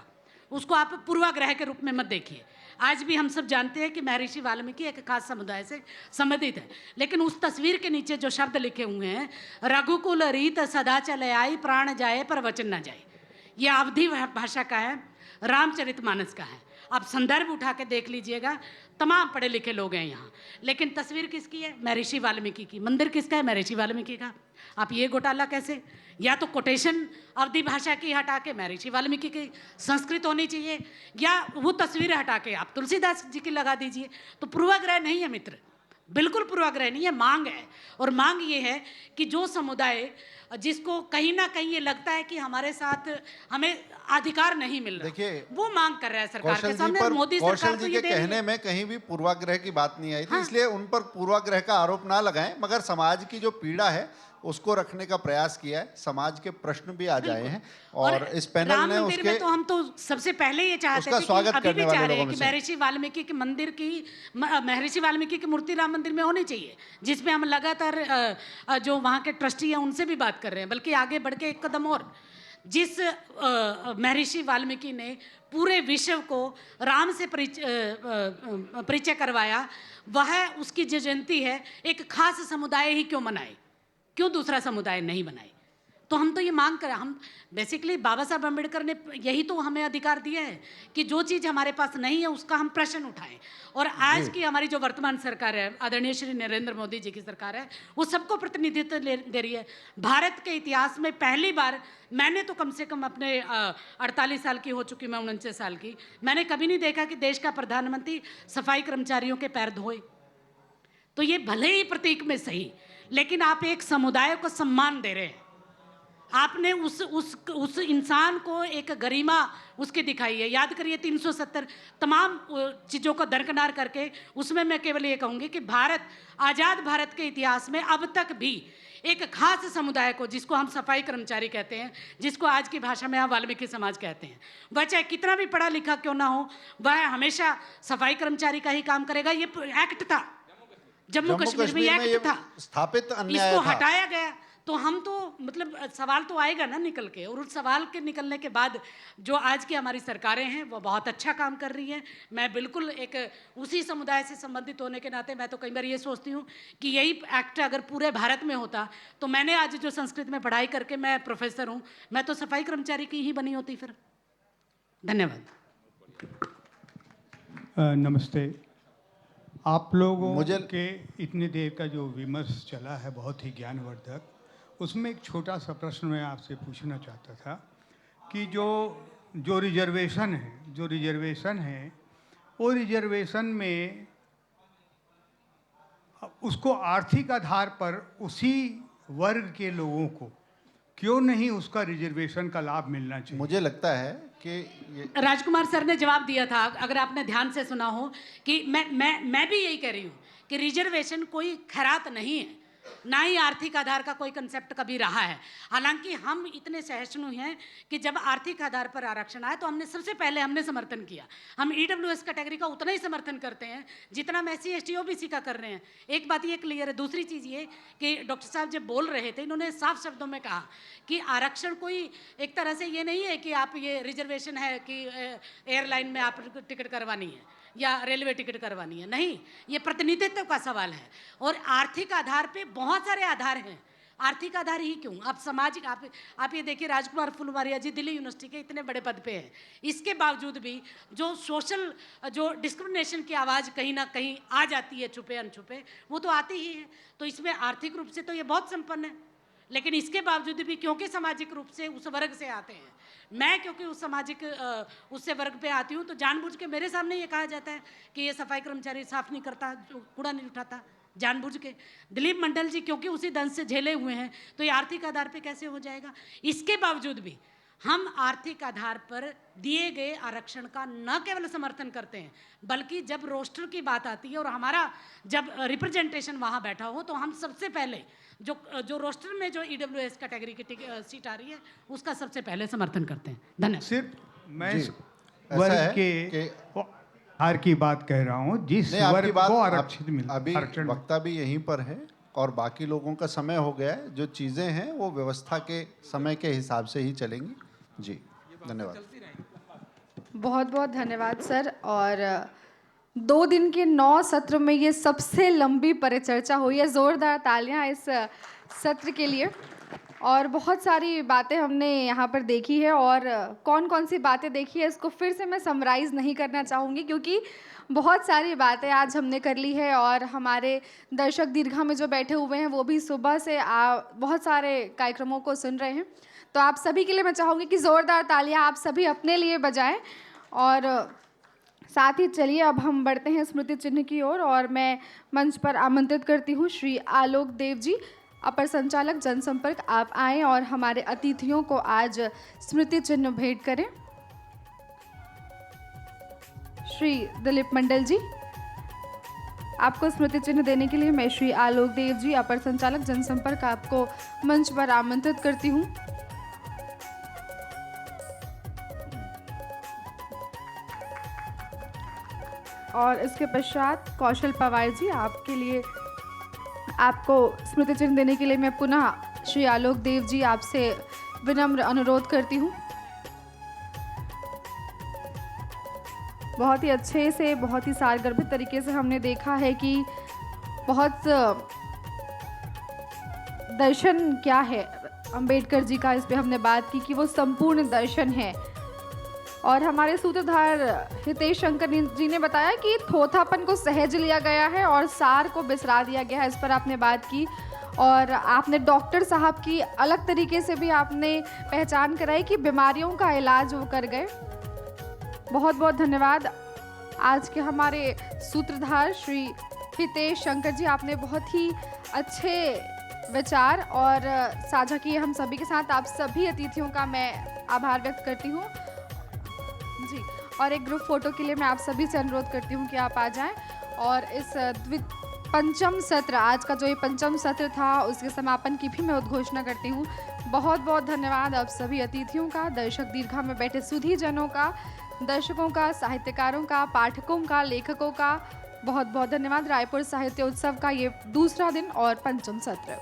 उसको आप पूर्वाग्रह के रूप में मत देखिए। आज भी हम सब जानते हैं कि महर्षि वाल्मीकि एक खास समुदाय से संबंधित है, लेकिन उस तस्वीर के नीचे जो शब्द लिखे हुए हैं, रघुकुल रीत सदा चले आई, प्राण जाए पर वचन न जाए, ये अवधी भाषा का है, रामचरितमानस का है। आप संदर्भ उठा के देख लीजिएगा, तमाम पढ़े लिखे लोग हैं यहाँ, लेकिन तस्वीर किसकी है? महर्षि वाल्मीकि की। मंदिर किसका है? महर्षि वाल्मीकि का। आप ये घोटाला कैसे? या तो कोटेशन अवधी भाषा की हटा के महर्षि वाल्मीकि की संस्कृत होनी चाहिए, या वो तस्वीर हटा के आप तुलसीदास जी की लगा दीजिए। तो पूर्वाग्रह नहीं है मित्र, बिल्कुल पूर्वाग्रह नहीं है, मांग है। और मांग ये है कि जो समुदाय जिसको कहीं ना कहीं ये लगता है कि हमारे साथ हमें अधिकार नहीं मिल रहा, देखिए, वो मांग कर रहा है सरकार कौशल के जी सामने। पर मोदी कौशल सरकार तो जी ये के दे रही कहने है। में कहीं भी पूर्वाग्रह की बात नहीं आई थी, हाँ। इसलिए उन पर पूर्वाग्रह का आरोप ना लगाएं, मगर समाज की जो पीड़ा है उसको रखने का प्रयास किया है। समाज के प्रश्न भी आ जाए हैं और इस पैनल राम ने मंदिर उसके में तो हम तो सबसे पहले ये चाहते उसका थे कि स्वागत अभी भी करने वाले चाह रहे लोगों हैं में कि से। महर्षि वाल्मीकि के मंदिर की महर्षि वाल्मीकि की मूर्ति राम मंदिर में होनी चाहिए, जिसमें हम लगातार जो वहाँ के ट्रस्टी हैं उनसे भी बात कर रहे हैं। बल्कि आगे बढ़ के एक कदम और, जिस महर्षि वाल्मीकि ने पूरे विश्व को राम से परिचय करवाया, वह उसकी जो जयंती है एक खास समुदाय ही क्यों मनाए, क्यों दूसरा समुदाय नहीं बनाए? तो हम तो ये मांग कर, हम बेसिकली बाबा साहब अम्बेडकर ने यही तो हमें अधिकार दिया है कि जो चीज़ हमारे पास नहीं है उसका हम प्रश्न उठाएं। और आज की हमारी जो वर्तमान सरकार है, आदरणीय श्री नरेंद्र मोदी जी की सरकार है, वो सबको प्रतिनिधित्व दे रही है। भारत के इतिहास में पहली बार, मैंने तो कम से कम अपने 48 साल की हो चुकी, मैं 49 साल की, मैंने कभी नहीं देखा कि देश का प्रधानमंत्री सफाई कर्मचारियों के पैर धोए। तो ये भले ही प्रतीक में सही, लेकिन आप एक समुदाय को सम्मान दे रहे हैं। आपने उस इंसान को एक गरिमा उसकी दिखाई है। याद करिए 370 तमाम चीज़ों को दरकिनार करके, उसमें मैं केवल ये कहूँगी कि भारत, आज़ाद भारत के इतिहास में अब तक भी एक खास समुदाय को, जिसको हम सफाई कर्मचारी कहते हैं, जिसको आज की भाषा में हम वाल्मीकि समाज कहते हैं, वह चाहे कितना भी पढ़ा लिखा क्यों ना हो, वह हमेशा सफाई कर्मचारी का ही काम करेगा। ये एक्ट था, जम्मू कश्मीर में ये एक्ट था, स्थापित अन्याय इसको था। हटाया गया। तो हम तो मतलब सवाल तो आएगा ना निकल के, और उस सवाल के निकलने के बाद जो आज की हमारी सरकारें हैं वो बहुत अच्छा काम कर रही हैं। मैं बिल्कुल एक उसी समुदाय से संबंधित होने के नाते मैं तो कई बार ये सोचती हूँ कि यही एक्ट अगर पूरे भारत में होता, तो मैंने आज जो संस्कृत में पढ़ाई करके मैं प्रोफेसर हूँ, मैं तो सफाई कर्मचारी की ही बनी होती फिर। धन्यवाद। नमस्ते। आप लोगों मुझे के इतनी देर का जो विमर्श चला है बहुत ही ज्ञानवर्धक, उसमें एक छोटा सा प्रश्न मैं आपसे पूछना चाहता था कि जो रिजर्वेशन है वो रिजर्वेशन में उसको आर्थिक आधार पर उसी वर्ग के लोगों को क्यों नहीं उसका रिजर्वेशन का लाभ मिलना चाहिए? मुझे लगता है कि ये राजकुमार सर ने जवाब दिया था, अगर आपने ध्यान से सुना हो, कि मैं भी यही कह रही हूँ कि रिजर्वेशन कोई खैरात नहीं है। ना ही आर्थिक आधार का कोई कंसेप्ट कभी रहा है। हालांकि हम इतने सहिष्णु हैं कि जब आर्थिक आधार पर आरक्षण आए तो हमने सबसे पहले हमने समर्थन किया। हम ईडब्ल्यूएस कैटेगरी का उतना ही समर्थन करते हैं जितना हम SC ST OBC का कर रहे हैं। एक बात ये क्लियर है। दूसरी चीज़ ये कि डॉक्टर साहब जब बोल रहे थे, इन्होंने साफ शब्दों में कहा कि आरक्षण कोई एक तरह से ये नहीं है कि आप ये रिजर्वेशन है कि एयरलाइन में आप टिकट करवानी है या रेलवे टिकट करवानी है। नहीं, ये प्रतिनिधित्व का सवाल है। और आर्थिक आधार पे बहुत सारे आधार हैं। आर्थिक आधार ही क्यों, आप सामाजिक, आप ये देखिए, राजकुमार फुलवारिया जी दिल्ली यूनिवर्सिटी के इतने बड़े पद पे हैं, इसके बावजूद भी जो सोशल जो डिस्क्रिमिनेशन की आवाज़ कहीं ना कहीं आ जाती है छुपे अनछुपे, वो तो आती ही है। तो इसमें आर्थिक रूप से तो ये बहुत संपन्न है, लेकिन इसके बावजूद भी क्योंकि सामाजिक रूप से उस वर्ग से आते हैं, मैं क्योंकि उस सामाजिक उससे वर्ग पे आती हूँ, तो जानबूझ के मेरे सामने ये कहा जाता है कि ये सफाई कर्मचारी साफ नहीं करता, कूड़ा नहीं उठाता, जानबूझ के। दिलीप मंडल जी क्योंकि उसी दंश से झेले हुए हैं, तो ये आर्थिक आधार पे कैसे हो जाएगा। इसके बावजूद भी हम आर्थिक आधार पर दिए गए आरक्षण का न केवल समर्थन करते हैं, बल्कि जब रोस्टर की बात आती है और हमारा जब रिप्रेजेंटेशन वहाँ बैठा हो, तो हम सबसे पहले जो रोस्टर में जो ईडब्ल्यूएस कैटेगरी की सीट आ रही है उसका सबसे पहले समर्थन करते हैं। धन्यवाद। सिर्फ मैं जी, इस ऐसा वर्ग है के आधार की बात कह रहा हूँ, जिस नहीं, आपकी वर्ग बात को आरक्षित मिल अभी आरक्षण वक्ता भी यहीं पर है और बाकी लोगों का समय हो गया है। जो चीज़ें हैं वो व्यवस्था के समय के हिसाब से ही चलेंगी। जी, धन्यवाद। बहुत बहुत धन्यवाद सर। और 2 दिन के 9 सत्र में ये सबसे लंबी परिचर्चा हुई है। ज़ोरदार तालियां इस सत्र के लिए। और बहुत सारी बातें हमने यहाँ पर देखी है, और कौन कौन सी बातें देखी है इसको फिर से मैं समराइज़ नहीं करना चाहूँगी, क्योंकि बहुत सारी बातें आज हमने कर ली है। और हमारे दर्शक दीर्घा में जो बैठे हुए हैं वो भी सुबह से बहुत सारे कार्यक्रमों को सुन रहे हैं। तो आप सभी के लिए मैं चाहूँगी कि ज़ोरदार तालियां आप सभी अपने लिए बजाएं। और साथ ही चलिए अब हम बढ़ते हैं स्मृति चिन्ह की ओर, और मैं मंच पर आमंत्रित करती हूँ श्री आलोक देव जी, अपर संचालक जनसंपर्क, आप आएँ और हमारे अतिथियों को आज स्मृति चिन्ह भेंट करें। श्री दिलीप मंडल जी, आपको स्मृति चिन्ह देने के लिए मैं श्री आलोक देव जी, अपर संचालक जनसंपर्क, आपको मंच पर आमंत्रित करती हूँ। और इसके पश्चात कौशल पवार जी, आपके लिए आपको स्मृति चिन्ह देने के लिए मैं पुनः श्री आलोक देव जी आपसे विनम्र अनुरोध करती हूँ। बहुत ही अच्छे से, बहुत ही सारगर्भित तरीके से हमने देखा है कि बहुत दर्शन क्या है अंबेडकर जी का, इस पे हमने बात की कि वो संपूर्ण दर्शन है। और हमारे सूत्रधार हितेश शंकर जी ने बताया कि थोथापन को सहज लिया गया है और सार को बिसरा दिया गया है, इस पर आपने बात की। और आपने डॉक्टर साहब की अलग तरीके से भी आपने पहचान कराई कि बीमारियों का इलाज वो कर गए। बहुत बहुत धन्यवाद। आज के हमारे सूत्रधार श्री हितेश शंकर जी, आपने बहुत ही अच्छे विचार और साझा किए हम सभी के साथ। आप सभी अतिथियों का मैं आभार व्यक्त करती हूँ जी। और एक ग्रुप फोटो के लिए मैं आप सभी से अनुरोध करती हूँ कि आप आ जाएं। और इस पंचम सत्र, आज का जो ये पंचम सत्र था, उसके समापन की भी मैं उद्घोषणा करती हूँ। बहुत बहुत धन्यवाद आप सभी अतिथियों का, दर्शक दीर्घा में बैठे सुधी जनों का, दर्शकों का, साहित्यकारों का, पाठकों का, लेखकों का बहुत बहुत धन्यवाद। रायपुर साहित्य उत्सव का ये दूसरा दिन और पंचम सत्र।